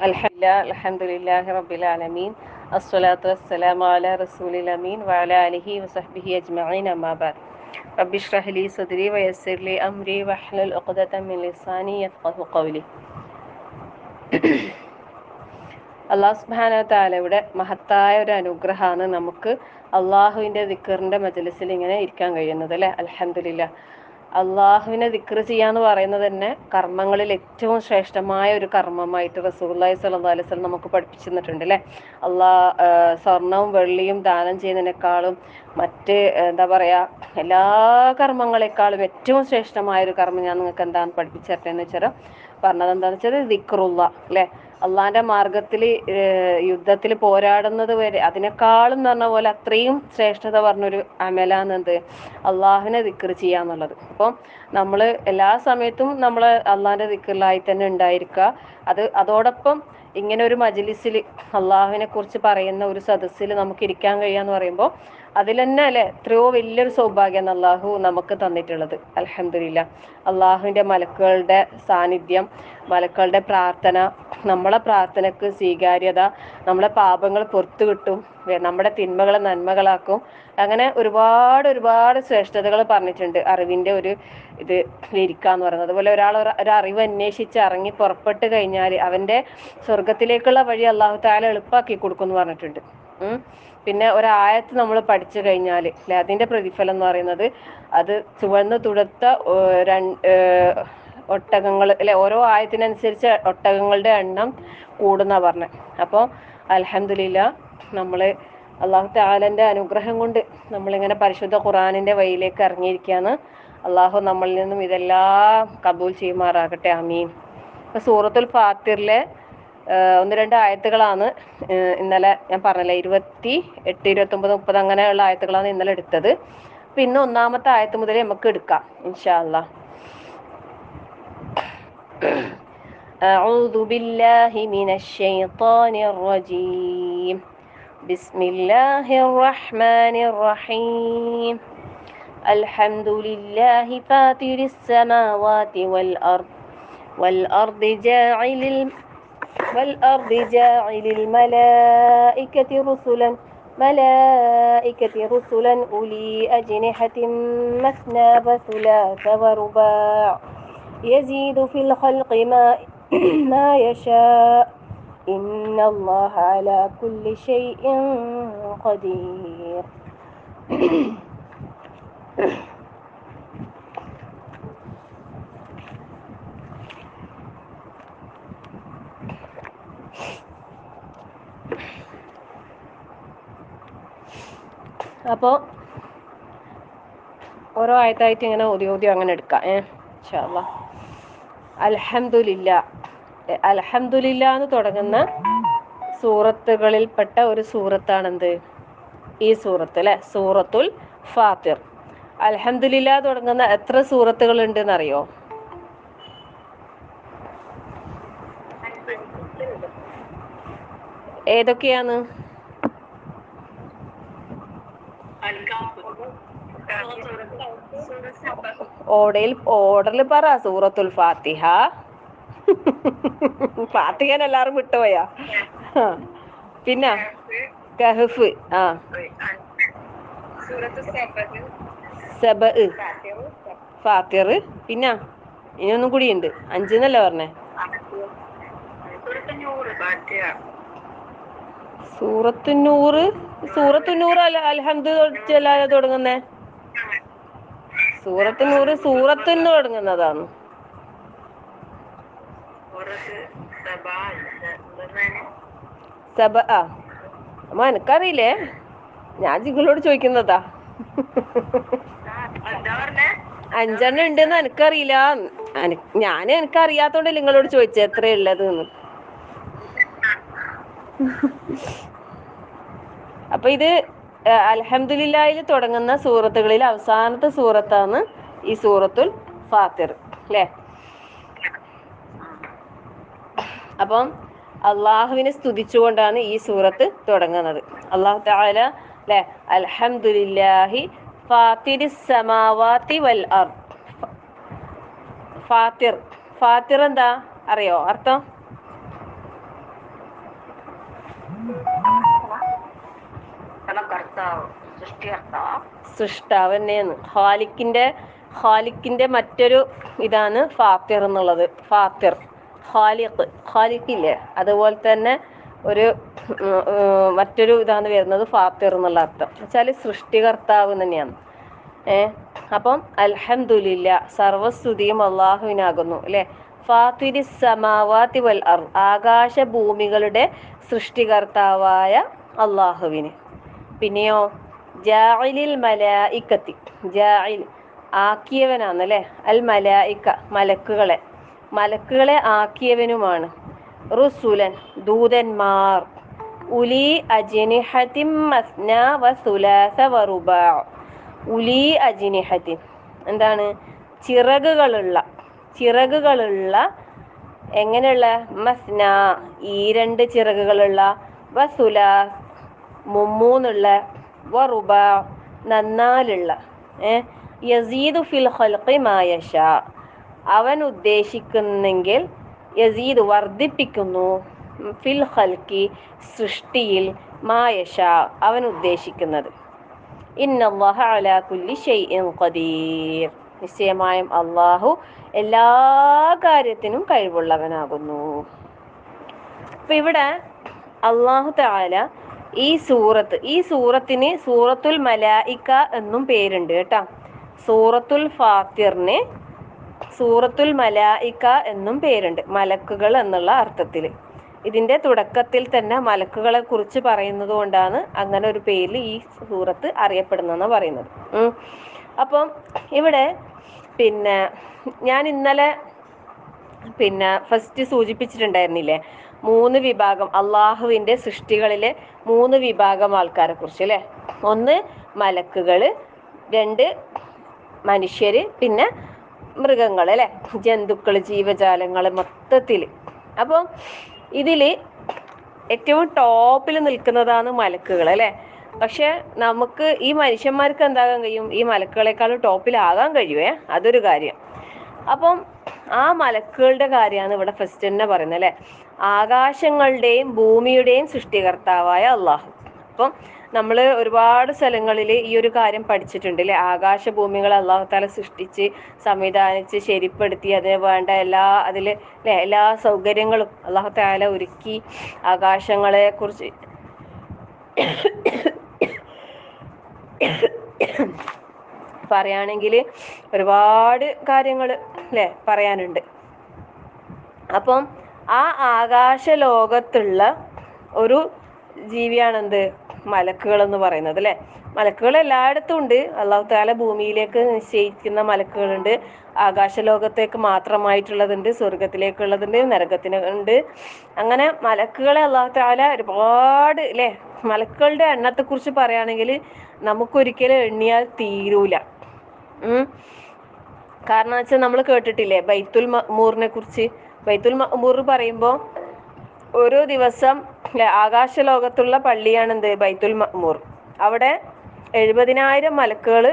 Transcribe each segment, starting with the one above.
അൽഹംദുലില്ലാഹി റബ്ബിൽ ആലമീൻ അസ്സലാത്തു വസ്സലാമു അലാ റസൂലിൽ അമീൻ വഅലാ ആലിഹി വസഹ്ബിഹി അജ്മഈൻ അമ്മാ ബഅദ് റബ്ബി ഇശ്റഹ് ലി സദ്രി വയസ്സിർ ലി അംരി വഹ്ലുൽ ഉഖ്ദത മിൻ ലിസാനി യഫ്ഖഹു ഖൗലി. അല്ലാഹു സുബ്ഹാനഹു വ തആലയുടെ മഹത്തായ ഒരു അനുഗ്രഹമാണ് നമുക്ക് അള്ളാഹുവിൻ്റെ ദിക്റിൻ്റെ മജ്ലിസിൽ ഇങ്ങനെ ഇരിക്കാൻ കഴിയുന്നത് അല്ലേ. അൽഹംദുലില്ലാ. അള്ളാഹുവിനെ ദിക്ർ ചെയ്യാന്ന് പറയുന്നത് തന്നെ കർമ്മങ്ങളിൽ ഏറ്റവും ശ്രേഷ്ഠമായ ഒരു കർമ്മമായിട്ട് റസൂലുള്ളാഹി സ്വല്ലല്ലാഹു അലൈഹി വസല്ലം നമുക്ക് പഠിപ്പിച്ചു തന്നിട്ടുണ്ട് അല്ലേ. സ്വർണവും വെള്ളിയും ദാനം ചെയ്യുന്നതിനേക്കാളും മറ്റ് എന്താ പറയുക എല്ലാ കർമ്മങ്ങളെക്കാളും ഏറ്റവും ശ്രേഷ്ഠമായ ഒരു കർമ്മം ഞാൻ നിങ്ങൾക്ക് എന്താണെന്ന് പഠിപ്പിച്ചു തരട്ടെ എന്ന് വെച്ചാൽ പറഞ്ഞത് എന്താണെന്ന് വെച്ചാൽ ദിക്റുള്ള അല്ലേ. അള്ളാഹിൻ്റെ മാർഗത്തിൽ യുദ്ധത്തിൽ പോരാടുന്നത് വരെ അതിനേക്കാളും എന്ന് പറഞ്ഞ പോലെ അത്രയും ശ്രേഷ്ഠത പറഞ്ഞൊരു അമലാണെന്ത് അള്ളാഹുവിനെ ദിക്ർ ചെയ്യാന്നുള്ളത്. അപ്പം നമ്മൾ എല്ലാ സമയത്തും നമ്മൾ അള്ളാഹിൻ്റെ ദിക്റിലായി തന്നെ ഉണ്ടായിരിക്കുക. അതോടൊപ്പം ഇങ്ങനെ ഒരു മജ്ലിസിൽ അള്ളാഹുവിനെ കുറിച്ച് പറയുന്ന ഒരു സദസ്സിൽ നമുക്ക് ഇരിക്കാൻ കഴിയാന്ന് പറയുമ്പോൾ അതിൽ തന്നെ അല്ലേ എത്രയോ വലിയൊരു സൗഭാഗ്യമാണ് അള്ളാഹു നമുക്ക് തന്നിട്ടുള്ളത്. അൽഹംദുലില്ലാ. അള്ളാഹുവിൻ്റെ മലക്കുകളുടെ സാന്നിധ്യം, മലക്കുകളുടെ പ്രാർത്ഥന, നമ്മളെ പ്രാർത്ഥനയ്ക്ക് സ്വീകാര്യത, നമ്മളെ പാപങ്ങൾ പുറത്തു കിട്ടും, നമ്മുടെ തിന്മകളെ നന്മകളാക്കും. അങ്ങനെ ഒരുപാട് ശ്രേഷ്ഠതകൾ പറഞ്ഞിട്ടുണ്ട് അറിവിൻ്റെ ഒരു ഇത് ഇരിക്കാന്ന് പറയുന്നത്. അതുപോലെ ഒരു അറിവ് അന്വേഷിച്ച് ഇറങ്ങി പുറപ്പെട്ട് കഴിഞ്ഞാൽ അവൻ്റെ സ്വർഗത്തിലേക്കുള്ള വഴി അള്ളാഹു തആല എളുപ്പമാക്കി കൊടുക്കും എന്ന് പറഞ്ഞിട്ടുണ്ട്. പിന്നെ ഒരായത്ത് നമ്മൾ പഠിച്ചു കഴിഞ്ഞാൽ അല്ലെ അതിൻ്റെ പ്രതിഫലം എന്ന് പറയുന്നത് അത് ചുവന്ന് തുടുത്ത ഒട്ടകങ്ങൾ അല്ലെ ഓരോ ആയത്തിനനുസരിച്ച് ഒട്ടകങ്ങളുടെ എണ്ണം കൂടുന്ന പറഞ്ഞത്. അപ്പോൾ അൽഹംദുലില്ലാ നമ്മൾ അള്ളാഹു തആലൻ്റെ അനുഗ്രഹം കൊണ്ട് നമ്മളിങ്ങനെ പരിശുദ്ധ ഖുർആനിൻ്റെ വഴിയിലേക്ക് ഇറങ്ങിയിരിക്കുകയാണ്. അള്ളാഹു നമ്മളിൽ നിന്നും ഇതെല്ലാം കബൂൽ ചെയ്യുമാറാകട്ടെ. ആമീൻ. ഇപ്പോൾ സൂറത്തുൽ ഫാത്തിറിലെ 1-2 ആയത്തുകളാണ് ഇന്നലെ ഞാൻ പറഞ്ഞില്ലേ 28, 29, 30 അങ്ങനെയുള്ള ആയത്തുകളാണ് ഇന്നലെ എടുത്തത്. പിന്നെ 1-ാമത്തെ ആയത്ത് മുതൽ നമുക്ക് എടുക്കാം ഇൻഷാ അല്ലാഹ്. أعوذ بالله من الشيطان الرجيم. بسم الله الرحمن الرحيم. الحمد لله فاطر السماوات والأرض جاعل الملائكة رسلا أولي أجنحة مثنى وثلاث ورباع يزيد في الخلق ما يشاء إن الله على كل شيء قدير. അപ്പോൾ ഓരോ ആയത്തായിട്ട് ഇങ്ങനെ ഓതി അങ്ങനെ എടുക്കാം ഇൻഷാ അല്ലാഹ്. അൽഹംദുലില്ലാ എന്ന് തുടങ്ങുന്ന സൂറത്തുകളിൽപ്പെട്ട ഒരു സൂറത്താണെന്ത് ഈ സൂറത്ത് അല്ലെ, സൂറത്തുൽ ഫാത്തിർ. അൽഹംദുലില്ലാ തുടങ്ങുന്ന എത്ര സൂറത്തുകൾ ഉണ്ടെന്ന് അറിയോ? ഏതൊക്കെയാണ്? ഓർഡറിൽ പറ. സൂറത്തുൽ ഫാത്തിഹ, ഫാത്തിഹൻ എല്ലാരും വിട്ടുപോയാ. പിന്നെ കഹ്ഫ്, സബ, ഫാത്തിർ, പിന്നെ ഇനിയൊന്നും കൂടി ഉണ്ട്. 5 എന്നല്ലേ പറഞ്ഞേ? സൂറത്തുന്നൂർ അൽഹംദുലില്ലാ തുടങ്ങുന്നേ. സൂറത്തുന്നൂർ സൂറത്തുന്ന് തുടങ്ങുന്നതാണ്. സബ അമ്മ എനിക്കറിയില്ലേ, ഞാൻ ജിങ്ങളോട് ചോദിക്കുന്നതാ. 5 ഉണ്ടെന്ന് എനിക്കറിയില്ല. എനിക്കറിയാത്തോണ്ടല്ലേ നിങ്ങളോട് ചോദിച്ചത് എത്രയുള്ളത് എന്ന്. അപ്പൊ ഇത് അൽഹംദുലില്ലായിൽ തുടങ്ങുന്ന സൂറത്തുകളിൽ അവസാനത്തെ സൂറത്താണ് ഈ സൂറത്തുൽ ഫാത്തിർ അല്ലേ. അപ്പം അള്ളാഹുവിനെ സ്തുതിച്ചുകൊണ്ടാണ് ഈ സൂറത്ത് തുടങ്ങുന്നത്. അള്ളാഹു തആല അല്ലേ അൽഹംദുലില്ലാഹി ഫാത്തിരിസ് സമാവാതി വൽ അർദ്. ഫാത്തിർ എന്താ അറിയോ അർത്ഥം? സൃഷ്ടാവ് തന്നെയാണ്. ഖാലിക്കിന്റെ മറ്റൊരു ഇതാണ് ഫാത്തിർ എന്നുള്ളത്. ഫാത്തിർ, ഖാലിഖില്ലേ, അതുപോലെ തന്നെ ഒരു മറ്റൊരു ഇതാണ് വരുന്നത് ഫാത്തിർ എന്നുള്ള അർത്ഥം. വെച്ചാൽ സൃഷ്ടികർത്താവ് തന്നെയാണ്. അപ്പം അൽഹംദുലില്ലാ, സർവസ്തുതിയും അള്ളാഹുവിനാകുന്നു അല്ലെ. ഫാത്തിരി സമാവാതി വൽ അർദ്, ആകാശ ഭൂമികളുടെ സൃഷ്ടികർത്താവായ അള്ളാഹുവിന്. പിന്നെയോ ജാഇലിൽ മലായിക്കത്തി, ജാഇൽ ആക്കിയവനാണ് അല്ലെ. അൽ മലായിക്ക, മലക്കുകളെ ആക്കിയവനുമാണ്. റുസുലൻ ദൂതന്മാർ. ഉലി അജ്നിഹത്തിൻ മസ്ന വ സുലാസ വ റുബാ. ഉലി അജ്നിഹത്തിൻ എന്താണ്? ചിറകുകളുള്ള എങ്ങനെയുള്ള? മസ്ന ഈ രണ്ട് ചിറകുകളുള്ള, വ സുലാസ് മുമ്മൂന്നുള്ള, വ റുബാ നന്നാലുള്ള. യസീദു ഫിൽ ഖൽഖി മാ യശാ, അവൻ ഉദ്ദേശിക്കുന്നെങ്കിൽ യസീദ് വർദ്ധിപ്പിക്കുന്നു, ഫിൽ ഖൽഖി സൃഷ്ടിയിൽ, മാ യശാ അവൻ ഉദ്ദേശിക്കുന്നത്. ഇന്നല്ലാഹ അലാ കുല്ലി ഷൈഇൻ ഖദീർ, നിശ്ചയമായും അള്ളാഹു എല്ലാ കാര്യത്തിനും കഴിവുള്ളവനാകുന്നു. അപ്പൊ ഇവിടെ അള്ളാഹു തആല ഈ സൂറത്തിന് സൂറത്തുൽ മലായിക്ക എന്നും പേരുണ്ട് കേട്ടാ. സൂറത്തുൽ ഫാത്തിറിന് സൂറത്തുൽ മലായിക്ക എന്നും പേരുണ്ട്, മലക്കുകൾ എന്നുള്ള അർത്ഥത്തിൽ. ഇതിന്റെ തുടക്കത്തിൽ തന്നെ മലക്കുകളെ കുറിച്ച് പറയുന്നത് കൊണ്ടാണ് അങ്ങനെ ഒരു പേരിൽ ഈ സൂറത്ത് അറിയപ്പെടുന്നെന്ന് പറയുന്നത്. അപ്പം ഇവിടെ പിന്നെ ഞാൻ ഇന്നലെ ഫസ്റ്റ് സൂചിപ്പിച്ചിട്ടുണ്ടായിരുന്നില്ലേ, 3 വിഭാഗം അള്ളാഹുവിന്റെ സൃഷ്ടികളിലെ 3 വിഭാഗം ആൾക്കാരെ കുറിച്ച് അല്ലെ. 1 മലക്കുകള്, 2 മനുഷ്യര്, പിന്നെ മൃഗങ്ങൾ അല്ലെ, ജന്തുക്കള്, ജീവജാലങ്ങള് മൊത്തത്തില്. അപ്പം ഇതില് ഏറ്റവും ടോപ്പിൽ നിൽക്കുന്നതാണ് മലക്കുകൾ അല്ലെ. പക്ഷെ നമുക്ക് ഈ മനുഷ്യന്മാർക്ക് എന്താകാൻ കഴിയും? ഈ മലക്കുകളെക്കാളും ടോപ്പിലാകാൻ കഴിയുമേ, അതൊരു കാര്യം. അപ്പം ആ മലക്കുകളുടെ കാര്യമാണ് ഇവിടെ ഫസ്റ്റ് തന്നെ പറയുന്നത് അല്ലെ. ആകാശങ്ങളുടെയും ഭൂമിയുടെയും സൃഷ്ടികർത്താവായ അള്ളാഹു. അപ്പം നമ്മൾ ഒരുപാട് സ്ഥലങ്ങളിൽ ഈ ഒരു കാര്യം പഠിച്ചിട്ടുണ്ട് അല്ലെ. ആകാശഭൂമികളെ അള്ളാഹു താല സൃഷ്ടിച്ച് സംവിധാനിച്ച് ശരിപ്പെടുത്തി അതിന് വേണ്ട എല്ലാ സൗകര്യങ്ങളും അള്ളാഹു താല ഒരുക്കി. ആകാശങ്ങളെ കുറിച്ച് പറയുകയാണെങ്കിൽ ഒരുപാട് കാര്യങ്ങൾ അല്ലെ പറയാനുണ്ട്. അപ്പം ആ ആകാശ ലോകത്തുള്ള ഒരു ജീവിയാണെന്ത്? മലക്കുകൾ എന്ന് പറയുന്നത് അല്ലെ. മലക്കുകൾ എല്ലായിടത്തും ഉണ്ട്. അള്ളാഹു താല ഭൂമിയിലേക്ക് നിശ്ചയിക്കുന്ന മലക്കുകളുണ്ട്, ആകാശലോകത്തേക്ക് മാത്രമായിട്ടുള്ളതുണ്ട്, സ്വർഗത്തിലേക്കുള്ളതുണ്ട്, നരകത്തിനുണ്ട്. അങ്ങനെ മലക്കുകളെ അള്ളാഹു താല ഒരുപാട് അല്ലെ. മലക്കുകളുടെ എണ്ണത്തെ കുറിച്ച് പറയുകയാണെങ്കിൽ നമുക്കൊരിക്കലും എണ്ണിയാൽ തീരൂല. കാരണം വെച്ചാൽ നമ്മൾ കേട്ടിട്ടില്ലേ ബൈത്തുൽ മഅ്മൂറിനെ കുറിച്ച്. ബൈത്തുൽ മഅ്മൂർ പറയുമ്പോൾ ഓരോ ദിവസം ആകാശ ലോകത്തുള്ള പള്ളിയാണ് എന്ത്? ബൈത്തുൽ മഅ്മൂർ. അവിടെ 70,000 മലക്കുകൾ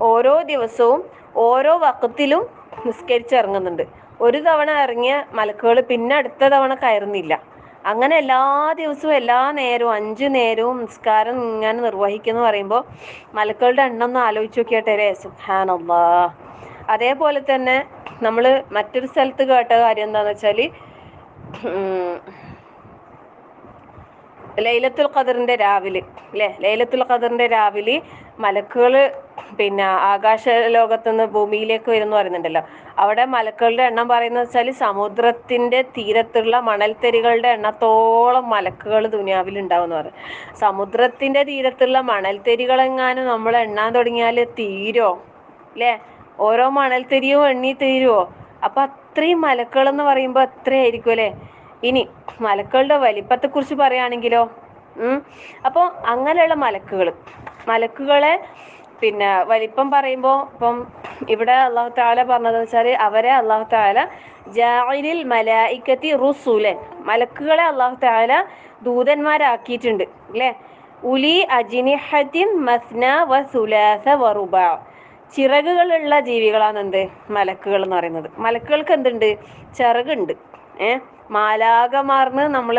ഓരോ ദിവസവും ഓരോ വഖത്തിലും നിസ്കരിച്ചിറങ്ങുന്നുണ്ട്. ഒരു തവണ ഇറങ്ങിയ മലക്കുകൾ പിന്നെ അടുത്ത തവണ കയറുന്നില്ല. അങ്ങനെ എല്ലാ ദിവസവും എല്ലാ നേരവും 5 നേരവും നിസ്കാരം ഇങ്ങനെ നിർവഹിക്കുന്നു പറയുമ്പോൾ മലക്കുകളുടെ എണ്ണം ഒന്ന് ആലോചിച്ച് നോക്കിയാട്ടെ. സുബ്ഹാനല്ലാഹ്. അതേപോലെ തന്നെ നമ്മൾ മറ്റൊരു സ്ഥലത്ത് കേട്ട കാര്യം എന്താന്ന് വെച്ചാല് ലൈലത്തുൽ ഖദറിന്റെ രാവിലെ അല്ലെ, ലൈലത്തുൽ ഖദറിന്റെ രാവിലെ മലക്കുകള് ആകാശ ലോകത്തുനിന്ന് ഭൂമിയിലേക്ക് വരുന്നു പറയുന്നുണ്ടല്ലോ. അവിടെ മലക്കുകളുടെ എണ്ണം പറയുന്നത് വെച്ചാൽ സമുദ്രത്തിന്റെ തീരത്തുള്ള മണൽത്തരികളുടെ എണ്ണത്തോളം മലക്കുകൾ ദുനിയാവിൽ ഉണ്ടാവുമെന്ന് പറയും. സമുദ്രത്തിന്റെ തീരത്തുള്ള മണൽത്തരികളെങ്ങാനും നമ്മൾ എണ്ണാൻ തുടങ്ങിയാൽ തീരോ അല്ലെ? ഓരോ മണൽത്തരിയും എണ്ണി തീരുവോ? അപ്പൊ അത്രയും മലക്കുകൾ എന്ന് പറയുമ്പോൾ എത്രയായിരിക്കും അല്ലെ. ഇനി മലക്കുകളുടെ വലിപ്പത്തെ കുറിച്ച് പറയുകയാണെങ്കിലോ അപ്പോൾ അങ്ങനെയുള്ള മലക്കുകളെ വലിപ്പം പറയുമ്പോൾ ഇപ്പം ഇവിടെ അള്ളാഹു തആല പറഞ്ഞത് വെച്ചാൽ അവരെ അള്ളാഹു തആല ജാഇലിൽ മലായിക്കത്തി റുസുലൻ, മലക്കുകളെ അള്ളാഹു തആല ദൂതന്മാരാക്കിയിട്ടുണ്ട് അല്ലേ. ഉലി അജ്നിഹത്തിൻ മസ്ന വ സുലാസ വ റുബാ, ചിറകുകളുള്ള ജീവികളാണ് എന്ത്? മലക്കുകൾ എന്ന് പറയുന്നത്. മലക്കുകൾക്ക് എന്തുണ്ട്? ചിറകുണ്ട്. മാലാകമാർന്ന് നമ്മൾ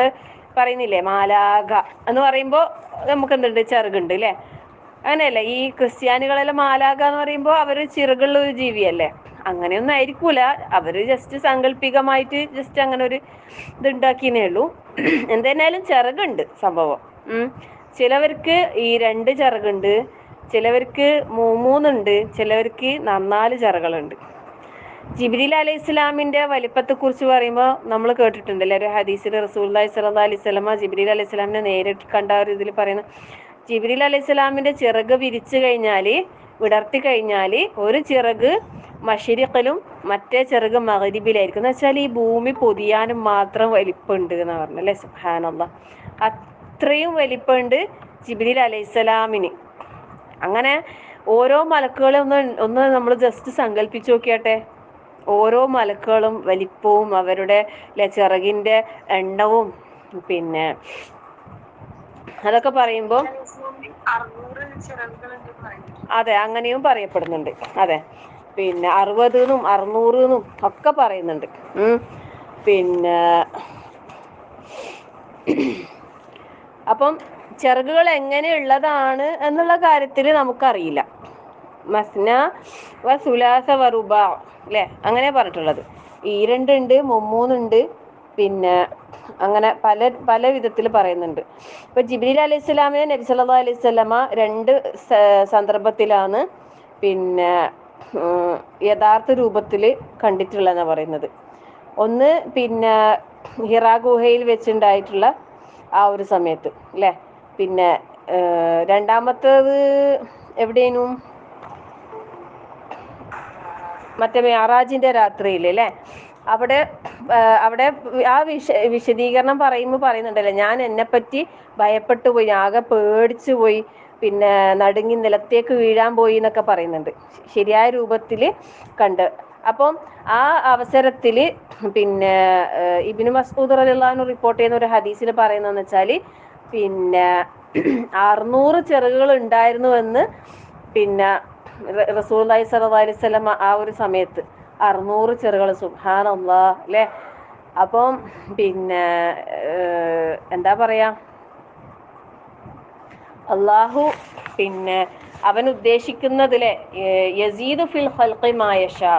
പറയുന്നില്ലേ മാലാക എന്ന് പറയുമ്പോൾ നമുക്ക് എന്തുണ്ട്, ചിറകുണ്ട് അല്ലേ? അങ്ങനെയല്ല, ഈ ക്രിസ്ത്യാനികളെല്ലാം മാലാക എന്ന് പറയുമ്പോൾ അവർ ചിറകുള്ള ഒരു ജീവിയല്ലേ? അങ്ങനെയൊന്നും ആയിരിക്കൂല, അവര് ജസ്റ്റ് സാങ്കല്പികമായിട്ട് ജസ്റ്റ് അങ്ങനെ ഒരു ഇതുണ്ടാക്കിയേ ഉള്ളൂ. എന്തായാലും ചിറകുണ്ട് സംഭവം. ചിലവർക്ക് ഈ 2 ചിറകുണ്ട്, ചിലവർക്ക് മൂന്നുണ്ട്, ചിലവർക്ക് 4 ചിറകളുണ്ട്. ജിബ്രീൽ അലൈഹി ഇസ്ലാമിന്റെ വലിപ്പത്തെ കുറിച്ച് പറയുമ്പോൾ നമ്മൾ കേട്ടിട്ടുണ്ടല്ലേ ഒരു ഹദീസിൽ റസൂലുള്ളാഹി സ്വല്ലല്ലാഹി അലൈഹി വസല്ലമ ജിബ്രീൽ അലൈഹി ഇസ്ലാമിനെ നേരിട്ട് കണ്ട ഒരു ഇതിൽ പറയുന്ന, ജിബ്രീൽ അലൈഹി ഇസ്ലാമിന്റെ ചിറക് വിരിച്ചു കഴിഞ്ഞാല്, വിടർത്തി കഴിഞ്ഞാല് ഒരു ചിറക് മശ്രിഖിലും മറ്റേ ചിറക് മഗ്രിബിലായിരിക്കും. എന്ന് വെച്ചാൽ ഈ ഭൂമി പൊതിയാനും മാത്രം വലിപ്പമുണ്ട് എന്ന് പറഞ്ഞു അല്ലേ? സുബ്ഹാനല്ലാഹ്, അത്രയും വലിപ്പമുണ്ട് ജിബ്രീൽ അലൈഹിസ്സലാമിന്. അങ്ങനെ ഓരോ മലക്കുകളും ഒന്ന് നമ്മൾ ജസ്റ്റ് സങ്കല്പിച്ച് നോക്കിയാട്ടെ. ഓരോ മലക്കുകളും വലിപ്പവും അവരുടെ ചിറകിന്റെ എണ്ണവും പിന്നെ അതൊക്കെ പറയുമ്പോൾ അതെ, അങ്ങനെയും പറയപ്പെടുന്നുണ്ട്. അതെ, പിന്നെ 60 600 ഒക്കെ പറയുന്നുണ്ട്. പിന്നെ അപ്പം ചിറകുകൾ എങ്ങനെയുള്ളതാണ് എന്നുള്ള കാര്യത്തിൽ നമുക്കറിയില്ല. മസ്ന വ സുലാസ വ റുബാ അല്ലേ, അങ്ങനെ പറഞ്ഞിട്ടുള്ളത്. 2 ഉണ്ട്, 3 ഉണ്ട്, പിന്നെ അങ്ങനെ പല പല വിധത്തിൽ പറയുന്നുണ്ട്. ഇപ്പൊ ജിബ്രീൽ അലൈഹി സ്വലാമിനെ നബി സല്ലല്ലാഹു അലൈഹി വസല്ലമ 2 സന്ദർഭത്തിലാണ് പിന്നെ യഥാർത്ഥ രൂപത്തിൽ കണ്ടിട്ടുള്ളതെന്നാണ് പറയുന്നത്. ഒന്ന് പിന്നെ ഹിറാ ഗുഹയിൽ വെച്ചുണ്ടായിട്ടുള്ള ആ ഒരു സമയത്ത് അല്ലേ? പിന്നെ രണ്ടാമത്തേത് എവിടെയും മറ്റേ മെഹറാജിന്റെ രാത്രിയിൽ അല്ലേ? അവിടെ അവിടെ ആ വിശദീകരണം പറയുന്നുണ്ടല്ലോ, ഞാൻ എന്നെപ്പറ്റി ഭയപ്പെട്ടു പോയി, ആകെ പേടിച്ചു പോയി, പിന്നെ നടുങ്ങി നിലത്തേക്ക് വീഴാൻ പോയി എന്നൊക്കെ പറയുന്നുണ്ട്, ശരിയായ രൂപത്തിൽ കണ്ട്. അപ്പം ആ അവസരത്തിൽ പിന്നെ ഇബ്നു മസ്ഊദ് റളിയല്ലാഹു അൻഹു റിപ്പോർട്ട് ചെയ്യുന്ന ഒരു ഹദീസിൽ പറയുന്നതെന്ന് വെച്ചാൽ, പിന്നെ 600 ചിറകുകൾ ഉണ്ടായിരുന്നുവെന്ന് പിന്നെ റസൂലുള്ളാഹി സ്വല്ലല്ലാഹി അലൈഹി വസല്ലം ആ ഒരു സമയത്ത് 600 ചിറകുകൾ. സുബ്ഹാനല്ലാഹ് അല്ലേ? അപ്പം പിന്നെ എന്താ പറയാ, അള്ളാഹു പിന്നെ അവൻ ഉദ്ദേശിക്കുന്നതിലെ യസീദു ഫിൽ ഖൽഖി മാ യശാ,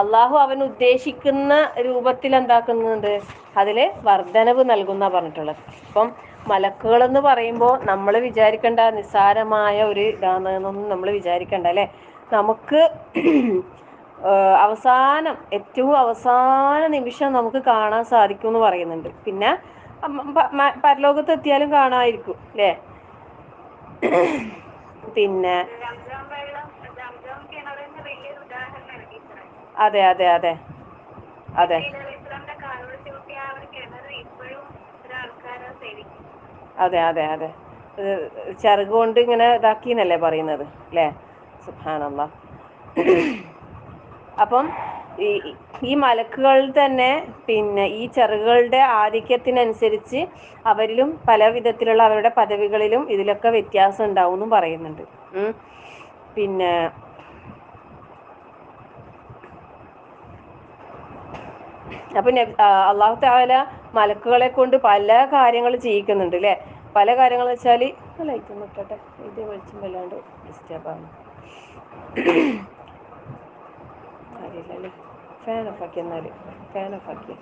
അള്ളാഹു അവൻ ഉദ്ദേശിക്കുന്ന രൂപത്തിൽ എന്താക്കുന്നുണ്ട്, അതില് വർധനവ് നൽകുന്ന പറഞ്ഞിട്ടുള്ളത്. ഇപ്പം മലക്കുകൾ എന്ന് പറയുമ്പോൾ നമ്മൾ വിചാരിക്കേണ്ട നിസ്സാരമായ ഒരു ഇതാണെന്നൊന്നും നമ്മൾ വിചാരിക്കേണ്ട അല്ലേ? നമുക്ക് ഏറ്റവും അവസാന നിമിഷം നമുക്ക് കാണാൻ സാധിക്കും എന്ന് പറയുന്നുണ്ട്. പിന്നെ പരലോകത്ത് എത്തിയാലും കാണാമായിരിക്കും അല്ലേ? പിന്നെ അതെ അതെ അതെ അതെ അതെ അതെ അതെ ചിറക് കൊണ്ട് ഇങ്ങനെ ഇതാക്കിന്നല്ലേ പറയുന്നത് അല്ലേ? സുബ്ഹാനല്ലാഹ്. അപ്പം ഈ മലക്കുകൾ തന്നെ പിന്നെ ഈ ചിറകുകളുടെ ആധിക്യത്തിനനുസരിച്ച് അവരിലും പല വിധത്തിലുള്ള അവരുടെ പദവികളിലും ഇതിലൊക്കെ വ്യത്യാസം ഉണ്ടാവും എന്നും പറയുന്നുണ്ട്. പിന്നെ അപ്പൊ അള്ളാഹു തആല മലക്കുകളെ കൊണ്ട് പല കാര്യങ്ങൾ ചെയ്യിക്കുന്നുണ്ട് അല്ലേ? പല കാര്യങ്ങൾ വെച്ചാൽ ലൈറ്റ് നിൽക്കട്ടെ, ഇത് വെളിച്ചം വല്ലാണ്ട് ഡിസ്റ്റർബ് ആണ്. കാര്യമില്ലല്ലേ, ഫാൻ ഓഫാക്കി, എന്നാൽ ഫാൻ ഓഫാക്കി.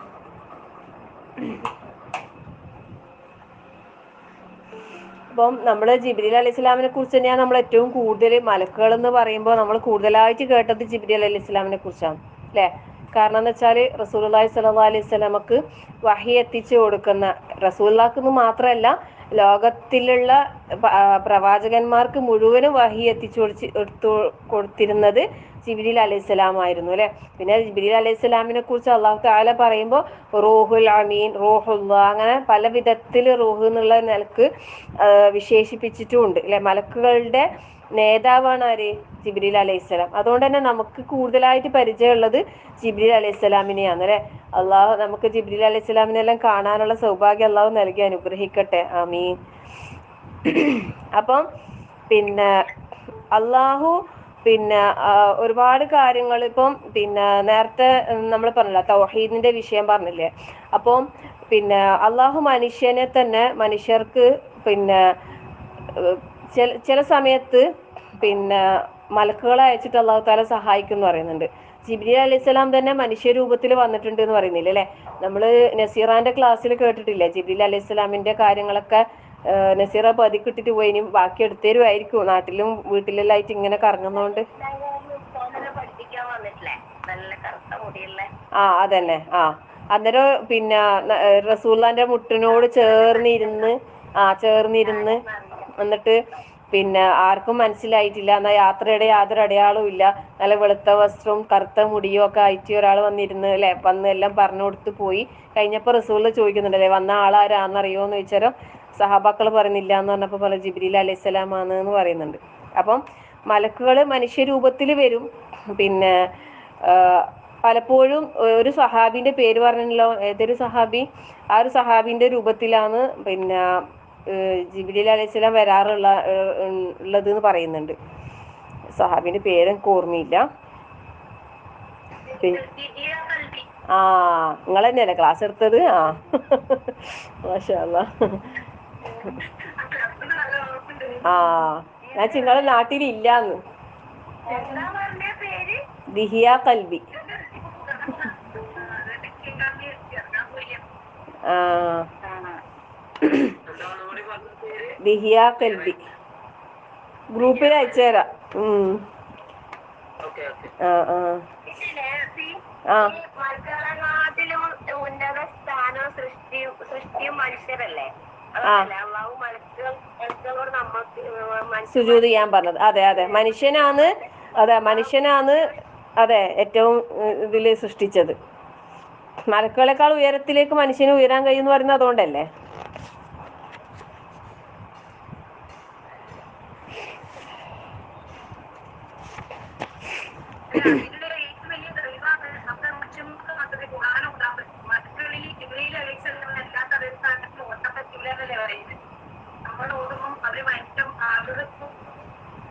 അപ്പം നമ്മൾ ജിബ്രീൽ അലൈഹി ഇസ്ലാമിനെ കുറിച്ച് തന്നെയാണ് നമ്മൾ ഏറ്റവും കൂടുതൽ, മലക്കുകൾ എന്ന് പറയുമ്പോൾ നമ്മൾ കൂടുതലായിട്ട് കേട്ടത് ജിബ്രീൽ അലൈഹി ഇസ്ലാമിനെ കുറിച്ചാണ് അല്ലേ? കാരണം എന്ന് വെച്ചാൽ റസൂലുള്ളാഹി സ്വല്ലല്ലാഹു അലൈഹി വസല്ലമക്ക് വഹി എത്തിച്ചു കൊടുക്കുന്ന, റസൂലുള്ളാഹിക്ക് മാത്രമല്ല ലോകത്തിലുള്ള പ്രവാചകന്മാർക്ക് മുഴുവനും വഹി എടുത്തു കൊടുത്തിരുന്നത് ജിബ്രീൽ അലൈഹി സ്വലാം ആയിരുന്നു അല്ലേ? പിന്നെ ജിബ്രീൽ അലൈഹി സ്വലാമിനെ കുറിച്ച് അള്ളാഹു തആല പറയുമ്പോൾ റൂഹുൽ അമീൻ, റൂഹുല്ലാ, അങ്ങനെ പല വിധത്തിൽ റൂഹ് എന്നുള്ള നിലക്ക് വിശേഷിപ്പിച്ചിട്ടുമുണ്ട് അല്ലെ? മലക്കുകളുടെ നേതാവാണ് ആര്? ജിബ്രീൽ അലൈഹിസ്സലാം. അതുകൊണ്ട് തന്നെ നമുക്ക് കൂടുതലായിട്ട് പരിചയമുള്ളത് ജിബ്രീൽ അലൈഹിസ്സലാമിനെയാണ് അല്ലെ? അള്ളാഹു നമുക്ക് ജിബ്രീൽ അലൈഹിസ്സലാമിനെല്ലാം കാണാനുള്ള സൗഭാഗ്യം അള്ളാഹു നൽകി അനുഗ്രഹിക്കട്ടെ, ആമീൻ. അപ്പം പിന്നെ അള്ളാഹു പിന്നെ ഒരുപാട് കാര്യങ്ങൾ ഇപ്പം പിന്നെ നേരത്തെ നമ്മൾ പറഞ്ഞില്ല, തൗഹീദിന്റെ വിഷയം പറഞ്ഞില്ലേ? അപ്പം പിന്നെ അള്ളാഹു മനുഷ്യനെ തന്നെ മനുഷ്യർക്ക് പിന്നെ ചില സമയത്ത് പിന്നെ മലക്കുകളെ അയച്ചിട്ട് അള്ളാഹു താല സഹായിക്കും എന്ന് പറയുന്നുണ്ട്. ജിബ്രീൽ അലൈഹിസ്സലാം തന്നെ മനുഷ്യരൂപത്തിൽ വന്നിട്ടുണ്ട് എന്ന് പറയുന്നില്ല അല്ലേ? നമ്മള് നസീറാന്റെ ക്ലാസ്സിൽ കേട്ടിട്ടില്ലേ ജിബ്രീൽ അലൈഹിസ്സലാമിന്റെ കാര്യങ്ങളൊക്കെ? നസീറ പതിക്കിട്ടിട്ട് പോയി, ഇനി ബാക്കി എടുത്തരുമായിരിക്കും, നാട്ടിലും വീട്ടിലെല്ലാം ആയിട്ട് ഇങ്ങനെ കറങ്ങുന്നോണ്ട്. ആ അതന്നെ. അന്നേരം പിന്നെ റസൂലുള്ളാന്റെ മുട്ടിനോട് ചേർന്നിരുന്ന് ചേർന്നിരുന്ന് എന്നിട്ട് പിന്നെ ആർക്കും മനസ്സിലായിട്ടില്ല. എന്നാൽ യാത്രയുടെ യാതൊരു അടയാളവും ഇല്ല. നല്ല വെളുത്ത വസ്ത്രവും കറുത്ത മുടിയും ഒക്കെ ആയിട്ട് ഒരാൾ വന്നിരുന്ന് അല്ലെ, വന്ന് എല്ലാം പറഞ്ഞു കൊടുത്ത് പോയി. കഴിഞ്ഞപ്പോൾ റസൂൽ ചോദിക്കുന്നുണ്ടല്ലേ, വന്ന ആളാരാന്നറിയോന്ന് ചോദിച്ചാൽ സഹാബാക്കൾ പറയുന്നില്ല എന്ന് പറഞ്ഞപ്പോൾ പറഞ്ഞു ജിബ്രീൽ അലൈഹിസ്സലാമാണ് എന്ന് പറയുന്നുണ്ട്. അപ്പം മലക്കുകൾ മനുഷ്യരൂപത്തിൽ വരും. പിന്നെ പലപ്പോഴും ഒരു സഹാബിന്റെ പേര് പറഞ്ഞല്ലോ, ഏതൊരു സഹാബി, ആ ഒരു സഹാബിന്റെ രൂപത്തിലാണ് പിന്നെ ജിബ്രീൽ അലൈഹിസ്സലാം ഉള്ളത് എന്ന് പറയുന്നുണ്ട്. സഹാബിന്റെ പേര് എനിക്ക് ഓർമ്മയില്ല. നിങ്ങൾ തന്നെയല്ലേ ക്ലാസ് എടുത്തത്? മാഷാ അല്ലാ. ഞാൻ നിങ്ങളെ നാട്ടിലില്ലാന്ന്. ദിഹിയ കൽബി. ദിഹിയ കൽബി ഗ്രൂപ്പിൽ അയച്ചുതരാം. സുജൂദ് ചെയ്യാൻ പറഞ്ഞത്. അതെ അതെ, മനുഷ്യനാണ്. അതെ, മനുഷ്യനാണ്. അതെ, ഏറ്റവും ഇതില് സൃഷ്ടിച്ചത്. മലക്കുകളെക്കാൾ ഉയരത്തിലേക്ക് മനുഷ്യന് ഉയരാൻ കഴിയുമെന്ന് പറയുന്നത് അതുകൊണ്ടല്ലേ?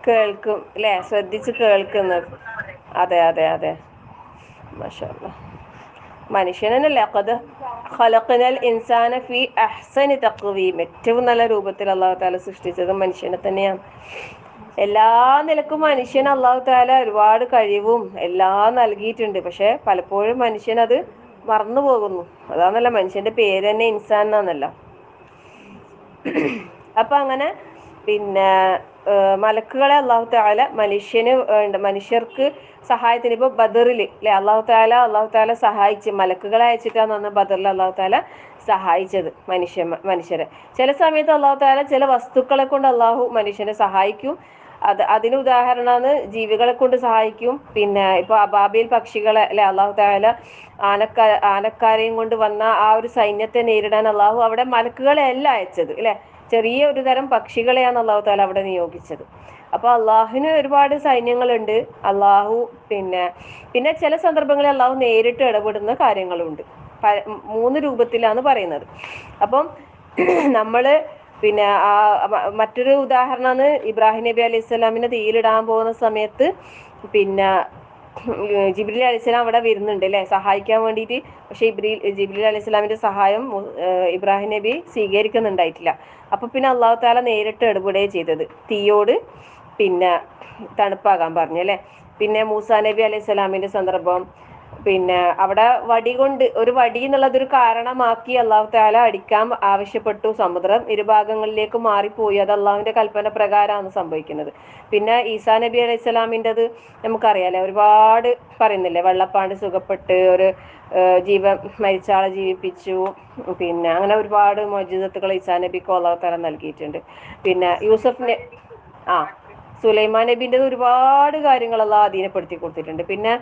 കേൾക്കും അല്ലേ? ശ്രദ്ധിച്ച് കേൾക്കുന്നത്. അതെ അതെ അതെ, മാഷാ അല്ലാ. മനുഷ്യനല്ലേ ഖദ് ഖലഖനൽ ഇൻസാന ഫീ അഹ്സനി തഖ്വീം, ഏറ്റവും നല്ല രൂപത്തിൽ അല്ലാഹു തആല സൃഷ്ടിച്ചത് മനുഷ്യനെ തന്നെയാണ്. എല്ലാ നിലക്കും മനുഷ്യന് അല്ലാഹു തആല ഒരുപാട് കഴിവും എല്ലാം നൽകിയിട്ടുണ്ട്. പക്ഷെ പലപ്പോഴും മനുഷ്യനത് മറന്നു പോകുന്നു. അതാണല്ലോ മനുഷ്യന്റെ പേര് തന്നെ ഇൻസാൻ എന്നാണല്ലോ. അപ്പൊ അങ്ങനെ പിന്നെ മലക്കുകളെ അല്ലാഹു തആല മനുഷ്യർക്ക് സഹായത്തിന്, ഇപ്പൊ ബദറിൽ അല്ലെ അല്ലാഹു തആല സഹായിച്ച് മലക്കുകളെ അയച്ചിട്ടാന്ന് പറഞ്ഞ ബദറിൽ അല്ലാഹു തആല സഹായിച്ചത് മനുഷ്യരെ. ചില സമയത്ത് അല്ലാഹു തആല ചില വസ്തുക്കളെ കൊണ്ട് അല്ലാഹു മനുഷ്യനെ സഹായിക്കും. അതിന് ഉദാഹരണമാണ് ജീവികളെ കൊണ്ട് സഹായിക്കും. പിന്നെ ഇപ്പൊ അബാബീൽ പക്ഷികളെ അല്ലെ അല്ലാഹു തആല ആനക്കാരെയും കൊണ്ട് വന്ന ആ ഒരു സൈന്യത്തെ നേരിടാൻ അല്ലാഹു അവിടെ മലക്കുകളെ അല്ല അയച്ചത് അല്ലെ, ചെറിയ ഒരു തരം പക്ഷികളെയാണ് അല്ലാഹു തആല അവിടെ നിയോഗിച്ചത്. അപ്പൊ അള്ളാഹുവിന് ഒരുപാട് സൈന്യങ്ങളുണ്ട്. അള്ളാഹു പിന്നെ ചില സന്ദർഭങ്ങളിൽ അള്ളാഹു നേരിട്ട് ഇടപെടുന്ന കാര്യങ്ങളുണ്ട്. 3 രൂപത്തിലാണ് പറയുന്നത്. അപ്പം നമ്മള് പിന്നെ മറ്റൊരു ഉദാഹരണമാണ് ഇബ്രാഹിം നബി അലൈഹി സ്വലാമിനെ തീയിലിടാൻ പോകുന്ന സമയത്ത് പിന്നെ ജിബ്രീൽ അലൈഹിസ്സലാം അവിടെ വരുന്നുണ്ട് അല്ലെ, സഹായിക്കാൻ വേണ്ടിയിട്ട്. പക്ഷെ ജിബ്രീൽ അലൈഹിസ്സലാമിന്റെ സഹായം ഇബ്രാഹിം നബി സ്വീകരിക്കുന്നുണ്ടായിട്ടില്ല. അപ്പൊ പിന്നെ അള്ളാഹു തആല നേരിട്ട് ഇടപെടുകയാണ് ചെയ്തത്, തീയോട് പിന്നെ തണുപ്പാകാൻ പറഞ്ഞു അല്ലെ. പിന്നെ മൂസാ നബി അലൈഹി സ്വലാമിന്റെ സന്ദർഭം, പിന്നെ അവിടെ ഒരു വടി എന്നുള്ളതൊരു കാരണമാക്കി അള്ളാഹു തആല അടിക്കാൻ ആവശ്യപ്പെട്ടു. സമുദ്രം ഇരുഭാഗങ്ങളിലേക്ക് മാറിപ്പോയി. അത് അള്ളാഹുവിന്റെ കൽപ്പന പ്രകാരമാണ് സംഭവിക്കുന്നത്. പിന്നെ ഈസാ നബി അലൈഹി സ്വലാമിൻ്റെത് നമുക്കറിയാലേ, ഒരുപാട് പറയുന്നില്ലേ, വെള്ളപ്പാണ്ട് സുഖപ്പെട്ട് ഒരു മരിച്ച ആളെ ജീവിപ്പിച്ചു. പിന്നെ അങ്ങനെ ഒരുപാട് മുഅ്ജിസത്തുകൾ ഈസാ നബിക്ക് അള്ളാഹു തആല നൽകിയിട്ടുണ്ട്. പിന്നെ സുലൈമാൻ നബിന്റെ ഒരുപാട് കാര്യങ്ങൾ അള്ളാഹു അധീനപ്പെടുത്തി കൊടുത്തിട്ടുണ്ട്. പിന്നെ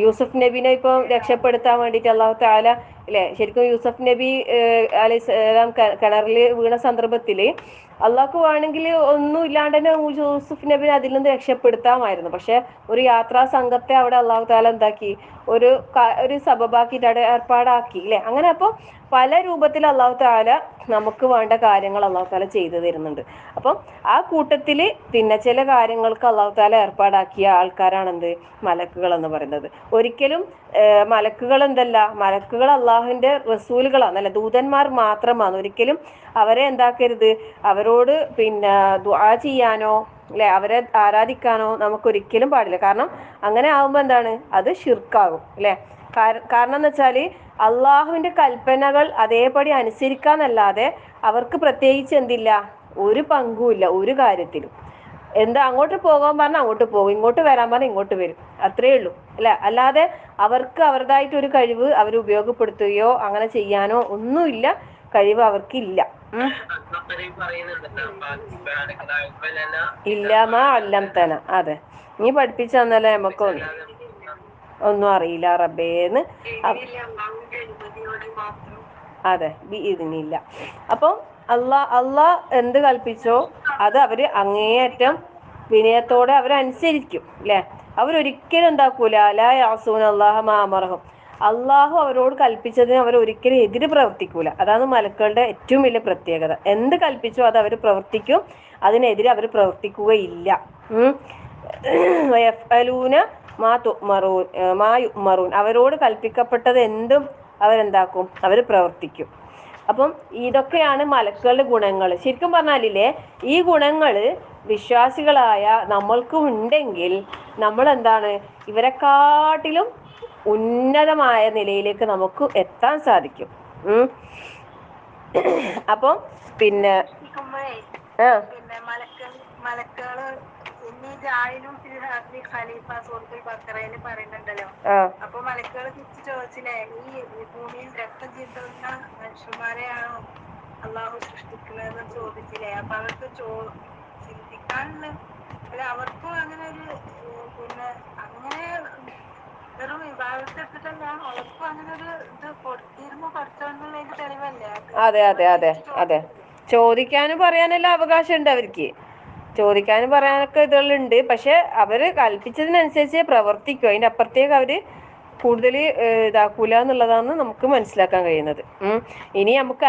യൂസുഫ് നബിനെ ഇപ്പൊ രക്ഷപ്പെടുത്താൻ വേണ്ടിയിട്ട് അള്ളാഹു തആല അല്ലെ, ശരിക്കും യൂസുഫ് നബി അലൈഹിസ്സലാം കിണറിൽ വീണ സന്ദർഭത്തില് അള്ളാഹ്ക്ക് വേണമെങ്കിൽ ഒന്നും ഇല്ലാണ്ട് തന്നെ യൂസുഫ് നബിനെ അതിൽ നിന്ന് രക്ഷപ്പെടുത്താമായിരുന്നു. പക്ഷെ ഒരു യാത്രാ സംഘത്തെ അവിടെ അള്ളാഹു തആല എന്താക്കി, ഒരു സബബാക്കിയിട്ട് അവിടെ ഏർപ്പാടാക്കി അല്ലെ. അങ്ങനെ അപ്പോൾ പല രൂപത്തിൽ അള്ളാഹു താല നമുക്ക് വേണ്ട കാര്യങ്ങൾ അള്ളാഹു താല ചെയ്തു തരുന്നുണ്ട്. അപ്പം ആ കൂട്ടത്തിൽ പിന്നെ ചില കാര്യങ്ങൾക്ക് അള്ളാഹു താല ഏർപ്പാടാക്കിയ ആൾക്കാരാണ് എന്ത് മലക്കുകൾ എന്ന് പറയുന്നത്. ഒരിക്കലും മലക്കുകൾ എന്തല്ല, മലക്കുകൾ അള്ളാഹുവിന്റെ റസൂലുകളാണ്, അല്ല ദൂതന്മാർ മാത്രമാണ്. ഒരിക്കലും അവരെ എന്താക്കരുത്, അവരോട് പിന്നെ ദുആ ചെയ്യാനോ അല്ലെ അവരെ ആരാധിക്കാനോ നമുക്കൊരിക്കലും പാടില്ല. കാരണം അങ്ങനെ ആകുമ്പോൾ എന്താണ്, അത് ഷിർക്കാകും അല്ലെ. കാരണം എന്ന് വെച്ചാല് അള്ളാഹുവിന്റെ കൽപ്പനകൾ അതേപടി അനുസരിക്കാന്നല്ലാതെ അവർക്ക് പ്രത്യേകിച്ച് എന്തില്ല, ഒരു പങ്കുമില്ല ഒരു കാര്യത്തിലും. എന്താ അങ്ങോട്ട് പോകാൻ പറഞ്ഞാൽ അങ്ങോട്ട് പോകും, ഇങ്ങോട്ട് വരാൻ പറഞ്ഞാൽ ഇങ്ങോട്ട് വരും, അത്രയേ ഉള്ളൂ അല്ലെ. അല്ലാതെ അവർക്ക് അവരുടേതായിട്ടൊരു കഴിവ് അവർ ഉപയോഗപ്പെടുത്തുകയോ അങ്ങനെ ചെയ്യാനോ ഒന്നുമില്ല, കഴിവ് അവർക്കില്ല. ഇല്ലാമാ അല്ലംതന, അതെ, നീ പഠിപ്പിച്ചു തന്നല്ലേ നമുക്ക് ഒന്നും അറിയില്ല റബ്ബേന്ന്. അതെ, ഇതിനില്ല. അപ്പം അള്ളാഹ് എന്ത് കൽപ്പിച്ചോ അത് അവര് അങ്ങേയറ്റം വിനയത്തോടെ അവരനുസരിക്കും അല്ലെ. അവരൊരിക്കലും എന്താക്കൂല, ലാ യഅസൂന അല്ലാഹ മാ അമറഹും, അള്ളാഹു അവരോട് കൽപ്പിച്ചതിന് അവർ ഒരിക്കലും എതിര് പ്രവർത്തിക്കൂല. അതാണ് മലക്കളുടെ ഏറ്റവും വലിയ പ്രത്യേകത. എന്ത് കൽപ്പിച്ചോ അത് അവർ പ്രവർത്തിക്കും, അതിനെതിരെ അവർ പ്രവർത്തിക്കുകയില്ല. വയഫ്അലൂന മാ യുഅ്മറൂൻ, അവരോട് കൽപ്പിക്കപ്പെട്ടത് എന്തും അവരെന്താക്കും, അവർ പ്രവർത്തിക്കും. അപ്പം ഇതൊക്കെയാണ് മലക്കളുടെ ഗുണങ്ങൾ. ശരിക്കും പറഞ്ഞാലില്ലേ, ഈ ഗുണങ്ങൾ വിശ്വാസികളായ നമ്മൾക്കും ഉണ്ടെങ്കിൽ നമ്മൾ എന്താണ്, ഇവരെക്കാട്ടിലും ഉന്നതമായ നിലയിലേക്ക് നമുക്ക് എത്താൻ സാധിക്കും. അപ്പം പിന്നെ മലക്കുകള് പറയുന്നുണ്ടല്ലോ. അപ്പൊ മലക്കുകൾ തിരിച്ചു ചോദിച്ചില്ലേ, ഈ ഭൂമിയിൽ രക്തം ചിന്തുന്ന മനുഷ്യന്മാരെയാണോ അള്ളാഹു സൃഷ്ടിക്കുന്നതെന്ന് ചോദിച്ചില്ലേ. അപ്പൊ അവർക്ക് ചിന്തിക്കാനുള്ള, അല്ല അവർക്കും അങ്ങനെ ഒരു പിന്നെ അങ്ങനെ വെറും വിഭാഗത്തെടുത്തിട്ടല്ല, അവർക്കും അങ്ങനെ ഒരു ഇത് കൊടുത്തിരുന്നു പഠിച്ചോന്നുള്ളതിന്റെ തെളിവല്ലേ. അതെ അതെ അതെ അതെ, ചോദിക്കാനും പറയാനെല്ലാം അവകാശമുണ്ട് അവർക്ക്, ചോദിക്കാനും പറയാനൊക്കെ ഇതുകളുണ്ട്. പക്ഷെ അവര് കൽപ്പിച്ചതിനനുസരിച്ച് പ്രവർത്തിക്കും, അതിന്റെ അപ്പുറത്തേക്ക് അവര് കൂടുതൽ ഇതാക്കൂല എന്നുള്ളതാണ് നമുക്ക് മനസ്സിലാക്കാൻ കഴിയുന്നത്. ഇനി നമുക്ക്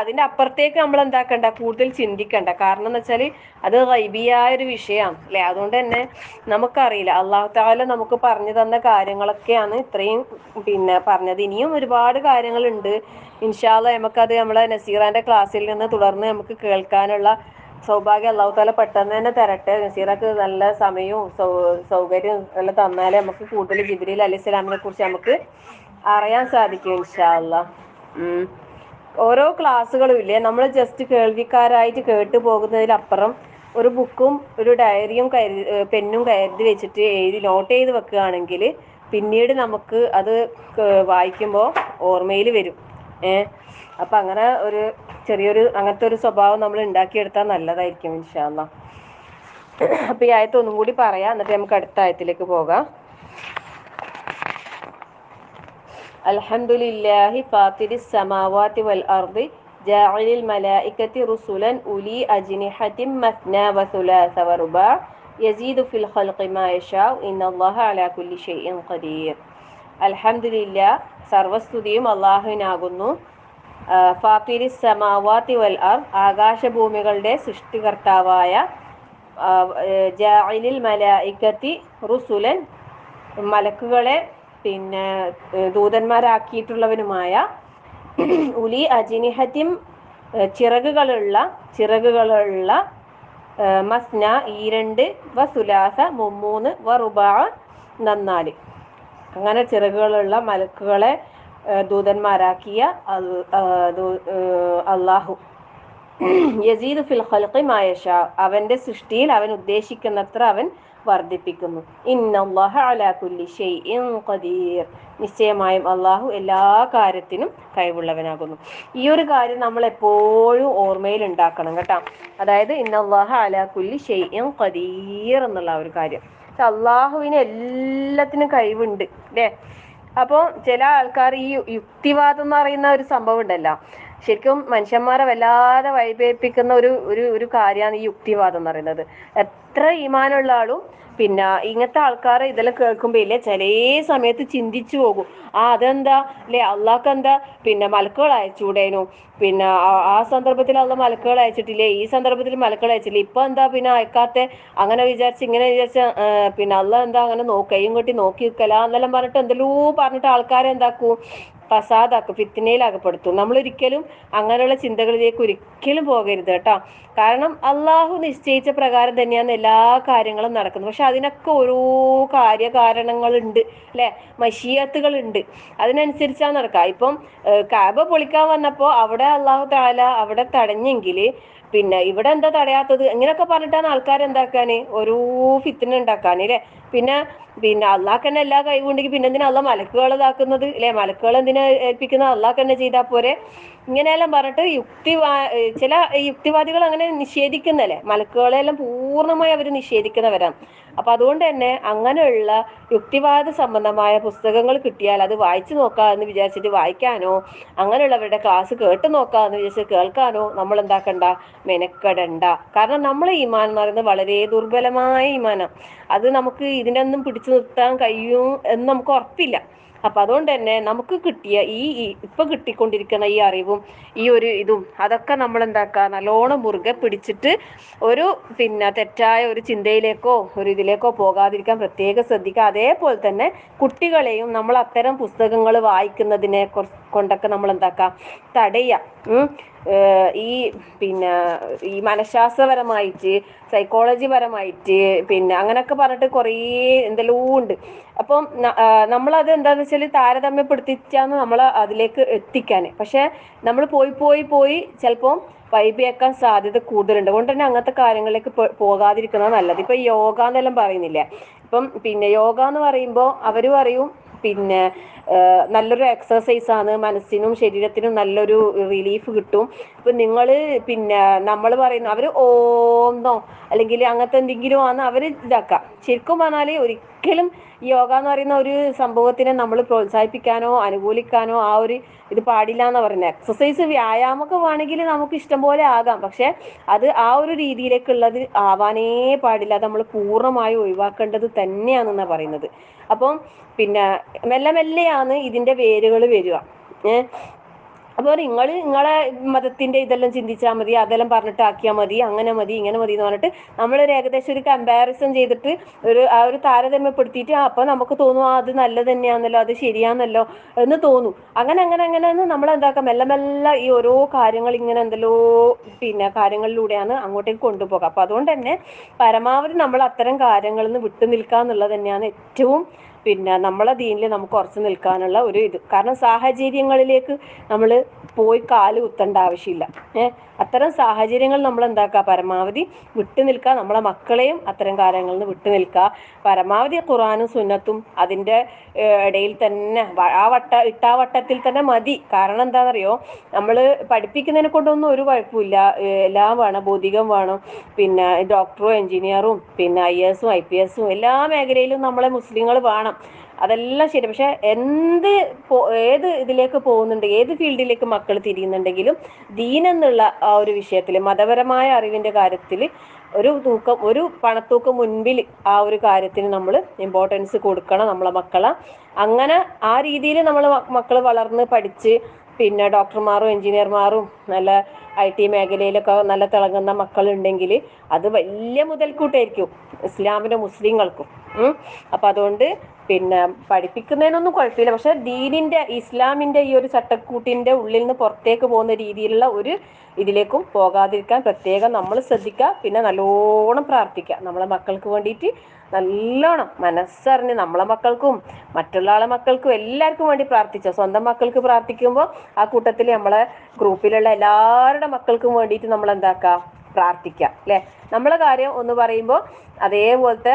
അതിന്റെ അപ്പുറത്തേക്ക് നമ്മൾ എന്താക്കണ്ട, കൂടുതൽ ചിന്തിക്കണ്ട. കാരണം എന്ന് വെച്ചാൽ അത് ഗൈബിയായ ഒരു വിഷയമാണ് അല്ലെ. അതുകൊണ്ട് തന്നെ നമുക്കറിയില്ല. അള്ളാഹു തആല നമുക്ക് പറഞ്ഞു തന്ന കാര്യങ്ങളൊക്കെയാണ് ഇത്രയും പിന്നെ പറഞ്ഞത്. ഇനിയും ഒരുപാട് കാര്യങ്ങളുണ്ട്. ഇൻഷാ അല്ലാഹ് നമുക്കത് നമ്മളെ നസീറാന്റെ ക്ലാസ്സിൽ നിന്ന് തുടർന്ന് നമുക്ക് കേൾക്കാനുള്ള സൗഭാഗ്യം അള്ളാഹു തആല പെട്ടെന്ന് തന്നെ തരട്ടെ. നസീറക്ക് നല്ല സമയവും സൗകര്യവും എല്ലാം തന്നാലേ നമുക്ക് കൂടുതൽ ജിബ്രീൽ അലൈഹിസ്സലാമിനെ കുറിച്ച് നമുക്ക് അറിയാൻ സാധിക്കും ഇൻഷാ അല്ലാഹ്. ഓരോ ക്ലാസ്സുകളും ഇല്ലേ, നമ്മൾ ജസ്റ്റ് കേൾവിക്കാരായിട്ട് കേട്ടു പോകുന്നതിലപ്പുറം ഒരു ബുക്കും ഒരു ഡയറിയും പെന്നും കരുതി വെച്ചിട്ട് നോട്ട് ചെയ്ത് വെക്കുകയാണെങ്കിൽ പിന്നീട് നമുക്ക് അത് വായിക്കുമ്പോൾ ഓർമ്മയിൽ വരും. അപ്പം അങ്ങനെ ഒരു ചെറിയൊരു അങ്ങനത്തെ ഒരു സ്വഭാവം നമ്മൾ ഉണ്ടാക്കിയെടുത്താൽ നല്ലതായിരിക്കും ഇൻഷാ അല്ലാഹ്. അപ്പം ഈ ആയത്ത് ഒന്നും കൂടി പറയാം, എന്നിട്ട് നമുക്ക് അടുത്ത ആയത്തിലേക്ക് പോകാം. അൽഹംദുലില്ലാഹി ഫാത്തിരിസ് സമാവാതി വൽ അർദി ജാഇലിൽ മലായികതി റുസുലൻ ഉലി അജ്നിഹതിൻ മസ്നാ വസുലാസ വറുബാ യസീദു ഫിൽ ഖൽഖി മാ യശാ ഇന്നല്ലാഹ അലാ കുല്ലി ഷൈഇൻ ഖദീർ. അൽഹംദുലില്ലാഹ്, സർവസ്തുതിയും അല്ലാഹുവിനാകുന്നു. ഫാത്തിരിസ് സമാവാതി വൽ അർദ്, ആകാശഭൂമികളുടെ സൃഷ്ടികർത്താവായ, ജാഇലിൽ മലായികതി റുസുലൻ, മലക്കുകളെ പിന്നെ ദൂതന്മാരാക്കിയിട്ടുള്ളവനുമായ, ഉലി അജിനിഹത്തിം, ചിറകുകളുള്ള, മസ്ന ഈരണ്ട്, വസുലാസ മുമ്മൂന്ന്, വറുബാ നന്നാല്, അങ്ങനെ ചിറകുകളുള്ള മലക്കുകളെ ദൂതന്മാരാക്കിയ അള്ളാഹു യസീദു ഫിൽ ഖൽഖി മാ യശാ, അവന്റെ സൃഷ്ടിയിൽ അവൻ ഉദ്ദേശിക്കുന്നത്ര അവൻ വർദ്ധിപ്പിക്കുന്നു. ഇന്നല്ലാഹ അലാ കുല്ലി ഷൈഇൻ ഖദീർ, നിശ്ചയമായും അള്ളാഹു എല്ലാ കാര്യത്തിനും കഴിവുള്ളവനാകുന്നു. ഈ ഒരു കാര്യം നമ്മൾ എപ്പോഴും ഓർമ്മയിൽ ഉണ്ടാക്കണം കേട്ടോ. അതായത് ഇന്നല്ലാഹ അലാ കുല്ലി ഷൈഇൻ ഖദീർ എന്നുള്ള ഒരു കാര്യം. അള്ളാഹുവിന് എല്ലാത്തിനും കഴിവുണ്ട് അല്ലേ. അപ്പോൾ ചില ആൾക്കാർ ഈ യുക്തിവാദം എന്ന് പറയുന്ന ഒരു സംഭവം ഉണ്ടല്ലോ, ശരിക്കും മനുഷ്യന്മാരെ വല്ലാതെ വഴിപേപ്പിക്കുന്ന ഒരു ഒരു ഒരു കാര്യമാണ് ഈ യുക്തിവാദം എന്ന് പറയുന്നത്. എത്ര ഈമാനുള്ള ആളും പിന്നെ ഇങ്ങനത്തെ ആൾക്കാരെ ഇതെല്ലാം കേൾക്കുമ്പോ ഇല്ലേ ചില സമയത്ത് ചിന്തിച്ചു പോകും, അതെന്താ അല്ലെ, അള്ളാഹ്ക്ക് എന്താ പിന്നെ മലക്കുകൾ അയച്ചുകൂടേനു, പിന്നെ ആ സന്ദർഭത്തിൽ അള്ള മലക്കുകൾ അയച്ചിട്ടില്ലേ, ഈ സന്ദർഭത്തിൽ മലക്കുകൾ അയച്ചില്ലേ, ഇപ്പൊ എന്താ പിന്നെ അയക്കാത്തെ, അങ്ങനെ വിചാരിച്ച് ഇങ്ങനെ വിചാരിച്ച പിന്നെ അള്ള എന്താ അങ്ങനെ കയ്യും കൊട്ടി നോക്കി നിൽക്കല എന്നെല്ലാം പറഞ്ഞിട്ട് എന്തെല്ലോ പറഞ്ഞിട്ട് ആൾക്കാരെ എന്താക്കൂ, ഫസാദാക്കും, ഫിത്തിനയിൽ അകപ്പെടുത്തും. നമ്മളൊരിക്കലും അങ്ങനെയുള്ള ചിന്തകളിലേക്ക് ഒരിക്കലും പോകരുത് കേട്ടോ. കാരണം അള്ളാഹു നിശ്ചയിച്ച പ്രകാരം തന്നെയാണ് എല്ലാ കാര്യങ്ങളും നടക്കുന്നത്. പക്ഷെ അതിനൊക്കെ ഓരോ കാര്യകാരണങ്ങളുണ്ട് അല്ലെ, മശീയത്തുകളുണ്ട്, അതിനനുസരിച്ചാണ് നടക്കുക. ഇപ്പം കഅബ പൊളിക്കാൻ വന്നപ്പോൾ അവിടെ അള്ളാഹു തആല അവിടെ തടഞ്ഞെങ്കിൽ പിന്നെ ഇവിടെ എന്താ തടയാത്തത്, ഇങ്ങനെയൊക്കെ പറഞ്ഞിട്ടാണ് ആൾക്കാരെന്താക്കാന് ഓരോ ഫിത്തിന ഉണ്ടാക്കാന് അല്ലെ. പിന്നെ പിന്നെ അള്ളാഹ് തന്നെ എല്ലാ കഴിവുണ്ടെങ്കിൽ പിന്നെ എന്തിനാ അള്ളാഹ് മലക്കുകൾ ഇതാക്കുന്നത് അല്ലെ, മലക്കുകൾ എന്തിനാ ഏൽപ്പിക്കുന്നത്, അള്ളാഹ് തന്നെ ചെയ്താൽ പോരെ. ഇങ്ങനെയെല്ലാം പറഞ്ഞിട്ട് ചില യുക്തിവാദികൾ അങ്ങനെ നിഷേധിക്കുന്നല്ലേ, മലക്കുകളെല്ലാം പൂർണ്ണമായി അവർ നിഷേധിക്കുന്നവരാണ്. അപ്പൊ അതുകൊണ്ട് തന്നെ അങ്ങനെയുള്ള യുക്തിവാദ സംബന്ധമായ പുസ്തകങ്ങൾ കിട്ടിയാൽ അത് വായിച്ചു നോക്കാന്ന് വിചാരിച്ചിട്ട് വായിക്കാനോ, അങ്ങനെയുള്ളവരുടെ ക്ലാസ് കേട്ട് നോക്കാന്ന് വിചാരിച്ച് കേൾക്കാനോ നമ്മൾ എന്താക്കണ്ട, മെനക്കെടണ്ട. കാരണം നമ്മളെ ഈമാൻ എന്ന് പറയുന്നത് വളരെ ദുർബലമായ ഈമാനാണ്. അത് നമുക്ക് ഇതിനൊന്നും പിടിച്ചു നിർത്താൻ കഴിയും എന്ന് നമുക്ക് ഉറപ്പില്ല. അപ്പൊ അതുകൊണ്ട് തന്നെ നമുക്ക് കിട്ടിയ ഈ ഇപ്പൊ കിട്ടിക്കൊണ്ടിരിക്കുന്ന ഈ അറിവും ഈ ഒരു ഇതും അതൊക്കെ നമ്മൾ എന്താക്കുക, നല്ലോണം മുറുകെ പിടിച്ചിട്ട് ഒരു പിന്നെ തെറ്റായ ഒരു ചിന്തയിലേക്കോ ഒരു ഇതിലേക്കോ പോകാതിരിക്കാൻ പ്രത്യേകം ശ്രദ്ധിക്കുക. അതേപോലെ തന്നെ കുട്ടികളെയും നമ്മൾ അത്തരം പുസ്തകങ്ങൾ വായിക്കുന്നതിനെ കൊണ്ടൊക്കെ നമ്മൾ എന്താക്കുക, തടയുക. ഈ പിന്നെ ഈ മനഃശാസ്ത്രപരമായിട്ട് സൈക്കോളജി പരമായിട്ട് പിന്നെ അങ്ങനെയൊക്കെ പറഞ്ഞിട്ട് കുറേ എന്തെല്ലോ ഉണ്ട്. അപ്പം നമ്മളത് എന്താണെന്ന് വെച്ചാൽ താരതമ്യപ്പെടുത്തിച്ചാണ് നമ്മൾ അതിലേക്ക് എത്തിക്കാൻ. പക്ഷെ നമ്മൾ പോയി ചിലപ്പോൾ വൈബേക്കാൻ സാധ്യത കൂടുതലുണ്ട്. അതുകൊണ്ട് തന്നെ അങ്ങനത്തെ കാര്യങ്ങളിലേക്ക് പോകാതിരിക്കുന്നത് നല്ലത്. ഇപ്പൊ യോഗ എന്നെല്ലാം പറയുന്നില്ലേ, ഇപ്പം പിന്നെ യോഗ എന്ന് പറയുമ്പോൾ അവർ പറയും പിന്നെ നല്ലൊരു എക്സസൈസ് ആണ്, മനസ്സിനും ശരീരത്തിനും നല്ലൊരു റിലീഫ് കിട്ടും. ഇപ്പം നിങ്ങൾ പിന്നെ നമ്മൾ പറയുന്നു അവർ ഓന്നോ അല്ലെങ്കിൽ അങ്ങനത്തെ എന്തെങ്കിലും ആണ് അവർ ഇതാക്കുക. ശരിക്കും പറഞ്ഞാൽ ഒരിക്കലും യോഗ എന്ന് പറയുന്ന ഒരു സംഭവത്തിനെ നമ്മൾ പ്രോത്സാഹിപ്പിക്കാനോ അനുകൂലിക്കാനോ ആ ഒരു ഇത് പാടില്ല എന്ന് പറയുന്നത്. എക്സസൈസ് വ്യായാമമൊക്കെ വേണമെങ്കിൽ നമുക്ക് ഇഷ്ടം പോലെ ആകാം, പക്ഷെ അത് ആ ഒരു രീതിയിലേക്കുള്ളത് ആവാനേ പാടില്ല. അത് നമ്മൾ പൂർണ്ണമായി ഒഴിവാക്കേണ്ടത് തന്നെയാണെന്നാണ് പറയുന്നത്. അപ്പം പിന്നെ മെല്ലെ മെല്ലെയാണ് ഇതിന്റെ വേരുകൾ വരിക. അപ്പോൾ നിങ്ങളെ മതത്തിന്റെ ഇതെല്ലാം ചിന്തിച്ചാൽ മതി, അതെല്ലാം പറഞ്ഞിട്ടാക്കിയാൽ മതി, അങ്ങനെ മതി ഇങ്ങനെ മതി എന്ന് പറഞ്ഞിട്ട് നമ്മളൊരു ഏകദേശം ഒരു കമ്പാരിസൺ ചെയ്തിട്ട് ആ ഒരു താരതമ്യപ്പെടുത്തിയിട്ട് അപ്പോൾ നമുക്ക് തോന്നും അത് നല്ലത് തന്നെയാണല്ലോ, അത് ശരിയാണല്ലോ എന്ന് തോന്നും. അങ്ങനെ നമ്മൾ എന്താക്കാം, മെല്ലെ മെല്ലെ ഈ ഓരോ കാര്യങ്ങൾ ഇങ്ങനെ എന്തെല്ലോ പിന്നെ കാര്യങ്ങളിലൂടെയാണ് അങ്ങോട്ടേക്ക് കൊണ്ടുപോകുക. അപ്പോൾ അതുകൊണ്ട് തന്നെ പരമാവധി നമ്മൾ അത്തരം കാര്യങ്ങളിൽ നിന്ന് വിട്ടു നിൽക്കുക എന്നുള്ളത് തന്നെയാണ് ഏറ്റവും പിന്നെ നമ്മളെ ദീനിൽ നമുക്ക് ഉറച്ചു നിൽക്കാനുള്ള ഒരു ഇത്. കാരണം സാഹചര്യങ്ങളിലേക്ക് നമ്മൾ പോയി കാല് കുത്തേണ്ട ആവശ്യമില്ല. അത്തരം സാഹചര്യങ്ങൾ നമ്മൾ എന്താക്കുക, പരമാവധി വിട്ടു നിൽക്കുക. നമ്മളെ മക്കളെയും അത്തരം കാര്യങ്ങളിൽ നിന്ന് വിട്ടു നിൽക്കുക. പരമാവധി ഖുർആനും സുന്നത്തും അതിൻ്റെ ഇടയിൽ തന്നെ ആ വട്ടത്തിൽ തന്നെ മതി. കാരണം എന്താണെന്നറിയോ, നമ്മൾ പഠിപ്പിക്കുന്നതിനെ കൊണ്ടൊന്നും ഒരു കുഴപ്പമില്ല. എല്ലാം വേണം, ഭൗതികം വേണം, പിന്നെ ഡോക്ടറും എഞ്ചിനീയറും പിന്നെ IAS IPS എല്ലാ മേഖലയിലും നമ്മളെ മുസ്ലിങ്ങൾ വേണം, അതെല്ലാം ശരി. പക്ഷെ ഏത് ഇതിലേക്ക് പോകുന്നുണ്ട്, ഏത് ഫീൽഡിലേക്ക് മക്കൾ തിരിയുന്നുണ്ടെങ്കിലും ദീനെന്നുള്ള ആ ഒരു വിഷയത്തിൽ, മതപരമായ അറിവിൻ്റെ കാര്യത്തിൽ ഒരു പണത്തൂക്കം മുൻപിൽ ആ ഒരു കാര്യത്തിന് നമ്മൾ ഇമ്പോർട്ടൻസ് കൊടുക്കണം നമ്മളെ മക്കളെ. അങ്ങനെ ആ രീതിയിൽ നമ്മൾ മക്കൾ വളർന്ന് പഠിച്ച് പിന്നെ ഡോക്ടർമാരും എഞ്ചിനീയർമാരും നല്ല IT മേഖലയിലൊക്കെ നല്ല തിളങ്ങുന്ന മക്കളുണ്ടെങ്കിൽ അത് വലിയ മുതൽക്കൂട്ടായിരിക്കും ഇസ്ലാമിൻ്റെ മുസ്ലിങ്ങൾക്കും. അപ്പം അതുകൊണ്ട് പിന്നെ പഠിപ്പിക്കുന്നതിനൊന്നും കുഴപ്പമില്ല, പക്ഷെ ദീനിൻ്റെ ഇസ്ലാമിൻ്റെ ഈ ഒരു ചട്ടക്കൂട്ടിൻ്റെ ഉള്ളിൽ നിന്ന് പുറത്തേക്ക് പോകുന്ന രീതിയിലുള്ള ഒരു ഇതിലേക്കും പോകാതിരിക്കാൻ പ്രത്യേകം നമ്മൾ ശ്രദ്ധിക്കുക. പിന്നെ നല്ലോണം പ്രാർത്ഥിക്കുക നമ്മളെ മക്കൾക്ക് വേണ്ടിയിട്ട്, നല്ലോണം മനസ്സറിഞ്ഞ് നമ്മളെ മക്കൾക്കും മറ്റുള്ള ആളെ മക്കൾക്കും എല്ലാവർക്കും വേണ്ടി പ്രാർത്ഥിച്ചോ. സ്വന്തം മക്കൾക്ക് പ്രാർത്ഥിക്കുമ്പോൾ ആ കൂട്ടത്തിൽ നമ്മളെ ഗ്രൂപ്പിലുള്ള എല്ലാവരുടെ മക്കൾക്കും വേണ്ടിയിട്ട് നമ്മൾ എന്താക്കുക, പ്രാർത്ഥിക്കുക അല്ലേ. നമ്മളെ കാര്യം ഒന്ന് പറയുമ്പോൾ അതേപോലത്തെ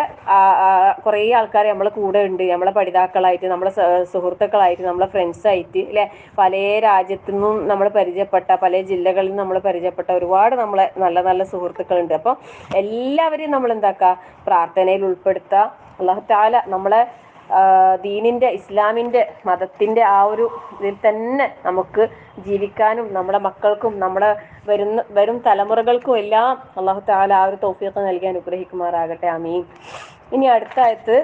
കുറേ ആൾക്കാർ നമ്മളെ കൂടെ ഉണ്ട്, നമ്മളെ പഠിതാക്കളായിട്ട്, നമ്മളെ സുഹൃത്തുക്കളായിട്ട്, നമ്മളെ ഫ്രണ്ട്സായിട്ട് അല്ലേ. പല രാജ്യത്തു നിന്നും നമ്മൾ പരിചയപ്പെട്ട, പല ജില്ലകളിൽ നിന്ന് നമ്മൾ പരിചയപ്പെട്ട ഒരുപാട് നമ്മളെ നല്ല നല്ല സുഹൃത്തുക്കളുണ്ട്. അപ്പോൾ എല്ലാവരെയും നമ്മൾ എന്താക്കുക, പ്രാർത്ഥനയിൽ ഉൾപ്പെടുത്തുക. അല്ലാഹു തആല നമ്മളെ ദീനിൻ്റെ ഇസ്ലാമിൻ്റെ മതത്തിൻ്റെ ആ ഒരു ഇതിൽ തന്നെ നമുക്ക് ജീവിക്കാനും നമ്മുടെ മക്കൾക്കും നമ്മുടെ വരും തലമുറകൾക്കും എല്ലാം അല്ലാഹു തആല ആ ഒരു തൗഫീഖ് നൽകി അനുഗ്രഹിക്കുമാറാകട്ടെ. ആമീൻ. ഇനി അടുത്ത ആയത്ത്,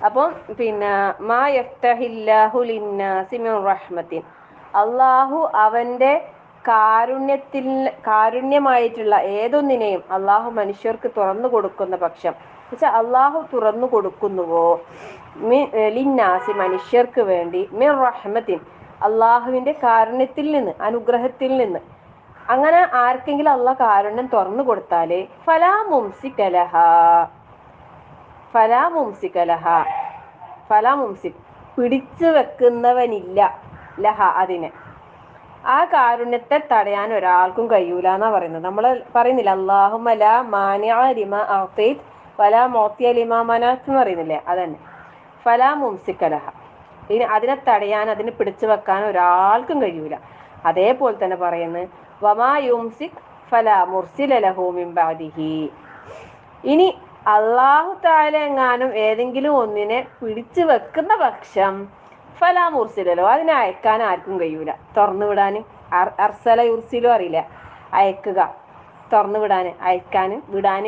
അപ്പം പിന്നെ മാ യഫ്തഹില്ലാഹു ലിന്നാസി മിൻ റഹ്മത്തിൻ, അള്ളാഹു അവൻ്റെ കാരുണ്യമായിട്ടുള്ള ഏതൊന്നിനെയും അള്ളാഹു മനുഷ്യർക്ക് തുറന്നു കൊടുക്കുന്ന പക്ഷം, എന്നുവെച്ചാൽ അള്ളാഹു തുറന്നു കൊടുക്കുന്നുവോ, ലിന്നാസി മനുഷ്യർക്ക് വേണ്ടി, മിൻ റഹ്മത്തിൻ അള്ളാഹുവിൻ്റെ കാരുണ്യത്തിൽ നിന്ന്, അനുഗ്രഹത്തിൽ നിന്ന്, അങ്ങനെ ആർക്കെങ്കിലും അള്ളാഹ് കാരുണ്യം തുറന്നു കൊടുത്താൽ ഫലാ മുംസിക് പിടിച്ചു വെക്കുന്നവനില്ല ലഹ അതിനെ. ആ കാരുണ്യത്തെ തടയാൻ ഒരാൾക്കും കഴിയൂല എന്നാ പറയുന്നത്. നമ്മൾ പറയുന്നില്ല അല്ലാഹുമ്മ ലാ മാനിഅ ലിമാ അഅ്തൈത വലാ മുഅ്തിയ ലിമാ മനഅത എന്ന് പറയുന്നില്ലേ, അതന്നെ. ഫലാ മുംസിക ലഹ, ഇനി അതിനെ തടയാൻ, അതിനെ പിടിച്ചു വെക്കാൻ ഒരാൾക്കും കഴിയൂല. അതേപോലെ തന്നെ പറയുന്നത് വമാ യുംസിക് ഫലാ മുർസില ലഹു മിൻ ബഅദിഹി, ഇനി അല്ലാഹു തആല എങ്ങാനും ഏതെങ്കിലും ഒന്നിനെ പിടിച്ചു വെക്കുന്ന പക്ഷം ഫലാ മുർസില ലഹു, അതിനെ അയക്കാൻ ആർക്കും കഴിയൂല, തുറന്നു വിടാൻ. അർസല യുർസിലു അറിയില്ല, അയക്കുക, തുറന്നു വിടാൻ, അയക്കാൻ, വിടാൻ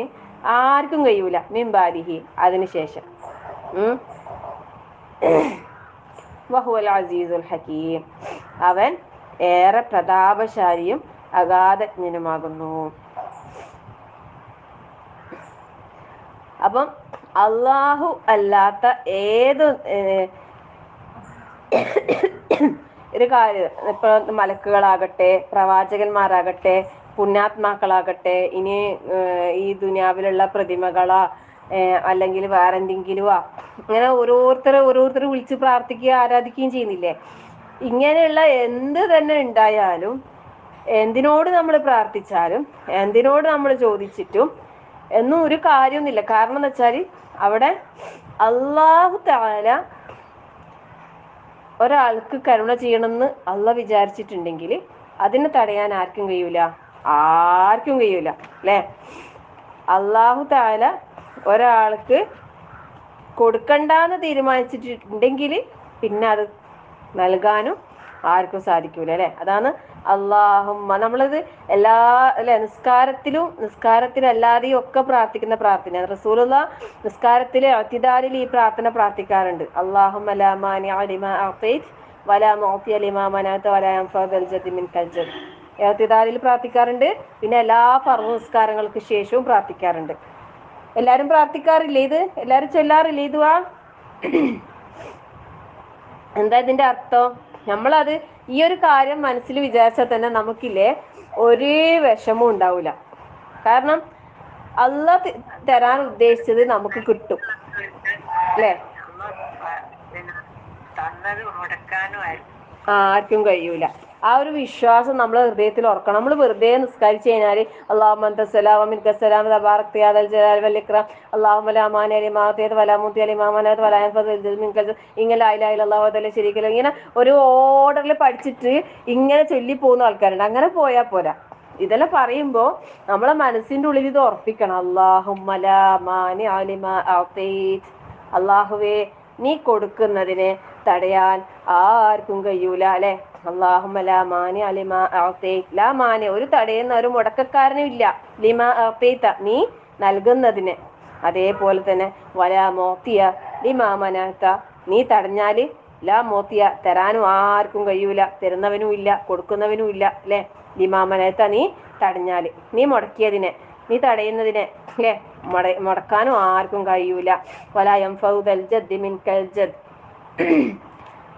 ആർക്കും കഴിയൂല. മിൻ ബഅദിഹി അതിന് ശേഷം. വഹുവൽ അസീസുൽ ഹകീം, അവൻ ഏറെ പ്രതാപശാലിയും അഗാധജ്ഞനുമാകുന്നു. അപ്പം അള്ളാഹു അല്ലാത്ത ഏത് ഒരു കാര്യം, ഇപ്പൊ മലക്കുകളാകട്ടെ, പ്രവാചകന്മാരാകട്ടെ, പുണ്യാത്മാക്കളാകട്ടെ, ഇനി ഈ ദുനിയാവിലുള്ള പ്രതിമകളാ അല്ലെങ്കിൽ വേറെ എന്തെങ്കിലുമാ, ഇങ്ങനെ ഓരോരുത്തരെ വിളിച്ച് പ്രാർത്ഥിക്കുകയും ആരാധിക്കുകയും ചെയ്യുന്നില്ലേ. ഇങ്ങനെയുള്ള എന്ത് തന്നെ ഉണ്ടായാലും, എന്തിനോട് നമ്മൾ പ്രാർത്ഥിച്ചാലും, എന്തിനോട് നമ്മൾ ചോദിച്ചിട്ടും എന്നും ഒരു കാര്യമൊന്നുമില്ല. കാരണം എന്ന് വെച്ചാൽ അവിടെ അല്ലാഹു തആല ഒരാൾക്ക് കരുണ ചെയ്യണമെന്ന് അള്ളാഹ് വിചാരിച്ചിട്ടുണ്ടെങ്കിൽ അതിനെ തടയാൻ ആർക്കും കഴിയൂല, ആർക്കും കഴിയൂല അല്ലേ. അല്ലാഹു തആല ഒരാൾക്ക് കൊടുക്കണ്ടെന്ന് തീരുമാനിച്ചിട്ടുണ്ടെങ്കിൽ പിന്നെ അത് നൽകാനും ആർക്കും സാധിക്കൂല അല്ലേ. അതാണ് അല്ലാഹുമ്മ, നമ്മളിത് എല്ലാ അല്ലെ നിസ്കാരത്തിലല്ലാതെയും ഒക്കെ പ്രാർത്ഥിക്കുന്ന പ്രാർത്ഥന. റസൂലുള്ളാഹ് നിസ്കാരത്തിലെ അത്തിദാലിൽ ഈ പ്രാർത്ഥന പ്രാർത്ഥിക്കാറുണ്ട്. അല്ലാഹുമ്മ ലാ മാനിഅ ലിമാ അഅ്തൈത വലാ മുഅ്തിയ ലിമാ മനഅത വലാ യൻഫഉ ദൽ ജദ്ദി മിൻകൽ ജദ്ദ്. അത്തിദാലിൽ പ്രാർത്ഥിക്കാറുണ്ട്, പിന്നെ എല്ലാ ഫർദ് നിസ്കാരങ്ങൾക്ക് ശേഷവും പ്രാർത്ഥിക്കാറുണ്ട്. എല്ലാവരും പ്രാർത്ഥിക്കാറില്ലേ ഇത്? എല്ലാവരും ചൊല്ലാറില്ലേ ഇത്? എന്താ ഇതിന്റെ അർത്ഥം? നമ്മളത് ഈ ഒരു കാര്യം മനസ്സിൽ വിചാരിച്ചാൽ തന്നെ നമുക്കില്ലേ ഒരു വിഷമവും ഉണ്ടാവില്ല. കാരണം അള്ളാഹ് തരാൻ ഉദ്ദേശിച്ചത് നമുക്ക് കിട്ടും അല്ലേ. ആർക്കും കഴിയൂല. ആ ഒരു വിശ്വാസം നമ്മൾ ഹൃദയത്തിൽ ഓർക്കണം. നമ്മൾ വെറുതെ നിസ്കരിച്ചു കഴിഞ്ഞാൽ അല്ലാഹുമ്മ അൻത സലാം വ മിൻക സലാം തബാറക്ത യാ ദൽ ജലാൽ വൽ ഇക്റാം അല്ലാഹുമ്മ ലാ മാനിഅ ലിമാ അഅ്തൈത വലാ മുഅ്തിയ ലിമാ മനഅത വലാ യൻഫഉ ദൽ ജദ്ദി മിൻകൽ ജദ്ദ്, ഇങ്ങനെ ലാ ഇലാഹ ഇല്ലല്ലാഹു വഹ്ദഹു ലാ ശരീക ലഹു, ഇങ്ങനെ ഒരു ഓർഡറിൽ പഠിച്ചിട്ട് ഇങ്ങനെ ചൊല്ലി പോകുന്ന ആൾക്കാരുണ്ട്. അങ്ങനെ പോയാൽ പോരാ. ഇതെല്ലാം പറയുമ്പോൾ നമ്മളെ മനസ്സിൻ്റെ ഉള്ളിൽ ഇത് ഉറപ്പിക്കണം. അല്ലാഹുമ്മ ലാ മാനിഅ ലിമാ അഅ്തൈത, അല്ലാഹുവേ നീ കൊടുക്കുന്നതിനെ തടയാൻ ആർക്കും കഴിയൂല അല്ലെ. അല്ലാഹുമ്മ ലാ മാനിഅ ലിമാ അഅ്തൈത, ലാ മാനിഅ ഒരു തടയുന്ന ഒരു മുടക്കക്കാരനും ഇല്ല, ലിമാ അഅ്തൈത നീ നൽകുന്നതിന്. അതേപോലെ തന്നെ വലാ മുഅ്തിയ ലിമാ മനഅത, നീ തടഞ്ഞാൽ ലാ മുഅ്തിയ തരാനും ആർക്കും കഴിയൂല, തരുന്നവനും ഇല്ല, കൊടുക്കുന്നവനും ഇല്ല അല്ലെ. ലിമാ മനഅത നീ തടഞ്ഞാൽ, നീ മുടക്കിയതിനെ, നീ തടയുന്നതിനെ അല്ലെ മുടക്കാനും ആർക്കും കഴിയൂല. വലാ യൻഫഉ ദൽ ജദ്ദി മിൻകൽ ജദ്ദ്,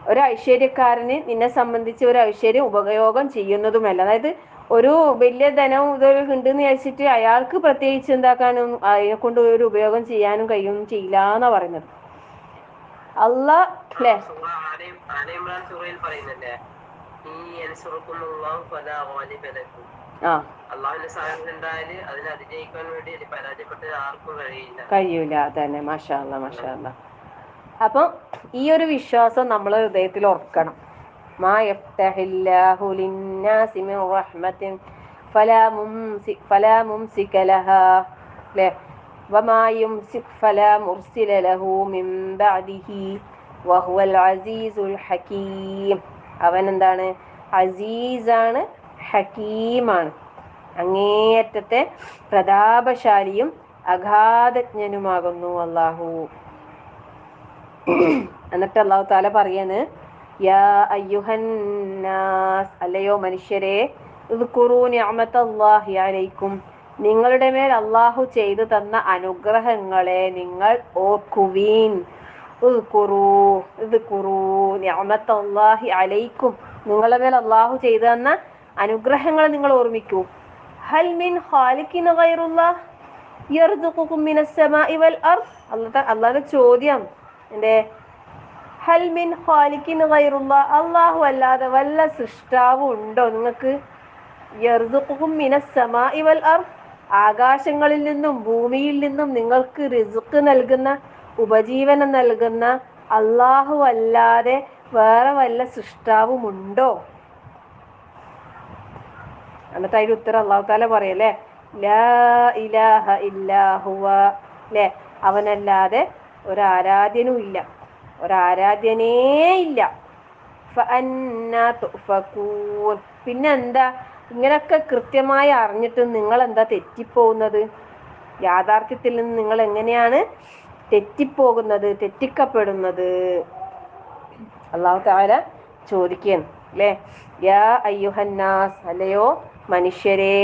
ഒരു ഐശ്വര്യക്കാരന് നിന്നെ സംബന്ധിച്ച് ഒരു ഐശ്വര്യം ഉപയോഗം ചെയ്യുന്നതുമല്ല. അതായത് ഒരു വലിയ ധനവും ഇതൊരു ഉണ്ടെന്ന് വിചാരിച്ചിട്ട് അയാൾക്ക് പ്രത്യേകിച്ച് എന്താക്കാനും അതിനെ കൊണ്ട് ഒരു ഉപയോഗം ചെയ്യാനും കഴിയൊന്നും ചെയ്യില്ല എന്നാ പറയുന്നത്. അള്ളാഹ് അല്ലേ കഴിയൂല. അതന്നെ. മാഷാ അല്ലാ, മാഷാ അല്ലാ. അപ്പം ഈ ഒരു വിശ്വാസം നമ്മൾ ഹൃദയത്തിൽ ഓർക്കണം. മാ യഫ്തഹില്ലാഹു ലിന്നാസി മിൻ റഹ്മത്തിൻ ഫലാ മുംസിക ലഹാ അല്ലേ. വമാ യുംസിക് ഫലാ മുർസില ലഹു മിൻ ബഅദിഹി വഹുവൽ അസീസുൽ ഹകീം. അവൻ എന്താണ്? അസീസാണ്, ഹകീമാണ്. അങ്ങേയറ്റത്തെ പ്രതാപശാലിയും അഗാധജ്ഞനുമാകുന്നു അല്ലാഹു. എന്നിട്ട് അല്ലാഹു തആല പറയാണ്, യാ അയ്യുഹന്നാസ്, അല്ലയോ മനുഷ്യരെ, ഇദ്കുറൂ നിഅമത്തല്ലാഹി അലൈക്കും, നിങ്ങളുടെ മേൽ അള്ളാഹു ചെയ്തു തന്ന അനുഗ്രഹങ്ങളെ നിങ്ങൾ ഓർക്കുവീൻ. ഇദ്കുറൂ നിഅമത്തല്ലാഹി അലൈക്കും, നിങ്ങളുടെ മേൽ അള്ളാഹു ചെയ്തു തന്ന അനുഗ്രഹങ്ങളെ നിങ്ങൾ ഓർമ്മിക്കൂ. ഹൽ മിൻ ഖാലിഖിൻ ഗൈറുല്ലാഹ് യർസുഖുകും മിനസ് സമാഇ വൽ അർദ്. അള്ളാഹുവിന്റെ ചോദ്യം എന്തേ? ഹൽ മിൻ ഖാലിഖിൻ ഗൈറുല്ലാഹ്, അള്ളാഹു അല്ലാതെ വല്ല സൃഷ്ടാവും ഉണ്ടോ നിങ്ങൾക്ക്? യർസുഖുകും മിനസ് സമാഇ വൽ അർദ്, ആകാശങ്ങളിൽ നിന്നും ഭൂമിയിൽ നിന്നും നിങ്ങൾക്ക് റിസ്ക് നൽകുന്ന, ഉപജീവനം നൽകുന്ന അള്ളാഹു അല്ലാതെ വേറെ വല്ല സൃഷ്ടാവും ഉണ്ടോ? എന്നിട്ട് അതിന്റെ ഉത്തരം അല്ലാഹു തആല പറയല്ലേ, ലാ ഇലാഹ ഇല്ലാ ഹുവ, അല്ലേ? അവനല്ലാതെ ഒരാരാധ്യനും ഇല്ല, ഒരാരാധ്യനേ ഇല്ല. ഫഅന്നാ തുഫകൂൻ, പിന്നെ എന്താ ഇങ്ങനൊക്കെ കൃത്യമായി അറിഞ്ഞിട്ടും നിങ്ങൾ എന്താ തെറ്റിപ്പോകുന്നത്? യാഥാർത്ഥ്യത്തിൽ നിന്ന് നിങ്ങൾ എങ്ങനെയാണ് തെറ്റിപ്പോകുന്നത്, തെറ്റിക്കപ്പെടുന്നത്? അല്ലാഹു തആല ചോദിക്കുകയാണ്, അല്ലേ? യാ അയ്യുഹന്നാസ്, അല്ലയോ മനുഷ്യരെ,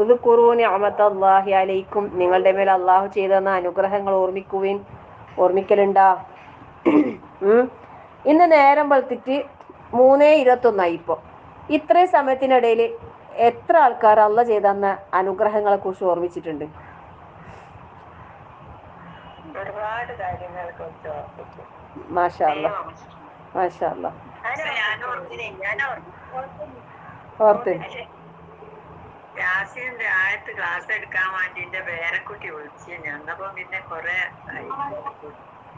ഉദ്കുറൂ നിഅമത്തല്ലാഹി അലൈക്കും, നിങ്ങളുടെ മേൽ അള്ളാഹു ചെയ്തു തന്ന അനുഗ്രഹങ്ങൾ ഓർമ്മിക്കുവിൻ. ഓർമ്മിക്കലുണ്ടാ? ഇന്ന് നേരം വെളുത്തിട്ട് 3:21 ഇപ്പൊ. ഇത്രയും സമയത്തിനിടയിൽ എത്ര ആൾക്കാർ അള്ളാഹ് ചെയ്തു തന്ന അനുഗ്രഹങ്ങളെ കുറിച്ച് ഓർമ്മിച്ചിട്ടുണ്ട്? ഒരുപാട് കാര്യങ്ങളെ കുറിച്ച് ഓർമ്മിച്ചു. മാഷാ അല്ലാഹ്, മാഷാ അല്ലാഹ്. ഓർത്ത് യാസീന്റെ ആയത്ത് ക്ലാസ് എടുക്കാൻ വേണ്ടി എന്റെ പേരക്കുട്ടി വിളിച്ചു. ഞന്നപ്പോ പിന്നെ കൊറേ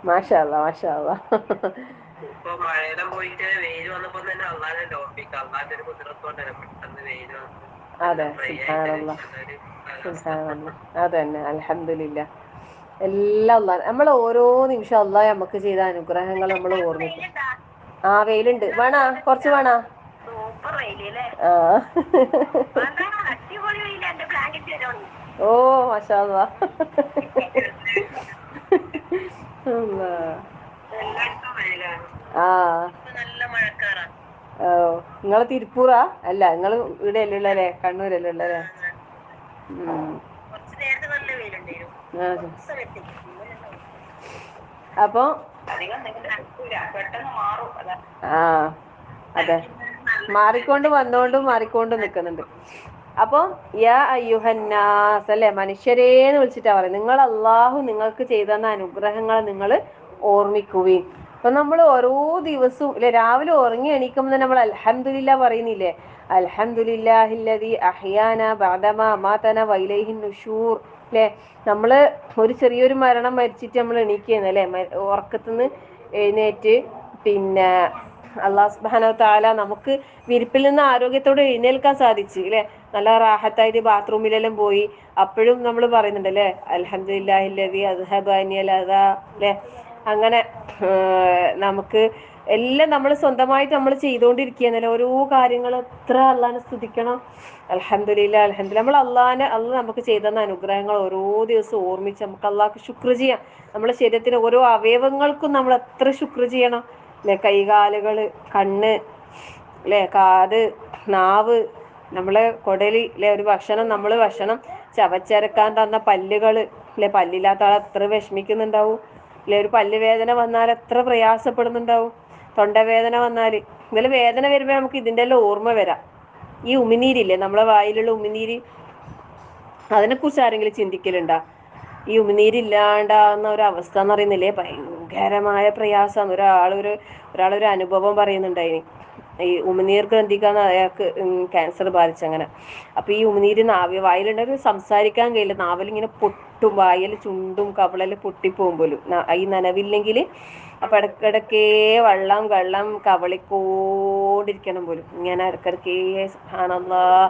മാഷാ അല്ലാഹ്, മാഷാ അല്ലാഹ്. ഇപ്പൊ മഴയെല്ലാം പോയിട്ട് വെയിൽ വന്നപ്പോ തന്നെ അള്ളാന്റെ ടോപ്പിക്, അള്ളാന്റെ ഒരു കുതിരത്തോണ്ടല്ലേ പെട്ടെന്ന് വെയിൽ വന്ന്. അതെ, സുബ്ഹാനല്ലാഹ്, സുബ്ഹാനല്ലാഹ്. അതന്നെ, അൽഹംദുലില്ലാഹ്. എല്ലാം അല്ലാഹ്, നമ്മൾ ഓരോ നിമിഷം അള്ളാഹ് നമുക്ക് ചെയ്ത അനുഗ്രഹങ്ങൾ നമ്മൾ ഓർമ്മിക്കും. ആ വെയിലുണ്ട്, വേണോ? കുറച്ച് വേണോ? സൂപ്പർ വെയിലല്ലേ? ആ അടിപൊളി വെയില. എന്റെ ബ്ലാങ്കറ്റ് തരുന്നു. ഓ മാഷാ അല്ലാഹ്. എല്ലായിടത്തും വെയിലാണ്. ആ നല്ല മഴക്കാറാണ്. ഓ, നിങ്ങള് തിരുപ്പൂറാ? അല്ല, നിങ്ങള് ഇവിടെ അല്ലേ ഉള്ളല്ലേ, കണ്ണൂരല്ലേ ഉള്ളല്ലേ? കുറച്ച് നേരത്തെ നല്ല വെയിലുണ്ടായിരുന്നു. അപ്പൊ പെട്ടെന്ന് മാറും. ആ അതെ, മാറിക്കൊണ്ട് വന്നോണ്ടും മാറിക്കൊണ്ട് നിക്കുന്നുണ്ട്. അപ്പൊ യാ അയ്യുഹന്നാസ്, അല്ലെ, മനുഷ്യരേന്ന് വിളിച്ചിട്ടാ പറയുന്നത്. നിങ്ങൾ അള്ളാഹു നിങ്ങൾക്ക് ചെയ്തു തന്ന അനുഗ്രഹങ്ങൾ നിങ്ങൾ ഓർമ്മിക്കുവിൻ. അപ്പൊ നമ്മൾ ഓരോ ദിവസവും, അല്ലെ, രാവിലെ ഉറങ്ങി എണീക്കുമ്പോൾ നമ്മൾ അൽഹംദുലില്ലാഹ് പറയുന്നില്ലേ? അൽഹംദുലില്ലാഹില്ലദീ അഹ്യാനാ ബഅദമാ അമാതനാ വഇലൈഹിൻ നുശൂർ. അല്ലെ, നമ്മള് ഒരു ചെറിയൊരു മരണം മരിച്ചിട്ട് നമ്മൾ എണീക്കുകയാണ്, അല്ലെ? ഉറക്കത്തുനിന്ന് എഴുന്നേറ്റ് പിന്നെ അല്ലാഹു സുബ്ഹാനഹു വ തആല നമുക്ക് വിരിപ്പിൽ നിന്ന് ആരോഗ്യത്തോടെ എഴുന്നേൽക്കാൻ സാധിച്ചു, അല്ലെ? നല്ല റാഹത്തായിട്ട് ബാത്റൂമിലെല്ലാം പോയി. അപ്പോഴും നമ്മൾ പറയുന്നുണ്ട്, അല്ലെ, അൽഹംദുലില്ലാഹില്ലദീ അദ്ഹബ അനിൽ അദാ, അല്ലെ? അങ്ങനെ നമുക്ക് എല്ലാം നമ്മൾ സ്വന്തമായിട്ട് നമ്മൾ ചെയ്തുകൊണ്ടിരിക്കുകയെന്നല്ലേ ഓരോ കാര്യങ്ങളും. എത്ര അള്ളാഹിനെ സ്തുതിക്കണം. അൽഹംദുലില്ലാഹ്, അൽഹംദുലില്ലാഹ്. നമ്മൾ അള്ളാഹ് നമുക്ക് ചെയ്തു തന്ന അനുഗ്രഹങ്ങൾ ഓരോ ദിവസവും ഓർമ്മിച്ച് നമുക്ക് അള്ളാഹ്ക്ക് ശുക്ർ ചെയ്യാം. നമ്മുടെ ശരീരത്തിന് ഓരോ അവയവങ്ങൾക്കും നമ്മൾ എത്ര ശുക്ർ ചെയ്യണം, അല്ലെ? കൈകാലുകൾ, കണ്ണ്, അല്ലെ, കാത്, നാവ്, നമ്മളെ കൊടലി, അല്ലെ? ഒരു ഭക്ഷണം, നമ്മൾ ഭക്ഷണം ചവച്ചരക്കാൻ തന്ന പല്ലുകൾ, അല്ലെ? പല്ലില്ലാത്ത ആൾ എത്ര വിഷമിക്കുന്നുണ്ടാവും, അല്ലെ? ഒരു പല്ല് വേദന വന്നാൽ എത്ര പ്രയാസപ്പെടുന്നുണ്ടാവും. തൊണ്ടവേദന വന്നാൽ, ഇന്നലെ വേദന വരുമ്പോൾ നമുക്ക് ഇതിൻ്റെ എല്ലാം ഓർമ്മ വരാം. ഈ ഉമിനീരില്ലേ, നമ്മളെ വായിലുള്ള ഉമിനീര്, അതിനെക്കുറിച്ച് ആരെങ്കിലും ചിന്തിക്കലുണ്ടാ? ഈ ഉമിനീരില്ലാണ്ടാവുന്ന ഒരു അവസ്ഥ എന്ന് പറയുന്നില്ലേ, ഭയങ്കരമായ പ്രയാസമാണ്. ഒരാളൊരു അനുഭവം പറയുന്നുണ്ടായിന്. ഈ ഉമിനീർ ഗ്രന്ഥിക്കാന്ന് അയാൾക്ക് ക്യാൻസർ ബാധിച്ചങ്ങനെ. അപ്പൊ ഈ ഉമിനീര് വായിലുണ്ടെങ്കിൽ സംസാരിക്കാൻ കഴിയില്ല, നാവിലിങ്ങനെ പൊട്ടും, വായിൽ ചുണ്ടും കവിളെല്ലാം പൊട്ടിപ്പോകും പോലും ഈ നനവില്ലെങ്കിൽ. അപ്പൊ ഇടയ്ക്കിടയ്ക്കേ വെള്ളം കവളിക്കോണ്ടിരിക്കണം പോലും, ഇങ്ങനെ ഇടയ്ക്കിടയ്ക്കേ സുബ്ഹാനല്ലാഹ്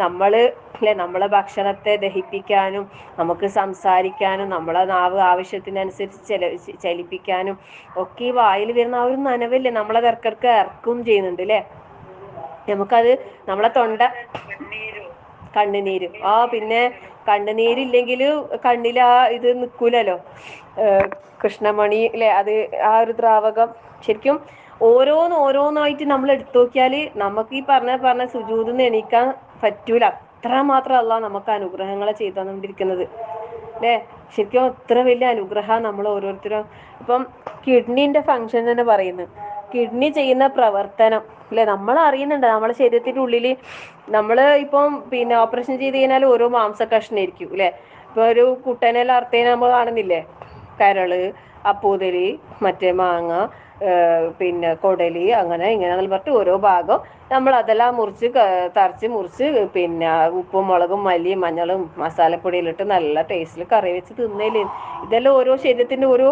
നമ്മളെ ഭക്ഷണത്തെ ദഹിപ്പിക്കാനും നമുക്ക് സംസാരിക്കാനും നമ്മളെ നാവ് ആവശ്യത്തിനനുസരിച്ച് ചലിപ്പിക്കാനും ഒക്കെ ഈ വായിൽ വരുന്ന ആ ഒരു നനവല്ലേ നമ്മളത് ഇടയ്ക്കിടയ്ക്ക് ഇറക്കും ചെയ്യുന്നുണ്ട് അല്ലേ. നമുക്കത് നമ്മളെ തൊണ്ട കണ്ണുനീര് പിന്നെ കണ്ണുനീരില്ലെങ്കിൽ കണ്ണിൽ ഇത് നിൽക്കൂലല്ലോ, കൃഷ്ണമണി അല്ലേ, അത് ആ ഒരു ദ്രാവകം ശരിക്കും ഓരോന്നായിട്ട് നമ്മൾ എടുത്തു നോക്കിയാൽ നമുക്ക് ഈ പറഞ്ഞ സുജൂദിന്ന് എണീക്കാൻ പറ്റൂല. അത്രമാത്രം അള്ളാഹ് നമുക്ക് അനുഗ്രഹങ്ങളെ ചെയ്തു തന്നുകൊണ്ടിരിക്കുന്നത് അല്ലേ. ശരിക്കും ഇത്ര വലിയ അനുഗ്രഹം നമ്മൾ ഓരോരുത്തരും. ഇപ്പം കിഡ്നീൻ്റെ ഫങ്ഷൻ തന്നെ പറയുന്നു, കിഡ്നി ചെയ്യുന്ന പ്രവർത്തനം അല്ലേ, നമ്മൾ അറിയുന്നുണ്ട് നമ്മുടെ ശരീരത്തിൻ്റെ ഉള്ളിൽ നമ്മൾ ഇപ്പം ഓപ്പറേഷൻ ചെയ്ത് കഴിഞ്ഞാൽ ഓരോ മാംസ കഷ്ണമായിരിക്കും അല്ലേ. ഇപ്പോൾ ഒരു കുട്ടനെല്ലാം അറുത്തതിന് നമ്മൾ കാണുന്നില്ലേ, കരള്, അപ്പൂതലി, മറ്റേ മാങ്ങ, കൊടലി, അങ്ങനെ ഇങ്ങനെ പറഞ്ഞിട്ട് ഓരോ ഭാഗം നമ്മൾ അതെല്ലാം മുറിച്ച് ഉപ്പും മുളകും മല്ലിയും മഞ്ഞളും മസാലപ്പൊടിയിലിട്ട് നല്ല ടേസ്റ്റിൽ കറി വെച്ച് തിന്നേലേ. ഇതെല്ലാം ഓരോ ശരീരത്തിൻ്റെ ഓരോ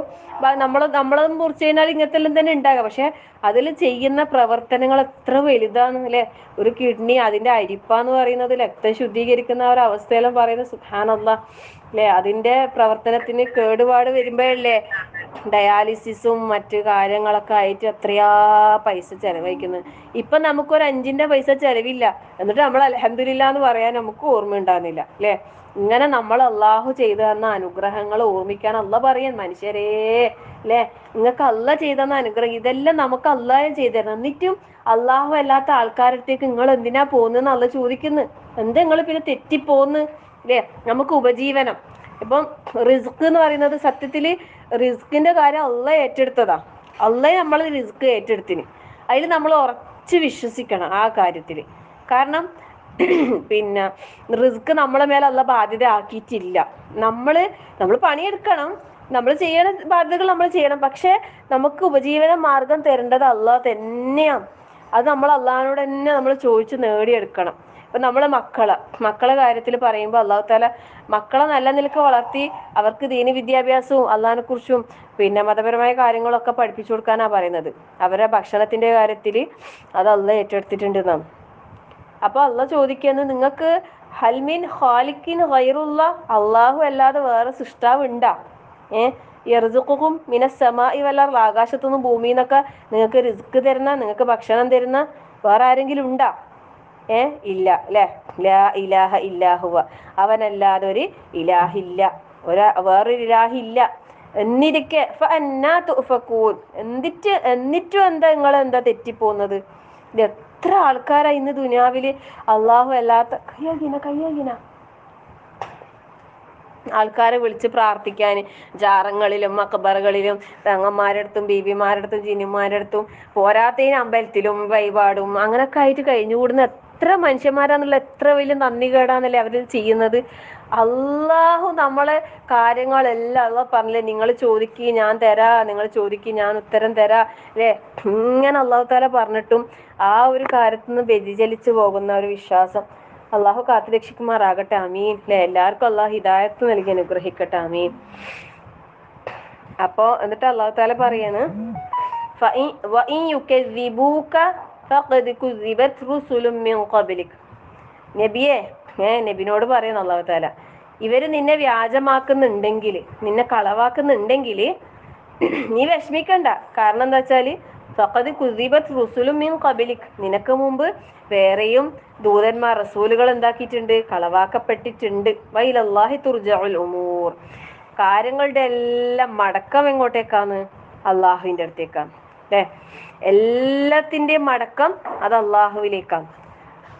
നമ്മളത് മുറിച്ച് കഴിഞ്ഞാൽ ഇങ്ങനത്തെ എല്ലാം തന്നെ ഉണ്ടാകാം. പക്ഷെ അതിൽ ചെയ്യുന്ന പ്രവർത്തനങ്ങൾ എത്ര വലുതാണ് അല്ലേ. ഒരു കിഡ്നി അതിൻ്റെ അരിപ്പാന്ന് പറയുന്നത് രക്തം ശുദ്ധീകരിക്കുന്ന ഒരു അവസ്ഥയെല്ലാം പറയുന്നത് സുബ്ഹാനല്ലാഹ് അല്ലേ. അതിൻ്റെ പ്രവർത്തനത്തിന് കേടുപാട് വരുമ്പോഴല്ലേ ഡയാലിസിസും മറ്റു കാര്യങ്ങളൊക്കെ ആയിട്ട് എത്രയാ പൈസ ചെലവഴിക്കുന്നത്. ഇപ്പം നമുക്കൊരു 5 പൈസ ചെലവില്ല, എന്നിട്ട് നമ്മൾ അൽഹംദുലില്ലാ എന്ന് പറയാൻ നമുക്ക് ഓർമ്മ ഉണ്ടാകുന്നില്ല അല്ലേ. ഇങ്ങനെ നമ്മൾ അള്ളാഹു ചെയ്തു തന്ന അനുഗ്രഹങ്ങൾ ഓർമ്മിക്കാൻ അള്ളാഹ് പറയാൻ, മനുഷ്യരേ അല്ലേ, നിങ്ങൾക്ക് അള്ളാഹ് ചെയ്തു തന്ന അനുഗ്രഹം ഇതെല്ലാം നമുക്ക് അള്ളാഹ് ചെയ്തു തരണം. എന്നിട്ടും അള്ളാഹു അല്ലാത്ത ആൾക്കാരടുത്തേക്ക് നിങ്ങൾ എന്തിനാ പോകുന്നതെന്ന് അള്ളാഹ് ചോദിക്കുന്നു. എന്താ നിങ്ങൾ പിന്നെ തെറ്റിപ്പോന്ന് അല്ലേ. നമുക്ക് ഉപജീവനം ഇപ്പം റിസ്ക് എന്ന് പറയുന്നത് സത്യത്തിൽ റിസ്കിന്റെ കാര്യം അള്ളാഹ് ഏറ്റെടുത്തതാ. അള്ളാഹ് നമ്മൾ റിസ്ക് ഏറ്റെടുത്തിന്, അതിൽ നമ്മൾ ഉറച്ച് വിശ്വസിക്കണം ആ കാര്യത്തിൽ. കാരണം റിസ്ക് നമ്മളെ മേലെ അള്ളാഹ് ബാധ്യത ആക്കിയിട്ടില്ല. നമ്മൾ പണിയെടുക്കണം, നമ്മൾ ചെയ്യണ ബാധ്യതകൾ നമ്മൾ ചെയ്യണം. പക്ഷെ നമുക്ക് ഉപജീവന മാർഗം തരേണ്ടത് അള്ളാഹ് തന്നെയാണ്. അത് നമ്മൾ അള്ളാഹിനോട് തന്നെ നമ്മൾ ചോദിച്ച് നേടിയെടുക്കണം. ഇപ്പം നമ്മളെ മക്കളെ കാര്യത്തിൽ പറയുമ്പോൾ അള്ളാഹു താല മക്കളെ നല്ല നിലക്ക് വളർത്തി അവർക്ക് ദീനി വിദ്യാഭ്യാസവും അള്ളാഹിനെ കുറിച്ചും മതപരമായ കാര്യങ്ങളൊക്കെ പഠിപ്പിച്ചു കൊടുക്കാനാണ് പറയുന്നത്. അവരുടെ ഭക്ഷണത്തിന്റെ കാര്യത്തിൽ അത് അള്ളാഹ് ഏറ്റെടുത്തിട്ടുണ്ടെന്നാണ്. അപ്പോൾ അള്ളാഹ് ചോദിക്കുന്നത്, നിങ്ങൾക്ക് ഹൽമിൻ ഖാലിഖിൻ ഗൈറുള്ള, അള്ളാഹു അല്ലാതെ വേറെ സൃഷ്ടാവ് ഉണ്ടാ? യർസുഖുകും മിനസ് സമാഇ വൽ അർദ്, ആകാശത്തുനിന്നും ഭൂമിയിൽ നിന്നൊക്കെ നിങ്ങൾക്ക് റിസ്ക് തരുന്ന, നിങ്ങൾക്ക് ഭക്ഷണം തരുന്ന വേറെ ആരെങ്കിലും ഉണ്ടാ? ഇല്ല അല്ലേ. ലാ ഇലാഹ ഇല്ലാഹുവ, അവനല്ലാതെ ഒരു ഇലാഹില്ല, വേറൊരു ഇലാഹില്ല. എന്നിരിക്കെ ഫഅന്നാ തുഫകൂൻ, എന്നിട്ടും എന്താ നിങ്ങൾ എന്താ തെറ്റിപ്പോകുന്നത്? ഇത് എത്ര ആൾക്കാരാ ഇന്ന് ദുനിയാവിൽ അള്ളാഹു അല്ലാത്ത കയ്യാകിന ആൾക്കാരെ വിളിച്ച് പ്രാർത്ഥിക്കാൻ ജാറങ്ങളിലും മക്ബറകളിലും പെങ്ങന്മാരുടെ അടുത്തും ബീബിമാരുടെ അടുത്തും ജിന്നുമാരുടെ അടുത്തും പോരാത്തതിന് അമ്പലത്തിലും വഴിപാടും അങ്ങനൊക്കെ ആയിട്ട് കഴിഞ്ഞുകൂടുന്ന എത്ര മനുഷ്യന്മാരാന്നുള്ള എത്ര വലിയ നന്ദി കേടാന്നല്ലേ അവർ ചെയ്യുന്നത്. അള്ളാഹു നമ്മളെ കാര്യങ്ങളെല്ലാം അള്ളാഹ് പറഞ്ഞില്ലേ, നിങ്ങൾ ചോദിക്കി ഞാൻ തരാ, നിങ്ങൾ ചോദിക്കി ഞാൻ ഉത്തരം തരാ അല്ലേ. ഇങ്ങനെ അള്ളാഹു താല പറഞ്ഞിട്ടും ആ ഒരു കാര്യത്തിൽ നിന്ന് വ്യതിചലിച്ചു പോകുന്ന ഒരു വിശ്വാസം അള്ളാഹു കാത്തുരക്ഷിക്കുമാറാകട്ടെ. ആമീൻ അല്ലേ. എല്ലാവർക്കും അള്ളാഹു ഹിദായത്ത് നൽകി അനുഗ്രഹിക്കട്ടെ. ആമീൻ. അപ്പോൾ എന്നിട്ട് അള്ളാഹു താല പറയാണ്, നബിയെ, നബിനോട് പറയുന്നു അള്ളാഹു താല, ഇവര് നിന്നെ വ്യാജമാക്കുന്നുണ്ടെങ്കിൽ, നിന്നെ കളവാക്കുന്നുണ്ടെങ്കിൽ നീ വിഷമിക്കണ്ട. കാരണം എന്താ വെച്ചാല് ഫഖദ് കുസിബത് റുസുലും മിൻ ഖബലിക്, നിനക്ക് മുമ്പ് വേറെയും ദൂതന്മാർ റസൂലുകൾ എന്താക്കിയിട്ടുണ്ട്, കളവാക്കപ്പെട്ടിട്ടുണ്ട്. വഇലല്ലാഹി തുർജഉൽ ഉമൂർ, കാര്യങ്ങളുടെ എല്ലാം മടക്കം എങ്ങോട്ടേക്കാണ്? അള്ളാഹുവിൻ്റെ അടുത്തേക്കാണ് അല്ലേ. എല്ലാത്തിൻ്റെയും മടക്കം അത് അള്ളാഹുവിലേക്കാണ്.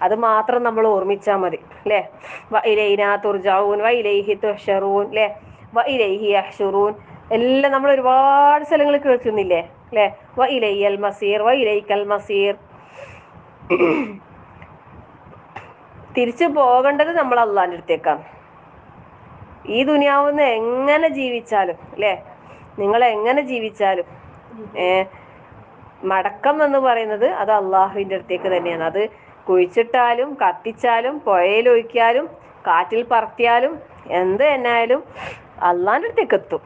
അത് മാത്രം നമ്മൾ ഓർമ്മിച്ചാൽ മതി അല്ലേ. വഇലൈനാ തുർജഊൻ വഇലൈഹി തുഹ്ശറൂൻ അല്ലേ, വഇലൈഹി യഹ്ശുറൂൻ എല്ലാം നമ്മൾ ഒരുപാട് സ്ഥലങ്ങൾ കേൾക്കുന്നില്ലേ അല്ലേ. വഇലൈയൽ മസീർ വഇലൈക്കൽ മസീർ, തിരിച്ചു പോകേണ്ടത് നമ്മൾ അള്ളാഹിൻ്റെ അടുത്തേക്കാണ്. ഈ ദുനിയാവിന്ന് എങ്ങനെ ജീവിച്ചാലും അല്ലേ, നിങ്ങൾ എങ്ങനെ ജീവിച്ചാലും മടക്കം എന്ന് പറയുന്നത് അത് അള്ളാഹുവിൻ്റെ അടുത്തേക്ക് തന്നെയാണ്. അത് കുഴിച്ചിട്ടാലും കത്തിച്ചാലും പുഴയിലൊഴിക്കാലും കാറ്റിൽ പറത്തിയാലും എന്ത് തന്നെയായാലും അള്ളാഹിൻ്റെ അടുത്തേക്ക് എത്തും.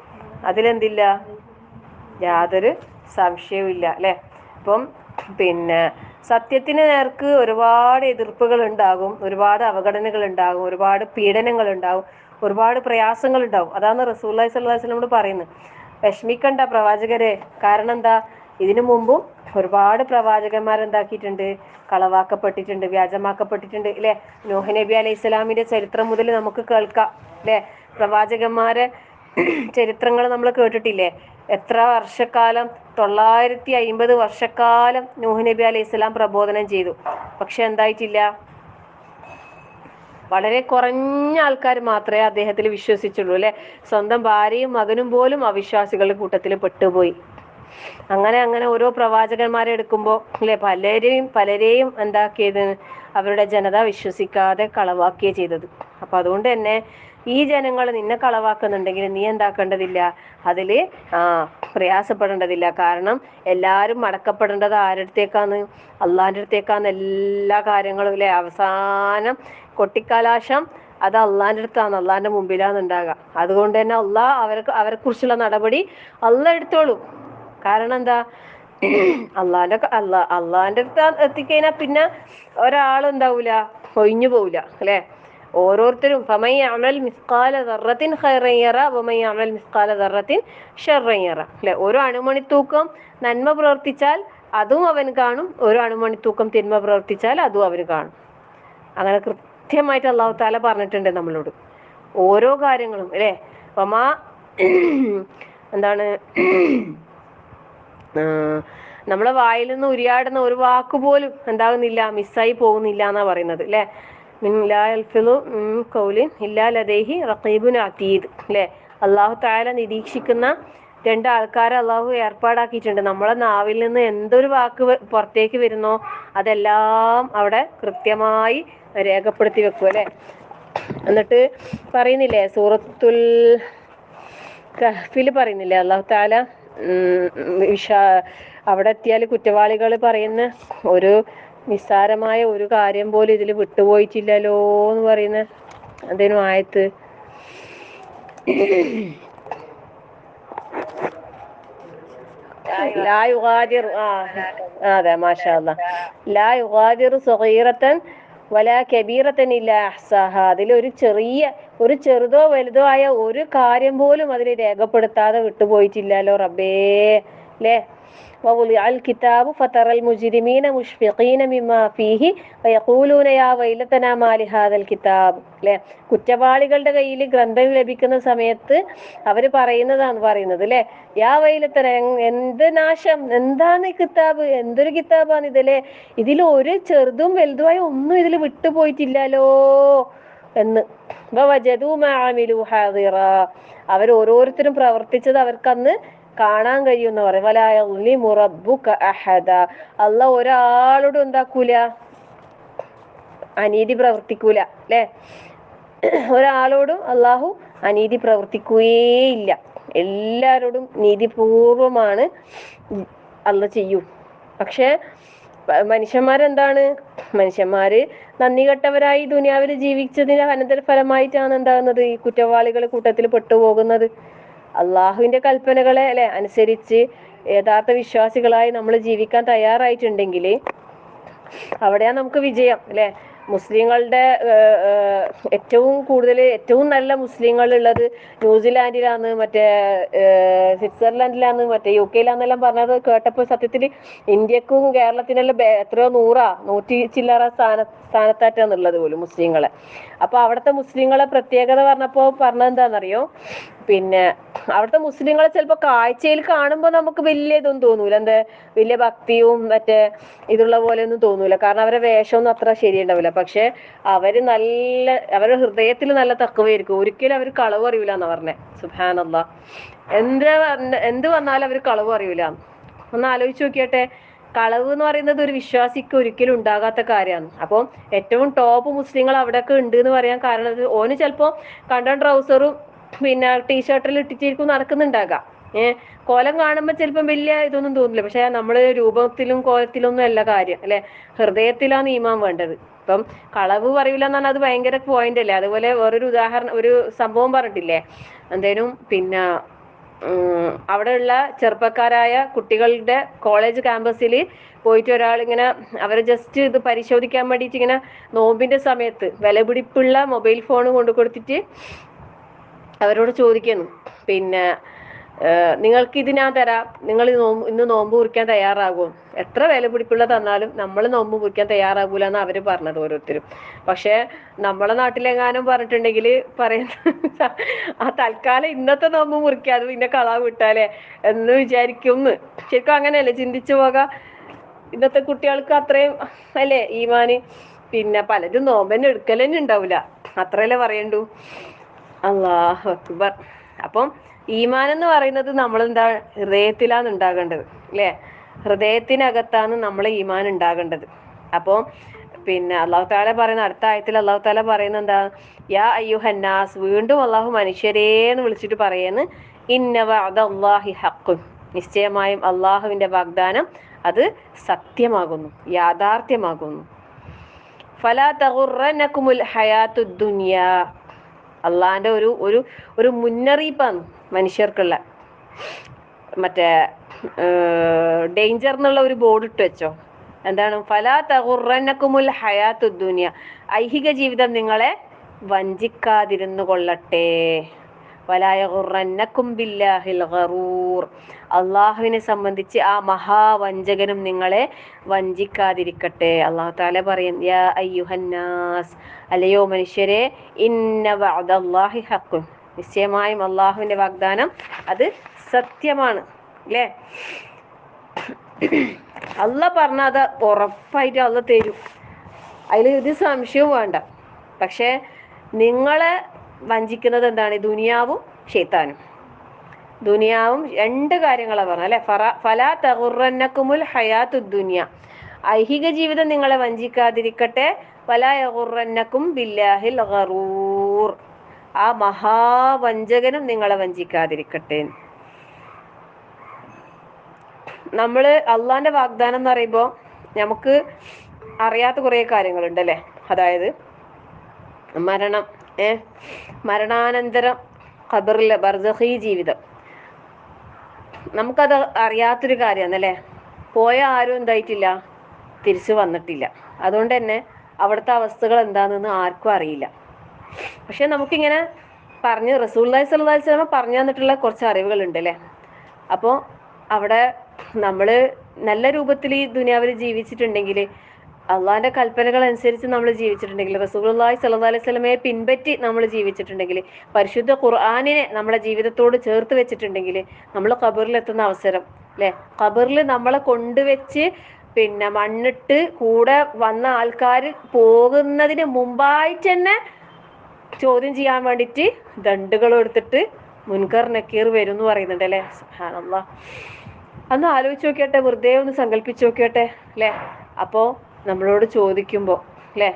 അതിലെന്തില്ല, യാതൊരു സംശയവും ഇല്ല അല്ലേ. ഇപ്പം സത്യത്തിന് നേർക്ക് ഒരുപാട് എതിർപ്പുകൾ ഉണ്ടാകും, ഒരുപാട് അവഗണനകൾ ഉണ്ടാകും, ഒരുപാട് പീഡനങ്ങൾ ഉണ്ടാകും, ഒരുപാട് പ്രയാസങ്ങൾ ഉണ്ടാവും. അതാണ് റസൂലുള്ളാഹി സ്വല്ലല്ലാഹു അലൈഹി വസല്ലം പറയുന്നത്. വിഷമിക്കണ്ട പ്രവാചകരെ, കാരണം എന്താ, ഇതിനു മുമ്പും ഒരുപാട് പ്രവാചകന്മാരെന്താക്കിയിട്ടുണ്ട്, കളവാക്കപ്പെട്ടിട്ടുണ്ട്, വ്യാജമാക്കപ്പെട്ടിട്ടുണ്ട് അല്ലെ. നൂഹ് നബി അലൈഹി സ്വലാമിന്റെ ചരിത്രം മുതൽ നമുക്ക് കേൾക്കാം അല്ലെ. പ്രവാചകന്മാരെ ചരിത്രങ്ങൾ നമ്മൾ കേട്ടിട്ടില്ലേ. എത്ര വർഷക്കാലം, 950 വർഷക്കാലം നൂഹ് നബി അലൈഹി സ്വലാം പ്രബോധനം ചെയ്തു. പക്ഷെ എന്തായിട്ടില്ല, വളരെ കുറഞ്ഞ ആൾക്കാർ മാത്രമേ അദ്ദേഹത്തിൽ വിശ്വസിച്ചുള്ളൂ അല്ലെ. സ്വന്തം ഭാര്യയും മകനും പോലും അവിശ്വാസികളുടെ കൂട്ടത്തിൽ പെട്ടുപോയി. അങ്ങനെ ഓരോ പ്രവാചകന്മാരെ എടുക്കുമ്പോൾ അല്ലെ, പലരെയും എന്താക്കിയത്, അവരുടെ ജനത വിശ്വസിക്കാതെ കളവാക്കിയേ ചെയ്തത്. അപ്പൊ അതുകൊണ്ട് തന്നെ ഈ ജനങ്ങൾ നിന്നെ കളവാക്കുന്നുണ്ടെങ്കിൽ നീ എന്താക്കേണ്ടതില്ല, അതിൽ പ്രയാസപ്പെടേണ്ടതില്ല. കാരണം എല്ലാവരും മടക്കപ്പെടേണ്ടത് ആരുടെ അടുത്തേക്കാണ്, അള്ളാഹിൻ്റെ അടുത്തേക്കാണ് എല്ലാ കാര്യങ്ങളും അല്ലെ. അവസാനം കൊട്ടിക്കലാശം അത് അള്ളാഹിൻ്റെ അടുത്താണ്, അള്ളാഹിൻ്റെ മുമ്പിലാണ് ഉണ്ടാകുക. അതുകൊണ്ട് തന്നെ അവരെ കുറിച്ചുള്ള നടപടി അള്ളാഹ് എടുത്തോളും. കാരണം എന്താ, അള്ളാഹിൻ്റെ അടുത്ത് എത്തിക്കഴിഞ്ഞാൽ പിന്നെ ഒരാളുണ്ടാവൂല, ഒഴിഞ്ഞു പോവില്ല അല്ലെ. ഓരോരുത്തരും ഫമൻ യഅമൽ മിസ്ഖാല ദർറത്തിൻ ഖൈറൻ യറ വമൻ യഅമൽ മിസ്ഖാല ദർറത്തിൻ ശർറൻ യറ അല്ലെ. ഒരു അണുമണിത്തൂക്കം നന്മ പ്രവർത്തിച്ചാൽ അതും അവൻ കാണും, ഒരു അണുമണിത്തൂക്കം തിന്മ പ്രവർത്തിച്ചാൽ അതും അവന് കാണും. അങ്ങനെ കൃത്യമായിട്ട് അല്ലാഹു തആല പറഞ്ഞിട്ടുണ്ട് നമ്മളോട് ഓരോ കാര്യങ്ങളും അല്ലെ. വമാ എന്താണ്, നമ്മളെ വായിൽ നിന്ന് ഉരിയാടുന്ന ഒരു വാക്ക് പോലും എന്താകുന്നില്ല, മിസ്സായി പോകുന്നില്ല എന്നാ പറയുന്നത് അല്ലെ. അല്ലെ. അള്ളാഹു തആല നിരീക്ഷിക്കുന്ന 2 ആൾക്കാരെ അള്ളാഹു ഏർപ്പാടാക്കിയിട്ടുണ്ട്. നമ്മളെ നാവിൽ നിന്ന് എന്തൊരു വാക്ക് പുറത്തേക്ക് വരുന്നോ അതെല്ലാം അവിടെ കൃത്യമായി രേഖപ്പെടുത്തി വെക്കും അല്ലെ. എന്നിട്ട് പറയുന്നില്ലേ, സൂറത്തുൽ കഹ്ഫിൽ പറയുന്നില്ലേ അള്ളാഹു തആല, അവിടെ എത്തിയാൽ കുറ്റവാളികൾ പറയുന്ന ഒരു നിസ്സാരമായ ഒരു കാര്യം പോലും ഇതിൽ വിട്ടുപോയിട്ടില്ലല്ലോ എന്ന് പറയുന്ന എന്തേലും ആയത്ത്. ലാ യുഗാദിറു അതെ മാഷാ അല്ലാഹ്, ലാ യുഗാദിറു സഗീറത്തൻ വലാ കബീറത്തൻ ഇല്ലാ അഹ്സാഹ. ഒരു ചെറുതോ വലുതോ ആയ ഒരു കാര്യം പോലും അതിൽ രേഖപ്പെടുത്താതെ വിട്ടുപോയിട്ടില്ലല്ലോ റബ്ബേ അല്ലേ. ووضع الكتاب فترى المجرمين مشفقين مما فيه ويقولون يا ويلتنا ما لهذا الكتاب അല്ലേ. കുറ്റവാളികളുടെ കയ്യിൽ ഗ്രന്ഥം ലഭിക്കുന്ന സമയത്ത് അവര് പറയുന്നത് അല്ലേ, യാ വൈലത്തന, എന്ത് നാശം, എന്താണ് ഈ കിതാബ്, എന്തൊരു കിതാബാണ് ഇതല്ലേ, ഇതിൽ ഒരു ചെറുതും വലുതുമായ ഒന്നും ഇതിൽ വിട്ടുപോയിട്ടില്ലല്ലോ എന്ന്. അവർ ഓരോരുത്തരും പ്രവർത്തിച്ചത് അവർക്കന്ന് കാണാൻ കഴിയുമെന്ന് പറയും. അള്ളാഹ് ഒരാളോടും എന്താക്കൂല, അനീതി പ്രവർത്തിക്കൂല അല്ലെ. ഒരാളോടും അള്ളാഹു അനീതി പ്രവർത്തിക്കുകയില്ല. എല്ലാരോടും നീതിപൂർവമാണ് അള്ളാഹ് ചെയ്യൂ. പക്ഷെ മനുഷ്യന്മാരെന്താണ്, മനുഷ്യന്മാര് നന്ദി കെട്ടവരായി ദുനിയാവിൽ ജീവിച്ചതിന്റെ അനന്തരഫലമായിട്ടാണ് എന്താകുന്നത്, ഈ കുറ്റവാളികൾ കൂട്ടത്തിൽ പെട്ടുപോകുന്നത്. അള്ളാഹുവിന്റെ കൽപ്പനകളെ അല്ലെ അനുസരിച്ച് യഥാർത്ഥ വിശ്വാസികളായി നമ്മൾ ജീവിക്കാൻ തയ്യാറായിട്ടുണ്ടെങ്കിൽ അവിടെയാ നമുക്ക് വിജയം അല്ലെ. മുസ്ലിങ്ങളുടെ ഏറ്റവും നല്ല മുസ്ലിങ്ങൾ ഉള്ളത് ന്യൂസിലാൻഡിലാണ്, മറ്റേ സ്വിറ്റ്സർലൻഡിലാണ്, മറ്റേ UK ലാന്നെല്ലാം പറഞ്ഞത് കേട്ടപ്പോൾ സത്യത്തിൽ ഇന്ത്യക്കും കേരളത്തിനെല്ലാം എത്രയോ 100 ചില്ലറ സ്ഥാനത്താറ്റാന്നുള്ളത് പോലും മുസ്ലിങ്ങളെ. അപ്പൊ അവിടുത്തെ മുസ്ലിങ്ങളെ പ്രത്യേകത പറഞ്ഞത് എന്താണെന്നറിയോ, പിന്നെ അവിടുത്തെ മുസ്ലിങ്ങളെ ചിലപ്പോൾ കാഴ്ചയിൽ കാണുമ്പോൾ നമുക്ക് വലിയ ഇതൊന്നും തോന്നൂല, വലിയ ഭക്തിയും മറ്റേ ഇതുള്ള പോലെ ഒന്നും തോന്നൂല. കാരണം അവരുടെ വേഷമൊന്നും അത്ര ശരിയുണ്ടാവില്ല. പക്ഷെ അവരുടെ ഹൃദയത്തിൽ നല്ല തഖ്വയായിരിക്കും. ഒരിക്കലും അവർ കളവ് അറിയൂല എന്നാ പറഞ്ഞേ. സുബ്ഹാനല്ലാഹ്, എന്ത് വന്നാലും അവർ കളവ് അറിയൂല. ഒന്ന് ആലോചിച്ച് നോക്കിയട്ടെ, കളവ് എന്ന് പറയുന്നത് ഒരു വിശ്വാസിക്ക് ഒരിക്കലും ഉണ്ടാകാത്ത കാര്യമാണ്. അപ്പം ഏറ്റവും ടോപ്പ് മുസ്ലിങ്ങൾ അവിടെയൊക്കെ ഉണ്ട് എന്ന് പറയാൻ കാരണം ഓന് ചിലപ്പോൾ കണ്ടൻ ട്രൗസറും പിന്നെ ടീഷർട്ടിൽ ഇട്ടിട്ടിരിക്കും നടക്കുന്നുണ്ടാകാം. കോലം കാണുമ്പോൾ ചിലപ്പം വലിയ ഇതൊന്നും തോന്നില്ല. പക്ഷെ നമ്മള് രൂപത്തിലും കോലത്തിലൊന്നും അല്ല കാര്യം അല്ലെ, ഹൃദയത്തിലാണ് ഈമാൻ വേണ്ടത്. ഇപ്പം കളവ് പറയൂല എന്ന് പറഞ്ഞാൽ അത് ഭയങ്കര പോയിന്റ് അല്ലേ. അതുപോലെ വേറൊരു ഉദാഹരണം, ഒരു സംഭവം പറഞ്ഞിട്ടില്ലേ, എന്തേലും പിന്നെ അവിടെയുള്ള ചെറുപ്പക്കാരായ കുട്ടികളുടെ കോളേജ് ക്യാമ്പസിൽ പോയിട്ട് ഒരാളിങ്ങനെ അവരെ ജസ്റ്റ് ഇത് പരിശോധിക്കാൻ വേണ്ടിയിട്ട് ഇങ്ങനെ നോമ്പിന്റെ സമയത്ത് വിലപിടിപ്പുള്ള മൊബൈൽ ഫോൺ കൊണ്ടു കൊടുത്തിട്ട് അവരോട് ചോദിക്കുന്നു, പിന്നെ നിങ്ങൾക്ക് ഇത് ഞാൻ തരാം, നിങ്ങൾ ഇന്ന് നോമ്പ് കുറിക്കാൻ തയ്യാറാകുമോ? എത്ര വില പിടിപ്പുള്ള തന്നാലും നമ്മൾ നോമ്പ് കുറിക്കാൻ തയ്യാറാകൂല എന്ന് അവർ പറഞ്ഞത് ഓരോരുത്തരും. പക്ഷെ നമ്മളെ നാട്ടിലെങ്ങാനും പറഞ്ഞിട്ടുണ്ടെങ്കിൽ പറയുന്ന ആ തൽക്കാലം ഇന്നത്തെ നോമ്പ് മുറിക്കാതെ പിന്നെ കളാ വിട്ടാലേ എന്ന് വിചാരിക്കും. ശരിക്കും അങ്ങനെയല്ലേ ചിന്തിച്ചു പോകാം. ഇന്നത്തെ കുട്ടികൾക്ക് അത്രയും അല്ലേ ഈമാന്. പിന്നെ പലരും നോമ്പന്നെ എടുക്കലന്നെ ഉണ്ടാവില്ല, അത്രയല്ലേ പറയണ്ടു. അല്ലാഹു അക്ബർ. അപ്പം ഈമാൻ എന്ന് പറയുന്നത് നമ്മളെന്താ ഹൃദയത്തിലാണ് ഉണ്ടാകേണ്ടത് അല്ലേ? ഹൃദയത്തിനകത്താണ് നമ്മളെ ഈമാൻ ഉണ്ടാകേണ്ടത്. അപ്പോൾ പിന്നെ അള്ളാഹു താല പറയുന്ന അടുത്ത ആയത്തിൽ അള്ളാഹു താല പറയുന്നത് എന്താ? യാ അയ്യുഹന്നാസ്, വീണ്ടും അള്ളാഹു മനുഷ്യരേന്ന് വിളിച്ചിട്ട് പറയുന്നു, ഇന്ന വഅദല്ലാഹി ഹഖ്ഖുൻ, നിശ്ചയമായും അള്ളാഹുവിന്റെ വാഗ്ദാനം അത് സത്യമാകുന്നു, യാഥാർത്ഥ്യമാകുന്നു. ഫലാ തഗുറന്നകുമുൽ ഹയാത്തുദ് ദുനിയാ, അള്ളാഹിന്റെ ഒരു മുന്നറിയിപ്പാണ് മനുഷ്യർക്കുള്ള. മറ്റേ ഡേഞ്ചർ എന്നുള്ള ഒരു ബോർഡ് ഇട്ട് വെച്ചോ. എന്താണ്? ഫലാ തഗുറന്നകുമുൽ ഹയാത്തുദ് ദുനിയ, ഐഹിക ജീവിതം നിങ്ങളെ വഞ്ചിക്കാതിരുന്നു കൊള്ളട്ടെ. വലാ യഗുറന്നകും ബില്ലാഹിൽ ഗറൂർ, അള്ളാഹുവിനെ സംബന്ധിച്ച് ആ മഹാവഞ്ചകനും നിങ്ങളെ വഞ്ചിക്കാതിരിക്കട്ടെ. അള്ളാഹു താല പറയും, യാ അയ്യുഹന്നാസ്, അല്ലയോ മനുഷ്യരെ, ഇന്ന വഅദല്ലാഹി ഹഖ്ഖുൻ, നിശ്ചയമായും അള്ളാഹുവിന്റെ വാഗ്ദാനം അത് സത്യമാണ് അല്ലേ? അള്ളാഹ് പറഞ്ഞ അത് ഉറപ്പായിട്ട് അള്ളാഹ് തരും, അതിൽ ഒരു സംശയവും വേണ്ട. പക്ഷെ നിങ്ങളെ വഞ്ചിക്കുന്നത് എന്താണ്? ദുനിയാവും ശൈത്താനും. ദുനിയാവും രണ്ട് കാര്യങ്ങളാണ് പറഞ്ഞത് അല്ലെ? ഫലാ തഗുറന്നകുമുൽ ഹയാത്തുദ് ദുനിയ, ഐഹിക ജീവിതം നിങ്ങളെ വഞ്ചിക്കാതിരിക്കട്ടെ. വലാ യഗുറന്നകും ബില്ലാഹിൽ ഗറൂർ, ആ മഹാവഞ്ചകനും നിങ്ങളെ വഞ്ചിക്കാതിരിക്കട്ടെ. നമ്മള് അള്ളാന്റെ വാഗ്ദാനം എന്ന് പറയുമ്പോൾ നമുക്ക് അറിയാത്ത കുറെ കാര്യങ്ങളുണ്ട് അല്ലെ? അതായത് മരണം, മരണാനന്തരം ഖബറിലെ ബർസഖി ജീവിതം, നമുക്കത് അറിയാത്തൊരു കാര്യമാണ് അല്ലേ? പോയ ആരും എന്തായിട്ടില്ല, തിരിച്ചു വന്നിട്ടില്ല. അതുകൊണ്ട് തന്നെ അവിടുത്തെ അവസ്ഥകൾ എന്താണെന്ന് ആർക്കും അറിയില്ല. പക്ഷെ നമുക്കിങ്ങനെ പറഞ്ഞ് റസൂലുള്ളാഹി സ്വല്ലല്ലാഹി അലൈഹി വസല്ലം പറഞ്ഞു തന്നിട്ടുള്ള കുറച്ച് അറിവുകളുണ്ട് അല്ലേ? അപ്പോൾ അവിടെ നമ്മൾ നല്ല രൂപത്തിൽ ഈ ദുനിയാവിൽ ജീവിച്ചിട്ടുണ്ടെങ്കിൽ, അള്ളാഹിന്റെ കൽപ്പനകൾ അനുസരിച്ച് നമ്മൾ ജീവിച്ചിട്ടുണ്ടെങ്കിൽ, റസൂലുള്ളാഹി സ്വല്ലല്ലാഹി അലൈഹി വസല്ലമയെ പിൻപറ്റി നമ്മൾ ജീവിച്ചിട്ടുണ്ടെങ്കിൽ, പരിശുദ്ധ ഖുർആനിനെ നമ്മുടെ ജീവിതത്തോട് ചേർത്ത് വെച്ചിട്ടുണ്ടെങ്കിൽ, നമ്മൾ ഖബറിലെത്തുന്ന അവസരം അല്ലേ? ഖബറിൽ നമ്മളെ കൊണ്ടുവച്ച് പിന്നെ മണ്ണിട്ട് കൂടെ വന്ന ആൾക്കാർ പോകുന്നതിന് മുമ്പായിട്ട് തന്നെ ചോദ്യം ചെയ്യാൻ വേണ്ടിയിട്ട് ദണ്ടുകൾ എടുത്തിട്ട് മുൻകർ നക്കീർ വരും എന്ന് പറയുന്നുണ്ട് അല്ലേ? സുബ്ഹാനല്ലാഹ്. അന്ന് ആലോചിച്ച് നോക്കിയട്ടെ, വെറുതെ ഒന്ന് സങ്കല്പിച്ച് നോക്കിയട്ടെ അല്ലേ? അപ്പോൾ നമ്മളോട് ചോദിക്കുമ്പോൾ അല്ലേ,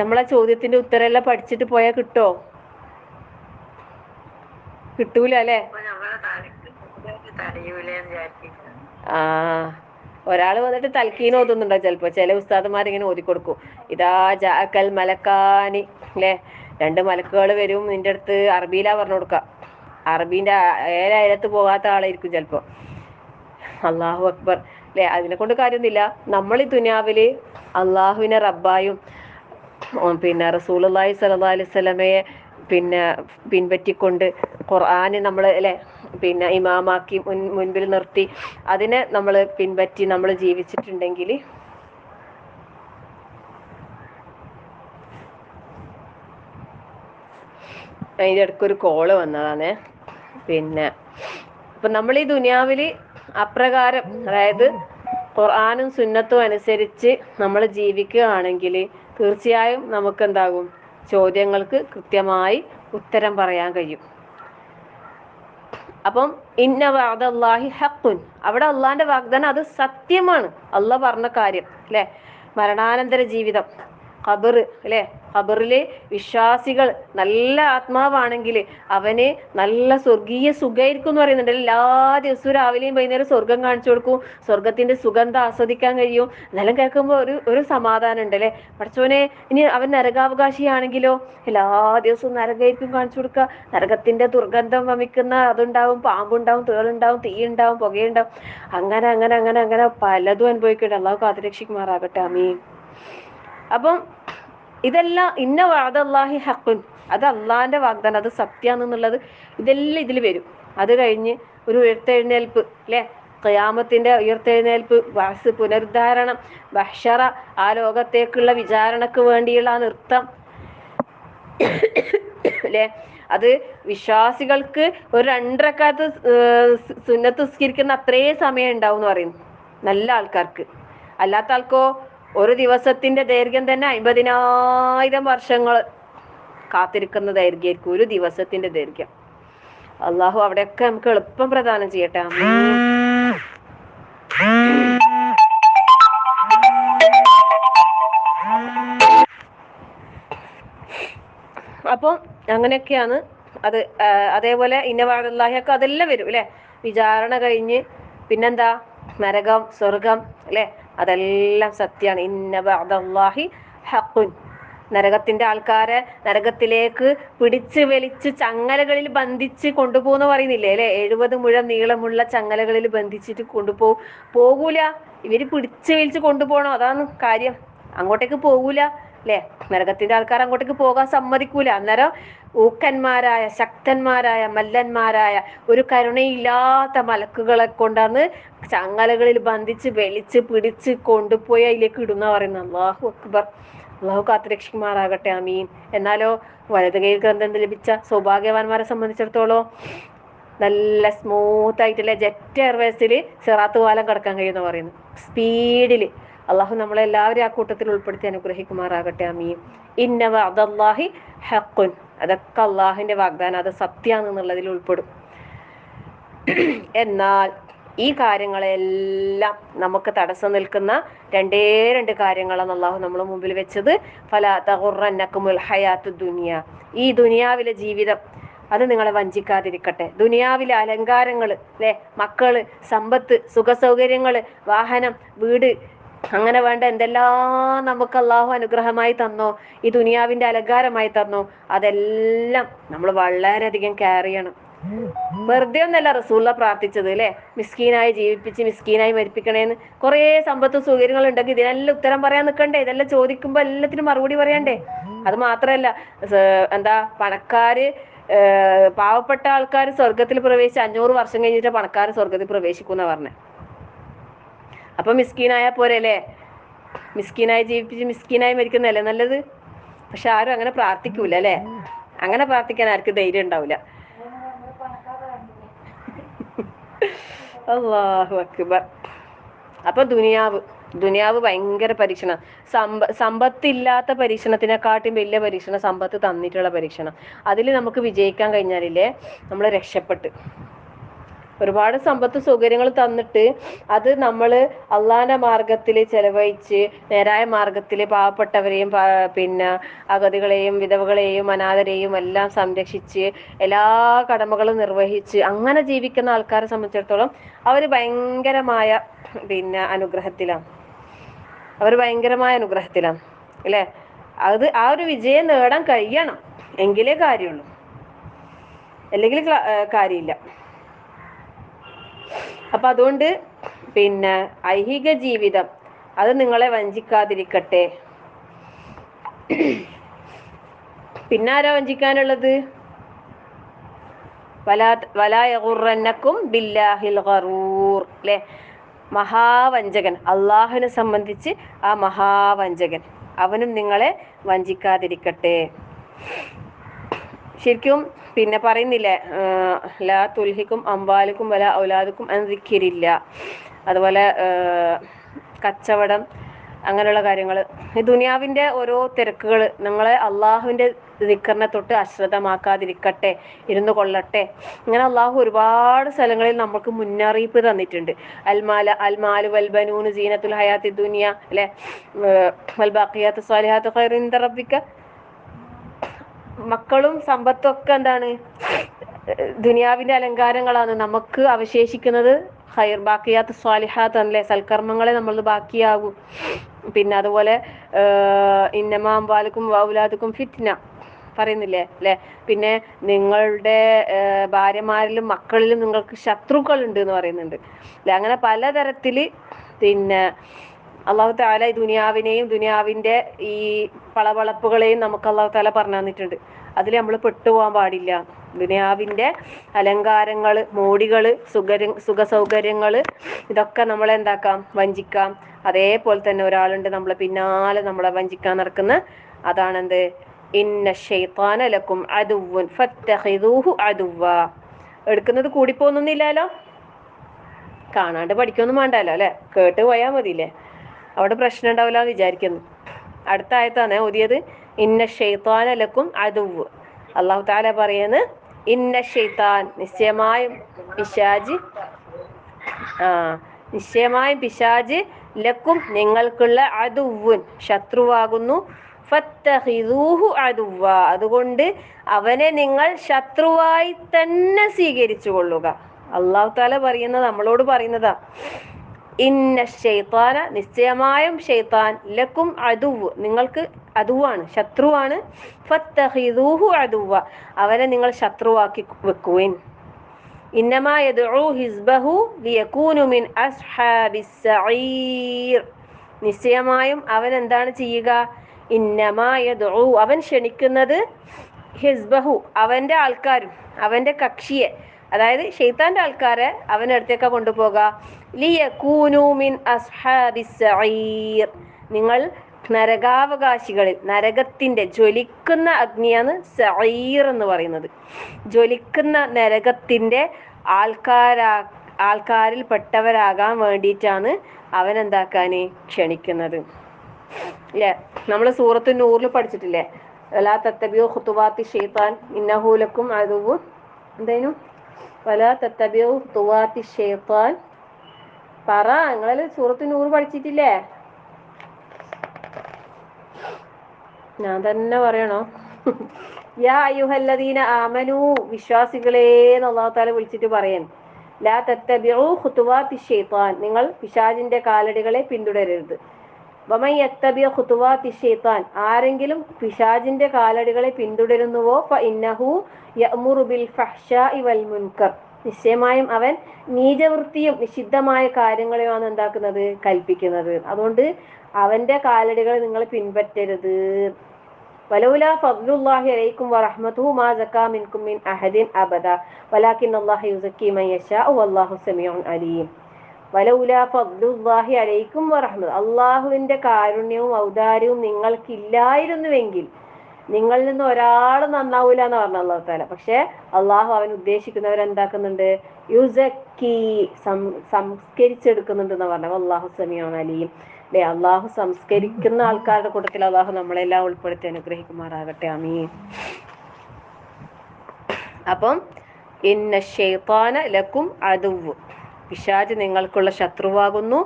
നമ്മളാ ചോദ്യത്തിന്റെ ഉത്തരമെല്ലാം പഠിച്ചിട്ട് പോയാൽ കിട്ടോ? കിട്ടൂല അല്ലേ? ആ, ഒരാൾ വന്നിട്ട് തൽക്കീന് ഓതുന്നുണ്ടോ ചിലപ്പോ? ചില ഉസ്താദന്മാരിങ്ങനെ ഓതി കൊടുക്കും, ഇതാ ജാഅക്കൽ മലക്കാനി അല്ലേ, രണ്ട് മലക്കുകൾ വരും നിന്റെ അടുത്ത്. അറബിയിലാ പറഞ്ഞു കൊടുക്കുക, അറബീന്റെ ഏഴായിരത്ത് പോകാത്ത ആളായിരിക്കും ചിലപ്പോ. അള്ളാഹു അക്ബർ അല്ലെ? അതിനെ കൊണ്ട് കാര്യമൊന്നുമില്ല. നമ്മൾ ഈ ദുനിയാവില് അള്ളാഹുവിനെ റബ്ബായും പിന്നെ റസൂലുള്ളാഹി സ്വല്ലല്ലാഹി അലൈഹി വസല്ലമയെ പിന്നെ പിൻപറ്റിക്കൊണ്ട് ഖുർആനെ നമ്മൾ അല്ലെ പിന്നെ ഇമാമാക്കി മുൻപിൽ നിർത്തി അതിനെ നമ്മൾ പിൻപറ്റി നമ്മൾ ജീവിച്ചിട്ടുണ്ടെങ്കിൽ അതിൻ്റെ ഇടയ്ക്കൊരു കോള് വന്നതാണേ. പിന്നെ ഇപ്പം നമ്മൾ ഈ ദുനിയാവിൽ അപ്രകാരം, അതായത് ഖുർആനും സുന്നത്തും അനുസരിച്ച് നമ്മൾ ജീവിക്കുകയാണെങ്കിൽ തീർച്ചയായും നമുക്ക് എന്താകും? ചോദ്യങ്ങൾക്ക് കൃത്യമായി ഉത്തരം പറയാൻ കഴിയും. അപ്പം ഇന്ന വഅദല്ലാഹി ഹഖ്ഖുൻ, അവിടെ അള്ളാന്റെ വാഗ്ദാനം അത് സത്യമാണ്. അള്ളാഹ് പറഞ്ഞ കാര്യം അല്ലെ? മരണാനന്തര ജീവിതം ഖബർ അല്ലെ, ഖബറില് വിശ്വാസികൾ നല്ല ആത്മാവാണെങ്കിൽ അവന് നല്ല സ്വർഗീയ സുഖമായിരിക്കും എന്ന് പറയുന്നുണ്ട്. എല്ലാ ദിവസവും രാവിലെയും വൈകുന്നേരം സ്വർഗം കാണിച്ചു കൊടുക്കും, സ്വർഗത്തിന്റെ സുഗന്ധം ആസ്വദിക്കാൻ കഴിയും. എന്നെല്ലാം കേൾക്കുമ്പോൾ ഒരു സമാധാനം ഉണ്ട് അല്ലെ. പഠിച്ചോനെ, ഇനി അവൻ നരകാവകാശിയാണെങ്കിലോ, എല്ലാ ദിവസവും നരകമായിരിക്കും കാണിച്ചു കൊടുക്കുക. നരകത്തിന്റെ ദുർഗന്ധം വമിക്കുന്ന അതുണ്ടാവും, പാമ്പുണ്ടാവും, തേളുണ്ടാവും, തീ ഉണ്ടാവും, പുകയുണ്ടാവും, അങ്ങനെ അങ്ങനെ അങ്ങനെ അങ്ങനെ പലതും അനുഭവിക്കട്ടെ. അള്ളാഹു കാത്തുരക്ഷിക്കുമാറാകട്ടെ. ആമീൻ. അപ്പം ഇതെല്ലാം ഇന്ന വഅദല്ലാഹി ഹഖുൻ, അത് അള്ളാഹിന്റെ വാഗ്ദാനം, അത് സത്യാണെന്നുള്ളത് ഇതെല്ലാം ഇതിൽ വരും. അത് കഴിഞ്ഞ് ഒരു ഉയർത്തെഴുന്നേൽപ്പ് അല്ലെ, ഖിയാമത്തിന്റെ ഉയർത്തെഴുന്നേൽപ്പ്, ബഅസ് പുനരുദ്ധാരണം, ബഹ്ശറ ആ ലോകത്തേക്കുള്ള വിചാരണക്ക് വേണ്ടിയുള്ള ആ നൃത്തം അല്ലെ, അത് വിശ്വാസികൾക്ക് ഒരു 2 റക്അത്ത് സുന്നത്ത് നിസ്കരിക്കുന്ന അത്രയും സമയം ഉണ്ടാവും എന്ന് പറയുന്നു നല്ല ആൾക്കാർക്ക്. അല്ലാത്ത ആൾക്കോ ഒരു ദിവസത്തിന്റെ ദൈർഘ്യം തന്നെ 50,000 വർഷങ്ങൾ കാത്തിരിക്കുന്ന ദൈർഘ്യമായിരിക്കും ഒരു ദിവസത്തിന്റെ ദൈർഘ്യം. അള്ളാഹു അവിടെയൊക്കെ നമുക്ക് എളുപ്പം പ്രദാനം ചെയ്യട്ടെ. അപ്പം അങ്ങനെയൊക്കെയാണ് അത്. അതേപോലെ ഇന്ന വഅദല്ലാഹിയൊക്കെ അതെല്ലാം വരും അല്ലെ. വിചാരണ കഴിഞ്ഞ് പിന്നെന്താ, നരകം, സ്വർഗം അല്ലെ, അതെല്ലാം സത്യമാണ്. ഇന്ന വഅദല്ലാഹി ഹഖുൻ. നരകത്തിന്റെ ആൾക്കാരെ നരകത്തിലേക്ക് പിടിച്ച് വലിച്ച് ചങ്ങലകളിൽ ബന്ധിച്ച് കൊണ്ടുപോകുന്ന പറയുന്നില്ലേ അല്ലെ. 70 മുഴം നീളമുള്ള ചങ്ങലകളിൽ ബന്ധിച്ചിട്ട് പോകൂല. ഇവര് പിടിച്ച് വലിച്ച് കൊണ്ടുപോകണം, അതാണ് കാര്യം. അങ്ങോട്ടേക്ക് പോകൂല അല്ലെ. നരകത്തിന്റെ ആൾക്കാർ അങ്ങോട്ടേക്ക് പോകാൻ സമ്മതിക്കൂല. അന്നേരം ഊക്കന്മാരായ ശക്തന്മാരായ മല്ലന്മാരായ ഒരു കരുണയില്ലാത്ത മലക്കുകളെ കൊണ്ടാണ് ചങ്ങലകളിൽ ബന്ധിച്ച് വലിച്ച് പിടിച്ച് കൊണ്ടുപോയി അതിലേക്ക് ഇടുന്ന പറയുന്നത്. അല്ലാഹു അക്ബർ. അള്ളാഹു കാത്തുരക്ഷിക്കുമാറാകട്ടെ. ആമീൻ. എന്നാലോ വലത് കൈയിൽ ഗ്രന്ഥം ലഭിച്ച സൗഭാഗ്യവാന്മാരെ സംബന്ധിച്ചിടത്തോളം നല്ല സ്മൂത്ത് ആയിട്ടില്ല ജെറ്റ് എയർവേസിൽ സിറാത്ത് പാലം കടക്കാൻ കഴിയുന്ന പറയുന്നു, സ്പീഡില്. അള്ളാഹു നമ്മളെല്ലാവരും ആ കൂട്ടത്തിൽ ഉൾപ്പെടുത്തി അനുഗ്രഹിക്കുമാറാകട്ടെ. ആമീൻ. ഇന്ന വഅദല്ലാഹി ഹഖുൻ, അതൊക്കെ അള്ളാഹുവിന്റെ വാഗ്ദാനം, അത് സത്യമാണെന്നുള്ളതിൽ ഉൾപ്പെടും. എന്നാൽ ഈ കാര്യങ്ങളെല്ലാം നമുക്ക് തടസ്സം നിൽക്കുന്ന 2 കാര്യങ്ങളാണ് അള്ളാഹു നമ്മളെ മുമ്പിൽ വെച്ചത്. ഫലാ തഗുറന്നകുമുൽ ഹയാത്തുദ് ദുനിയ, ഈ ദുനിയാവിലെ ജീവിതം അത് നിങ്ങളെ വഞ്ചിക്കാതിരിക്കട്ടെ. ദുനിയാവിലെ അലങ്കാരങ്ങൾ അല്ലെ, മക്കള്, സമ്പത്ത്, സുഖസൗകര്യങ്ങള്, വാഹനം, വീട്, അങ്ങനെ വേണ്ട എന്തെല്ലാം നമുക്ക് അള്ളാഹു അനുഗ്രഹമായി തന്നോ, ഈ ദുനിയാവിന്റെ അലങ്കാരമായി തന്നോ, അതെല്ലാം നമ്മൾ വളരെയധികം കെയർ ചെയ്യണം. വെറുതെ ഒന്നല്ല റസൂലുള്ള പ്രാർത്ഥിച്ചത് അല്ലെ, മിസ്കീനായി ജീവിപ്പിച്ച് മിസ്കീനായി മരിപ്പിക്കണേന്ന്. കുറേ സമ്പത്തും സൗകര്യങ്ങൾ ഉണ്ടെങ്കിൽ ഇതിനെല്ലാം ഉത്തരം പറയാൻ നിൽക്കണ്ടേ? ഇതെല്ലാം ചോദിക്കുമ്പോ എല്ലാത്തിനും മറുപടി പറയണ്ടേ? അത് മാത്രല്ല, എന്താ പണക്കാര്, പാവപ്പെട്ട ആൾക്കാർ സ്വർഗത്തിൽ പ്രവേശിച്ച് 500 വർഷം കഴിഞ്ഞിട്ട് പണക്കാർ സ്വർഗത്തിൽ പ്രവേശിക്കുന്ന പറഞ്ഞേ. അപ്പൊ മിസ്കീനായ പോരെ അല്ലേ? മിസ്കീനായി ജീവിപ്പിച്ച് മിസ്കീനായി മരിക്കുന്നതല്ലേ നല്ലത്? പക്ഷെ ആരും അങ്ങനെ പ്രാർത്ഥിക്കൂല അല്ലെ. അങ്ങനെ പ്രാർത്ഥിക്കാൻ ആർക്കും ധൈര്യം ഉണ്ടാവില്ല. അല്ലാഹു അക്ബർ. അപ്പൊ ദുനിയാവ് ഭയങ്കര പരീക്ഷണം. സമ്പത്തില്ലാത്ത പരീക്ഷണത്തിനെക്കാട്ടും വലിയ പരീക്ഷണം സമ്പത്ത് തന്നിട്ടുള്ള പരീക്ഷണം. അതിൽ നമുക്ക് വിജയിക്കാൻ കഴിഞ്ഞാലില്ലേ നമ്മൾ രക്ഷപ്പെട്ട്. ഒരുപാട് സമ്പത്ത് സൗകര്യങ്ങൾ തന്നിട്ട് അത് നമ്മൾ അള്ളാന്റെ മാർഗത്തിൽ ചെലവഴിച്ച് നേരായ മാർഗത്തിൽ പാവപ്പെട്ടവരെയും പിന്നെ അഗതികളെയും വിധവകളെയും അനാഥരെയും എല്ലാം സംരക്ഷിച്ച് എല്ലാ കടമകളും നിർവഹിച്ച് അങ്ങനെ ജീവിക്കുന്ന ആൾക്കാരെ സംബന്ധിച്ചിടത്തോളം അവർ ഭയങ്കരമായ അനുഗ്രഹത്തിലാണ്. അല്ലേ? അത് ആ ഒരു വിജയം നേടാൻ കഴിയണം, എങ്കിലേ കാര്യമുള്ളൂ, അല്ലെങ്കിൽ കാര്യമില്ല. അപ്പൊ അതുകൊണ്ട് ഐഹിക ജീവിതം അത് നിങ്ങളെ വഞ്ചിക്കാതിരിക്കട്ടെ. പിന്നെ ആരാ വഞ്ചിക്കാനുള്ളത്? വലാ യഗുറന്നകും ബില്ലാഹിൽ ഗറൂർ അല്ലെ, മഹാവഞ്ചകൻ. അള്ളാഹുവിനെ സംബന്ധിച്ച് ആ മഹാവഞ്ചകൻ അവനും നിങ്ങളെ വഞ്ചിക്കാതിരിക്കട്ടെ. ശരിക്കും പറയുന്നില്ലേ, ലാ തുൽഹിക്കും അംവാലുക്കും വല ഔലാദുക്കും അൻ ദിക്രില്ല. അതുപോലെ കച്ചവടം, അങ്ങനെയുള്ള കാര്യങ്ങൾ. ഈ ദുനിയാവിൻ്റെ ഓരോ തിരക്കുകൾ നിങ്ങളെ അള്ളാഹുവിൻ്റെ ദിക്റിനെ തൊട്ട് അശ്രദ്ധമാക്കാതിരിക്കട്ടെ, ഇരുന്ന് കൊള്ളട്ടെ. ഇങ്ങനെ അള്ളാഹു ഒരുപാട് സ്ഥലങ്ങളിൽ നമുക്ക് മുന്നറിയിപ്പ് തന്നിട്ടുണ്ട്. അൽമാലു വൽബനൂന് സീനത്തുൽ ഹയാത്തി ദുനിയ അല്ലെ, വൽബാഖിയാത്തു സ്വാലിഹാത്തു ഖൈറുൻ ഇൻദ റബ്ബിക. മക്കളും സമ്പത്തും ഒക്കെ എന്താണ്? ദുനിയാവിന്റെ അലങ്കാരങ്ങളാണ്. നമുക്ക് അവശേഷിക്കുന്നത് ഖൈർ ബാക്കിയാത്ത് സ്വാലിഹാത്ത് അല്ലേ, സൽക്കർമ്മങ്ങളെ നമ്മൾ ബാക്കിയാകും. പിന്നെ അതുപോലെ ഇന്നമാ അംവാലുക്കും വൗലാദുക്കും ഫിറ്റ്ന പറയുന്നില്ലേ അല്ലെ. പിന്നെ നിങ്ങളുടെ ഭാര്യമാരിലും മക്കളിലും നിങ്ങൾക്ക് ശത്രുക്കൾ ഉണ്ട് എന്ന് പറയുന്നുണ്ട് അല്ലെ. അങ്ങനെ പലതരത്തിൽ പിന്നെ അള്ളാഹു തആല ഈ ദുനിയാവിനെയും ദുനിയാവിൻ്റെ ഈ പളവളപ്പുകളെയും നമുക്ക് അള്ളാഹു തആല പറഞ്ഞു തന്നിട്ടുണ്ട്. അതിൽ നമ്മൾ പെട്ടുപോകാൻ പാടില്ല. ദുനിയാവിൻ്റെ അലങ്കാരങ്ങൾ, മോടികൾ, സുഖ സൗകര്യങ്ങൾ, ഇതൊക്കെ നമ്മളെ എന്താക്കാം? വഞ്ചിക്കാം. അതേപോലെ തന്നെ ഒരാളുണ്ട് നമ്മളെ പിന്നാലെ നമ്മളെ വഞ്ചിക്കാൻ നടക്കുന്ന. അതാണെന്ത്? ഇന്ന ശൈത്താന ലക്കും അദുവ്വുൻ ഫത്തഖിദൂഹു അദുവ്വാ. എടുക്കുന്നത് കൂടിപ്പോകുന്നില്ലല്ലോ, കാണാണ്ട് പഠിക്കൊന്നും വേണ്ടല്ലോ അല്ലെ, കേട്ട് പോയാൽ മതിയില്ലേ, അവിടെ പ്രശ്നം ഉണ്ടാവില്ല എന്ന് വിചാരിക്കുന്നു. അടുത്ത ആയത്താണ് ഓതിയത്. ഇന്ന ശൈത്താന ലക്കും അദുവ്വ്. അല്ലാഹു തആല പറയുന്നത് ഇന്ന ശൈത്താൻ, നിശ്ചയമായും പിശാച് ലക്കും നിങ്ങൾക്കുള്ള അദുവ്വുൻ ശത്രുവാകുന്നു. ഫത്തഖിദൂഹു അദുവ്വ, അതുകൊണ്ട് അവനെ നിങ്ങൾ ശത്രുവായി തന്നെ സ്വീകരിച്ചു കൊള്ളുക. അല്ലാഹു തആല പറയുന്നത് നമ്മളോട് പറയുന്നതാ. ഇന്ന ശൈത്താന, നിശ്ചയമായും ശൈത്താൻ ലക്കും അദുവ്, നിങ്ങൾക്ക് അദുവാണ്, ശത്രുവാണ്. ഫത്തഖിദൂഹു അദുവ, അവനെ നിങ്ങൾ ശത്രുവാക്കി വെക്കുവിൻ. ഇന്നമാ യദ്ഉ ഹിസ്ബഹു ലിയകൂനു മിൻ അസ്ഹാബിസ് സഈർ, നിശ്ചയമായും അവൻ എന്താണ് ചെയ്യുക? ഇന്നമാ യദ്ഉ, അവൻ ക്ഷണിക്കുന്നത് ഹിസ്ബഹു, അവന്റെ ആൾക്കാരും അവന്റെ കക്ഷിയെ, അതായത് ഷെയ്ത്താന്റെ ആൾക്കാരെ അവനടുത്തേക്കാ കൊണ്ടുപോകുക. ലിയകൂനു മിൻ അസ്ഹാബിസ് സഈർ, നിങ്ങൾ നരകാവകാശികളിൽ, നരകത്തിന്റെ ജ്വലിക്കുന്ന അഗ്നിയാണ് സഈർ എന്ന് പറയുന്നത്. ജ്വലിക്കുന്ന നരകത്തിന്റെ ആൾക്കാരിൽ പെട്ടവരാകാൻ വേണ്ടിയിട്ടാണ് അവൻ എന്താക്കാന് ക്ഷണിക്കുന്നത് അല്ലേ. നമ്മൾ സൂറത്തു നൂറിൽ പഠിച്ചിട്ടില്ലേ, വലാ തത്തബിഉ ഖുതുവാത്തി ശൈത്താൻ ഇന്നഹു ലക്കും അദുവ്വുൻ, എന്തേനു? വലാ തത്തബിഉ ഖുതുവാത്തി ശൈത്താൻ. പറ, നിങ്ങൾ സൂറത്തു നൂറ് പഠിച്ചിട്ടില്ലേ? ഞാൻ തന്നെ പറയണോ? യാ അയ്യുഹല്ലദീന ആമനൂ, വിശ്വാസികളെ എന്ന് അല്ലാഹു തആല വിളിച്ചിട്ട് പറയാൻ. ലാ തത്തബിഉ ഖുതുവാത്തി ശൈത്താൻ, നിങ്ങൾ പിശാചിന്റെ കാലടികളെ പിന്തുടരരുത്. വമൻ യത്തബിഉ ഖുതുവാത്തി ശൈത്താൻ, ആരെങ്കിലും പിശാചിന്റെ കാലടികളെ പിന്തുടരുന്നുവോ ഫഇന്നഹു യഅ്മുറു ബിൽ ഫഹ്ശാഇ വൽ മുൻകർ, നിശ്ചയമായും അവൻ നീചവൃത്തിയും നിഷിദ്ധമായ കാര്യങ്ങളെയാണ് എന്താക്കുന്നത്? കൽപ്പിക്കുന്നത്. അതുകൊണ്ട് അവന്റെ കാലടികൾ നിങ്ങൾ പിൻപറ്റരുത്. വലൗലാ ഫദ്ലുല്ലാഹി അലൈക്കും വറഹ്മതുഹു മാ സകാ മിൻകും മിൻ അഹദിൻ അബദ വലാകിന്നല്ലാഹ യുസക്കി മൻ യശാഉ വല്ലാഹു സമീഉൻ അലീം. വലൗലാ ഫദ്ലുല്ലാഹി അലൈക്കും വറഹ്മതുഹു, അല്ലാഹുവിന്റെ കാരുണ്യവും ഔദാര്യവും നിങ്ങൾക്കില്ലായിരുന്നുവെങ്കിൽ നിങ്ങളിൽ നിന്ന് ഒരാൾ നന്നാവൂല എന്ന് പറഞ്ഞു അല്ലാഹു തആല. പക്ഷെ അള്ളാഹു അവൻ ഉദ്ദേശിക്കുന്നവരെന്താക്കുന്നുണ്ട്? യുസക്കി, സംസ്കരിച്ചെടുക്കുന്നുണ്ട് എന്ന് പറഞ്ഞു. വല്ലാഹു സമീഉൻ അലീം അല്ലെ. അള്ളാഹു സംസ്കരിക്കുന്ന ആൾക്കാരുടെ കൂട്ടത്തിൽ അള്ളാഹു നമ്മളെല്ലാം ഉൾപ്പെടുത്തി അനുഗ്രഹിക്കുമാറാകട്ടെ. ആമീൻ. അപ്പം ഇന്ന ശൈത്താന ലക്കും അദുവ്വ്, പിശാച് നിങ്ങൾക്കുള്ള ശത്രുവാകുന്നു.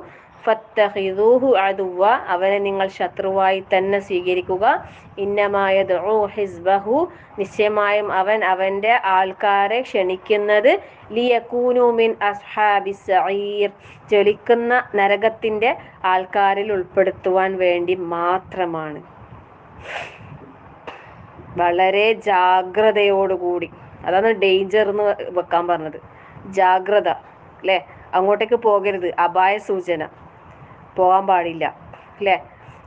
ഫത്തഖിദൂഹു അദുവ്വ, അവനെ നിങ്ങൾ ശത്രുവായി തന്നെ സ്വീകരിക്കുക. ഇന്നമാ യദ്ഉ ഹിസ്ബഹു, നിശ്ചയമായും അവൻ അവന്റെ ആൾക്കാരെ ക്ഷണിക്കുന്നത് ലിയകൂനു മിൻ അസ്ഹാബിസ് സഈർ, ജ്വലിക്കുന്ന നരകത്തിന്റെ ആൾക്കാരിൽ ഉൾപ്പെടുത്തുവാൻ വേണ്ടി മാത്രമാണ്. വളരെ ജാഗ്രതയോടുകൂടി, അതാണ് ഡേഞ്ചർ എന്ന് വെക്കാൻ പറഞ്ഞത്. ജാഗ്രത അല്ലേ, അങ്ങോട്ടേക്ക് പോകരുത്, അപായ സൂചന, പോകാൻ പാടില്ല അല്ലേ.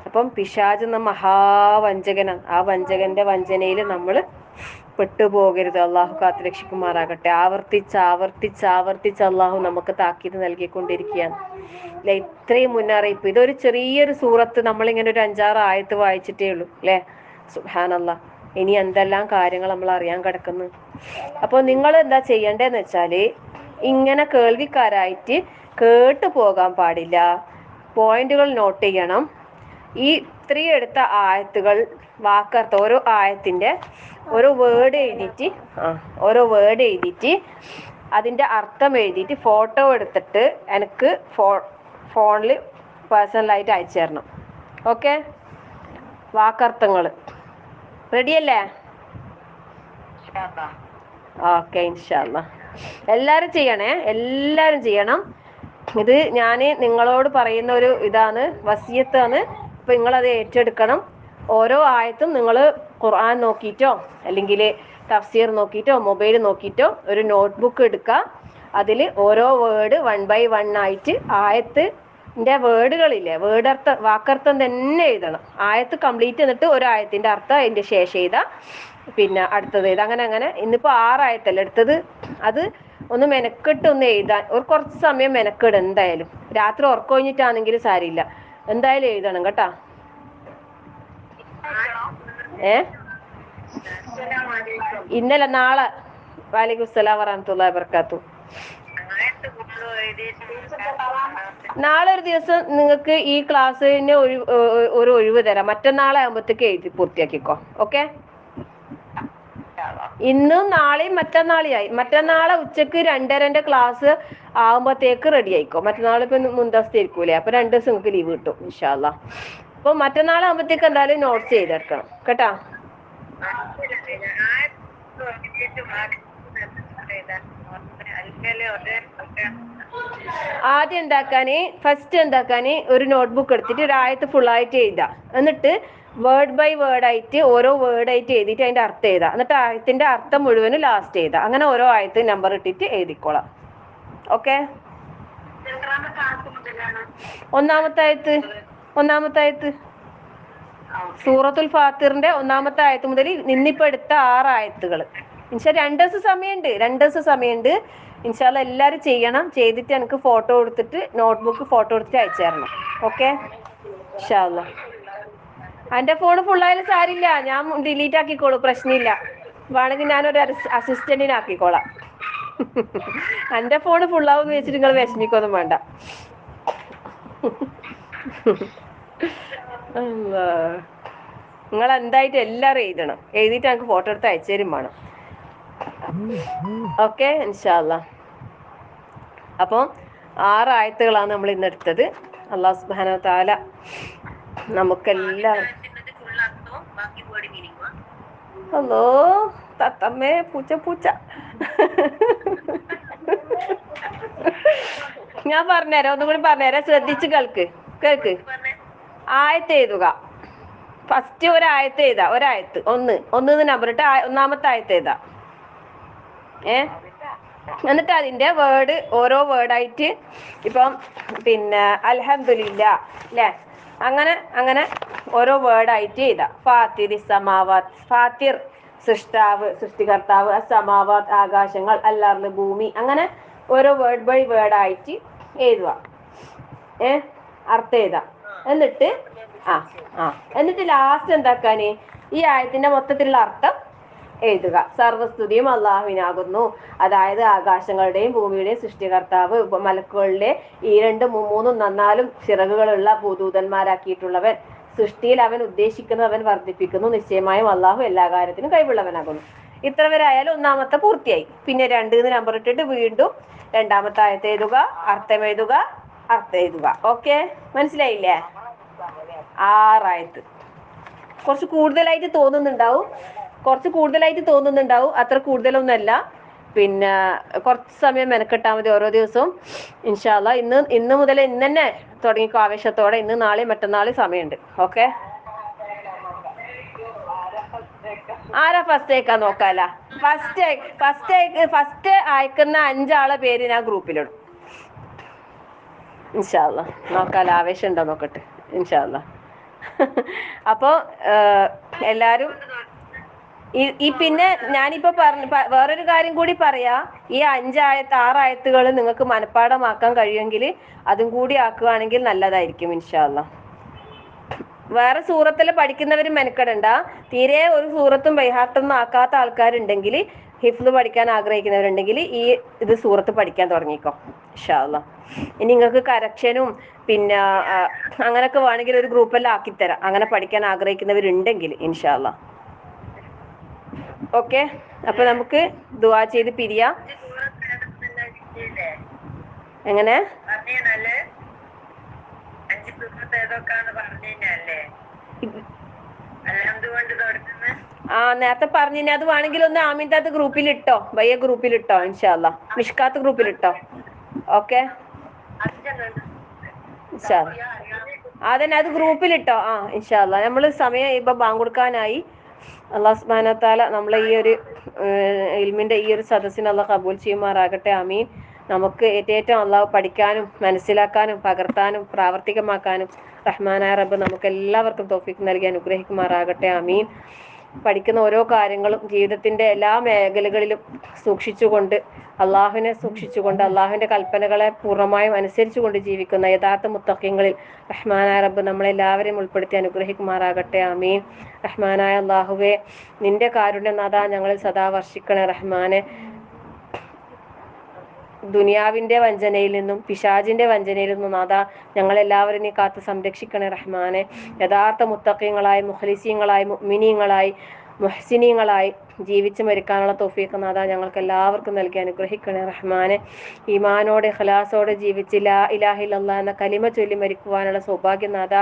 അപ്പം പിശാച് എന്ന മഹാവഞ്ചകനാണ്. ആ വഞ്ചകന്റെ വഞ്ചനയിൽ നമ്മൾ പെട്ടുപോകരുത്. അള്ളാഹു കാത്തുരക്ഷിക്കുമാറാകട്ടെ. ആവർത്തിച്ച് അള്ളാഹു നമുക്ക് താക്കീത് നൽകിക്കൊണ്ടിരിക്കുകയാണ് അല്ലെ. ഇത്രയും മുന്നറിയിപ്പ്, ഇതൊരു ചെറിയൊരു സൂറത്ത്, നമ്മളിങ്ങനെ ഒരു 5-6 ആയത്ത് വായിച്ചിട്ടേ ഉള്ളൂ അല്ലേ. സുബ്ഹാനല്ലാഹ്, ഇനി എന്തെല്ലാം കാര്യങ്ങൾ നമ്മൾ അറിയാൻ കിടക്കുന്നു. അപ്പോൾ നിങ്ങൾ എന്താ ചെയ്യേണ്ടതെന്ന് വെച്ചാൽ, ഇങ്ങനെ കേൾവിക്കാരായിട്ട് കേട്ടു പോകാൻ പാടില്ല. പോയിന്റുകൾ നോട്ട് ചെയ്യണം. ഈ ഇത്രയും എടുത്ത ആയത്തുകൾ വാക്കർത്ഥം ഓരോ ആയത്തിൻ്റെ ഓരോ വേർഡ് എഴുതിയിട്ട് ഓരോ വേർഡ് എഴുതിയിട്ട് അതിൻ്റെ അർത്ഥം എഴുതിയിട്ട് ഫോട്ടോ എടുത്തിട്ട് എനിക്ക് ഫോണിൽ പേഴ്സണലായിട്ട് അയച്ചു തരണം. ഓക്കെ, വാക്കർത്ഥങ്ങൾ റെഡിയല്ലേ? ഓക്കെ, ഇൻഷാല്ലാ. എല്ലാവരും ചെയ്യണേ, എല്ലാവരും ചെയ്യണം. ഇത് ഞാൻ നിങ്ങളോട് പറയുന്ന ഒരു ഇതാണ്, വസിയത്താണ്. അപ്പം നിങ്ങളത് ഏറ്റെടുക്കണം. ഓരോ ആയത്തും നിങ്ങൾ ഖുർആൻ നോക്കിയിട്ടോ അല്ലെങ്കിൽ തഫ്സീർ നോക്കിയിട്ടോ മൊബൈൽ നോക്കിയിട്ടോ ഒരു നോട്ട്ബുക്ക് എടുക്കുക. അതിൽ ഓരോ വേർഡ് 1 by 1 ആയിട്ട് ആയത്തിൻ്റെ വേർഡുകളില്ലേ, വാക്കർത്ഥം തന്നെ എഴുതണം. ആയത്ത് കംപ്ലീറ്റ് എന്നിട്ട് ഒരു ആയത്തിൻ്റെ അർത്ഥം അതിൻ്റെ ശേഷം എഴുതാം, പിന്നെ അടുത്തത് എഴുതാം. അങ്ങനെ അങ്ങനെ ഇന്നിപ്പോൾ 6 ആയത്തല്ലേ എടുത്തത്. അത് ഒന്ന് മെനക്കെട്ട് ഒന്ന് എഴുതാൻ കുറച്ച് സമയം മെനക്കെട്. എന്തായാലും രാത്രി ഉറക്കം കഴിഞ്ഞിട്ടാണെങ്കിലും സാരമില്ല, എന്തായാലും എഴുതണം കേട്ടാ. ഇന്നലെ നാളെ. വലൈക്കും സലാം വറഹ്മത്തുള്ളാഹി വബറകാതുഹു. നാളെ ഒരു ദിവസം നിങ്ങൾക്ക് ഈ ക്ലാസ്സിന് ഒരു ഒഴിവ് തരാം. മറ്റന്നാളെ ആകുമ്പോഴത്തേക്ക് എഴുതി പൂർത്തിയാക്കിക്കോ. ഓക്കെ, ഇന്നും നാളെയും മറ്റന്നാളെയായി. മറ്റന്നാളെ ഉച്ചക്ക് 2:30 ക്ലാസ് ആകുമ്പോഴത്തേക്ക് റെഡി ആയിക്കോ. മറ്റന്നാൾ ഇപ്പം മുൻദസ്തി ആയിരിക്കൂലേ, അപ്പൊ 2 ദിവസം നിങ്ങൾക്ക് ലീവ് കിട്ടും ഇൻഷാല്ലാ. അപ്പൊ മറ്റന്നാളെ ആകുമ്പോഴത്തേക്ക് എന്തായാലും നോട്ട്സ് ചെയ്തെടുക്കണം കേട്ടാ. ആദ്യം എന്താക്കാന് ഒരു നോട്ട്ബുക്ക് എടുത്തിട്ട് ഒരു ആയത്ത് ഫുള്ളായിട്ട് എഴുതാം. എന്നിട്ട് വേർഡ് ബൈ വേർഡ് ആയിട്ട് ഓരോ വേർഡ് ആയിട്ട് എഴുതിയിട്ട് അതിന്റെ അർത്ഥം എഴുതാം. എന്നിട്ട് ആയത്തിന്റെ അർത്ഥം മുഴുവനും ലാസ്റ്റ് എഴുതാം. അങ്ങനെ ഓരോ ആയത്ത് നമ്പർ ഇട്ടിട്ട് എഴുതിക്കോളാം. ഓക്കെ, ഒന്നാമത്തെ ആയത്ത് സൂറത്തുൽ ഫാത്തിറിന്റെ 1-ാമത്തെ ആയത്ത് മുതൽ നിന്നിപ്പോ എടുത്ത 6 ആയത്തുകൾ. ഇൻഷാ 2 ദിവസം സമയമുണ്ട്. ഇൻഷാല്ല എല്ലാവരും ചെയ്യണം. ചെയ്തിട്ട് എനിക്ക് ഫോട്ടോ എടുത്തിട്ട് നോട്ട്ബുക്ക് ഫോട്ടോ എടുത്തിട്ട് അയച്ചു തരണം. ഓക്കെ, ഇൻഷാല്ല. എൻ്റെ ഫോൺ ഫുള്ളായാലും സാരില്ല, ഞാൻ ഡിലീറ്റ് ആക്കിക്കോളൂ, പ്രശ്നമില്ല. വേണമെങ്കിൽ ഞാനൊരു അസിസ്റ്റന്റിനെ ആക്കിക്കോളാം. എൻ്റെ ഫോൺ ഫുള്ളാവും വെച്ചിട്ട് നിങ്ങൾ വിഷമിക്കൊന്നും വേണ്ട. നിങ്ങൾ എന്തായിട്ട് എല്ലാവരും എഴുതണം. എഴുതിയിട്ട് എനിക്ക് ഫോട്ടോ എടുത്ത് അയച്ചു തരും വേണം. ഓക്കെ, ഇൻഷാല്ലാ. അപ്പം 6 ആയത്തുകളാണ് നമ്മൾ ഇന്ന് എടുത്തത്. അല്ലാഹു സുബ്ഹാനഹു വ തആല നമുക്കെല്ലാം ഹലോ തത്തമ്മേ പൂച്ച ഞാൻ പറഞ്ഞുതരാം, ഒന്നും കൂടി പറഞ്ഞുതരാം, ശ്രദ്ധിച്ച് കേൾക്ക്. ആയത്ത് എഴുതുക. ഫസ്റ്റ് ഒരായത്ത് എഴുതാ, ഒരായത്ത് ഒന്ന് നമ്പർ ഇട്ട് 1-ാമത്തെ ആയത്ത് എഴുതാ. എന്നിട്ട് അതിന്റെ വേർഡ് ഓരോ വേർഡായിട്ട് ഇപ്പം പിന്നെ അൽഹംദുലില്ലാ അല്ലേ, അങ്ങനെ ഓരോ വേർഡായിട്ട് എഴുതാം. ഫാത്തിർ സൃഷ്ടാവ്, സൃഷ്ടികർത്താവ്, അസ്സമാവാത്ത് ആകാശങ്ങൾ, അൽ-അർള് ഭൂമി, അങ്ങനെ ഓരോ വേർഡ് ബൈ വേർഡായിട്ട് എഴുതുക. അർത്ഥം എഴുതാം. എന്നിട്ട് ലാസ്റ്റ് എന്താക്കാന് ഈ ആയത്തിന്റെ മൊത്തത്തിലുള്ള അർത്ഥം എഴുതുക. സർവസ്തുതിയും അള്ളാഹുവിനാകുന്നു, അതായത് ആകാശങ്ങളുടെയും ഭൂമിയുടെയും സൃഷ്ടികർത്താവ്, മലക്കുകളിലെ ഈ 2, 3, 4 ചിറകുകളുള്ള ഭൂദൂതന്മാരാക്കിയിട്ടുള്ളവൻ, സൃഷ്ടിയിൽ അവൻ ഉദ്ദേശിക്കുന്നത് അവൻ വർദ്ധിപ്പിക്കുന്നു, നിശ്ചയമായും അള്ളാഹു എല്ലാ കാര്യത്തിനും കഴിവുള്ളവനാകുന്നു. ഇത്ര വരെ ആയാലും 1-ാമത്തെ പൂർത്തിയായി. പിന്നെ 2 നമ്പർ ഇട്ടിട്ട് വീണ്ടും 2-ാമത്തെ ആയത്ത് എഴുതുക, അർത്ഥം എഴുതുക. ഓക്കെ, മനസ്സിലായില്ലേ? 6 ആയത്ത്. കുറച്ച് കൂടുതലായിട്ട് തോന്നുന്നുണ്ടാവും, അത്ര കൂടുതലൊന്നുമല്ല. പിന്നെ കുറച്ച് സമയം മെനക്കെട്ടാൽ മതി ഓരോ ദിവസവും. ഇൻഷാല്ലാ ഇന്ന് മുതൽ ഇന്ന് തന്നെ തുടങ്ങിക്കോ ആവേശത്തോടെ. ഇന്ന് നാളെയും മറ്റന്നാളും സമയമുണ്ട്. ഓക്കെ, ആരാ ഫസ്റ്റ് അയക്കാൻ നോക്കാല? ഫസ്റ്റ് അയക്കുന്ന 5 ആളെ പേര് ഞാൻ ഗ്രൂപ്പിലിടും. ഇൻഷാല്ലാ നോക്കാല, ആവേശം ഉണ്ടോ നോക്കട്ടെ. ഇൻഷാല്ലാ. അപ്പോൾ എല്ലാവരും പിന്നെ ഞാനിപ്പോ വേറൊരു കാര്യം കൂടി പറയാ. ഈ 6 ആയത്തുകൾ നിങ്ങൾക്ക് മനഃപ്പാഠമാക്കാൻ കഴിയുമെങ്കിൽ അതും കൂടി ആക്കുകയാണെങ്കിൽ നല്ലതായിരിക്കും ഇൻഷാല്ലാ. വേറെ സൂറത്തിൽ പഠിക്കുന്നവർ മെനക്കെടണ്ട. തീരെ ഒരു സൂറത്തും ബൈഹാർട്ടൊന്നും ആക്കാത്ത ആൾക്കാരുണ്ടെങ്കിൽ ഹിഫ്ള് പഠിക്കാൻ ആഗ്രഹിക്കുന്നവരുണ്ടെങ്കിൽ ഈ ഇത് സൂറത്ത് പഠിക്കാൻ തുടങ്ങിക്കോ ഇൻഷാ അല്ലാ. ഇനി നിങ്ങൾക്ക് കറക്ഷനും പിന്നെ അങ്ങനെയൊക്കെ വേണമെങ്കിൽ ഒരു ഗ്രൂപ്പെല്ലാം ആക്കിത്തരാം, അങ്ങനെ പഠിക്കാൻ ആഗ്രഹിക്കുന്നവരുണ്ടെങ്കിൽ ഇൻഷാ അല്ലാ. ഓക്കെ, അപ്പൊ നമുക്ക് ദുആ ചെയ്ത് പിരിയാം. എങ്ങനെ നേരത്തെ പറഞ്ഞു. അത് വേണമെങ്കിൽ ഒന്ന് ആമിൻതാത്ത് ഗ്രൂപ്പിലിട്ടോ, ബയ്യ ഗ്രൂപ്പിലിട്ടോ ഇൻഷാ അല്ലാ, മിഷ്കാത്ത് ഗ്രൂപ്പിലിട്ടോ. ഓക്കെ അതന്നെ, അത് ഗ്രൂപ്പിലിട്ടോ. ഇൻഷാ അല്ലാ. നമ്മൾ സമയം ഇപ്പൊ ബാങ്ക് കൊടുക്കാനായി. അല്ലാഹു സുബ്ഹാനഹു വ തആല നമ്മളെ ഈ ഒരു ഇൽമിന്റെ ഈ ഒരു സദസ്സിനെ അല്ലാഹു കബൂൽ ചെയ്യുമാറാകട്ടെ. ആമീൻ. നമുക്ക് ഏറ്റവും അല്ലാഹു പഠിക്കാനും മനസ്സിലാക്കാനും പകർത്താനും പ്രാവർത്തികമാക്കാനും റഹ്മാനായ റബ്ബ് നമുക്ക് എല്ലാവർക്കും തൗഫീഖ് നൽകി അനുഗ്രഹിക്കുമാറാകട്ടെ. ആമീൻ. പഠിക്കുന്ന ഓരോ കാര്യങ്ങളും ജീവിതത്തിന്റെ എല്ലാ മേഖലകളിലും സൂക്ഷിച്ചുകൊണ്ട്, അള്ളാഹുവിനെ സൂക്ഷിച്ചുകൊണ്ട്, അള്ളാഹുവിന്റെ കൽപ്പനകളെ പൂർണ്ണമായും അനുസരിച്ചുകൊണ്ട് ജീവിക്കുന്ന യഥാർത്ഥ മുത്തഖീങ്ങളിൽ റഹ്മാനായ റബ്ബ് നമ്മളെല്ലാവരെയും ഉൾപ്പെടുത്തി അനുഗ്രഹിക്കുമാറാകട്ടെ. ആമീൻ. റഹ്മാനായ അള്ളാഹുവേ, നിന്റെ കാരുണ്യനാഥ ഞങ്ങളിൽ സദാ വർഷിക്കണേ റഹ്മാനെ. ദുനിയാവിന്റെ വഞ്ചനയിൽ നിന്നും പിശാചിന്റെ വഞ്ചനയിൽ നിന്നും നാഥ ഞങ്ങളെല്ലാവരും നീ കാത്ത് സംരക്ഷിക്കണേ റഹ്മാനെ. യഥാർത്ഥ മുത്തഖീങ്ങളായി, മുഖ്ലിസീങ്ങളായി, മുഅ്മിനീങ്ങളായി, മുഹ്സിനീങ്ങളായി ജീവിച്ച് മരിക്കാനുള്ള തൗഫീഖ് നാഥ ഞങ്ങൾക്ക് എല്ലാവർക്കും നൽകി അനുഗ്രഹിക്കണേ റഹ്മാനെ. ഈമാനോടെ ഖലാസോടെ ജീവിച്ച് ലാ ഇലാഹ ഇല്ലല്ലാഹ് എന്ന കലിമ ചൊല്ലി മരിക്കുവാനുള്ള സൗഭാഗ്യം നാഥ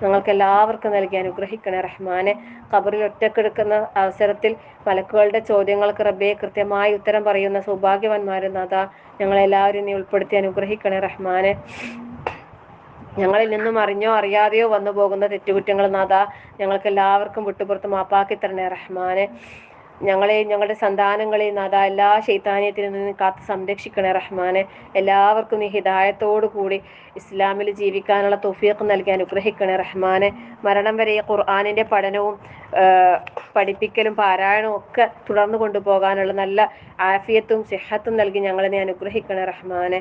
ഞങ്ങൾക്ക് എല്ലാവർക്കും നൽകി അനുഗ്രഹിക്കണേ റഹ്മാനെ. ഖബറിൽ ഒറ്റക്കെടുക്കുന്ന അവസരത്തിൽ മലക്കുകളുടെ ചോദ്യങ്ങൾക്ക് റബ്ബേ കൃത്യമായി ഉത്തരം പറയുന്ന സൗഭാഗ്യവാന്മാരെ നാഥ ഞങ്ങളെല്ലാവരും നീ ഉൾപ്പെടുത്തി അനുഗ്രഹിക്കണേ റഹ്മാനെ. ഞങ്ങളിൽ നിന്നും അറിഞ്ഞോ അറിയാതെയോ വന്നു പോകുന്ന തെറ്റുകുറ്റങ്ങൾ നാഥ ഞങ്ങൾക്ക് എല്ലാവർക്കും വിട്ടുപുറത്ത് മാപ്പാക്കി തരണേ റഹ്മാനെ. ഞങ്ങളെയും ഞങ്ങളുടെ സന്താനങ്ങളെയും നാഥ എല്ലാ ശൈത്താനിയത്തിൽ നിന്ന് കാത്ത് സംരക്ഷിക്കണേ റഹ്മാനെ. എല്ലാവർക്കും നീ ഹിദായത്തോടു കൂടി ഇസ്ലാമിൽ ജീവിക്കാനുള്ള തൗഫീഖ് നൽകി അനുഗ്രഹിക്കണേ റഹ്മാനെ. മരണം വരെ ഈ ഖുർആനിന്റെ പഠനവും പഠിപ്പിക്കലും പാരായണവും ഒക്കെ തുടർന്നു കൊണ്ടുപോകാനുള്ള നല്ല ആഫിയത്തും സിഹത്തും നൽകി ഞങ്ങളെ നീ അനുഗ്രഹിക്കണേ റഹ്മാനെ.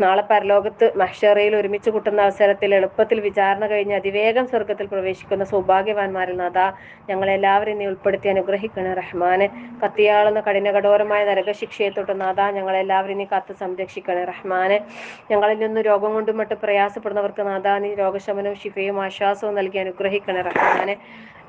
നാളെ പരലോകത്ത് മഹ്ശറയിൽ ഒരുമിച്ച് കൂട്ടുന്ന അവസരത്തിൽ എളുപ്പത്തിൽ വിചാരണ കഴിഞ്ഞ് അതിവേഗം സ്വർഗത്തിൽ പ്രവേശിക്കുന്ന സൗഭാഗ്യവാന്മാരിൽ നാഥ ഞങ്ങളെല്ലാവരും നീ ഉൾപ്പെടുത്തി അനുഗ്രഹിക്കണേ റഹ്മാനെ. കത്തിയാളുന്ന കഠിനകഠോരമായ നരകശിക്ഷയെ തൊട്ട് നാഥ ഞങ്ങളെല്ലാവരും നീ കാത്ത് സംരക്ഷിക്കണേ റഹ്മാനെ. ഞങ്ങളിൽ നിന്ന് രോഗം കൊണ്ടും മറ്റും പ്രയാസപ്പെടുന്നവർക്ക് നാഥ നീ രോഗശമനവും ശിഫയും ആശ്വാസവും നൽകി അനുഗ്രഹിക്കണേ റഹ്മാനെ.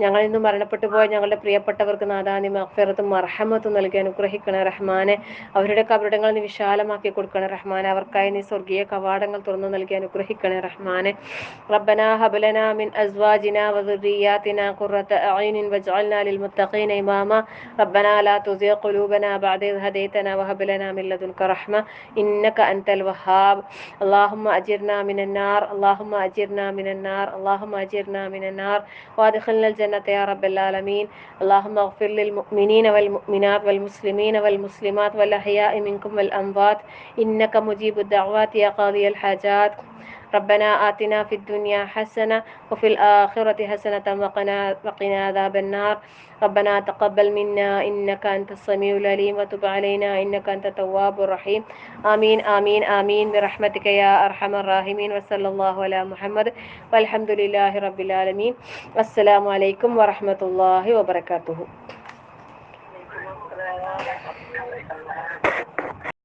ഞങ്ങളിൽ നിന്ന് മരണപ്പെട്ടു പോയ ഞങ്ങളുടെ പ്രിയപ്പെട്ടവർക്ക് നാഥ നീ മഗ്ഫിറത്തും മർഹമത്തും നൽകി അനുഗ്രഹിക്കണേ റഹ്മാനെ. അവരുടെ കബറിടങ്ങൾ നീ വിശാലമാക്കി കൊടുക്കണേ റഹ്മാനെ. അവർക്കായി നീ സ്വർഗീയ കവാടങ്ങൾ തുറന്നു നൽകി അനുഗ്രഹിക്കണേ റഹ്മാനെ. റബ്ബനാ ഹബ് ലനാ മിൻ അസ്വാജിനാ വദുർരിയാതിനാ ഖുർറത അഅ്യുനിൻ വജ്അൽനാ ലിൽമുത്തഖീന ഇമാമ. റബ്ബനാ ലാ തുസിഗ് ഖുലൂബനാ ബഅദ ഇദ് ഹദൈതനാ വഹബ് ലനാ മിൻ ലദുൻക റഹ്മ ഇന്നക അൻതൽ വഹാബ്. അല്ലാഹുമ്മ അജിർനാ മിനൻ നാർ, അല്ലാഹുമ്മ അജിർനാ മിനൻ നാർ, അല്ലാഹുമ്മ അജിർനാ മിനൻ നാർ വഅദ്ഖിൽനൽ ജന്നത യാ റബ്ബൽ ആലമീൻ. اللهم اغفر للمؤمنين والمؤمنات والمسلمين والمسلمات والأحياء منكم والأموات إنك مجيب الدعوات يا قاضي الحاجات. ربنا آتنا في الدنيا حسنة وفي الآخرة حسنة وقنا عذاب النار. ربنا تقبل منا إنك أنت السميع العليم وتب علينا إنك أنت التواب الرحيم. آمين آمين آمين برحمتك يا أرحم الراحمين. وصلى الله على محمد والحمد لله رب العالمين. السلام عليكم ورحمة الله وبركاته.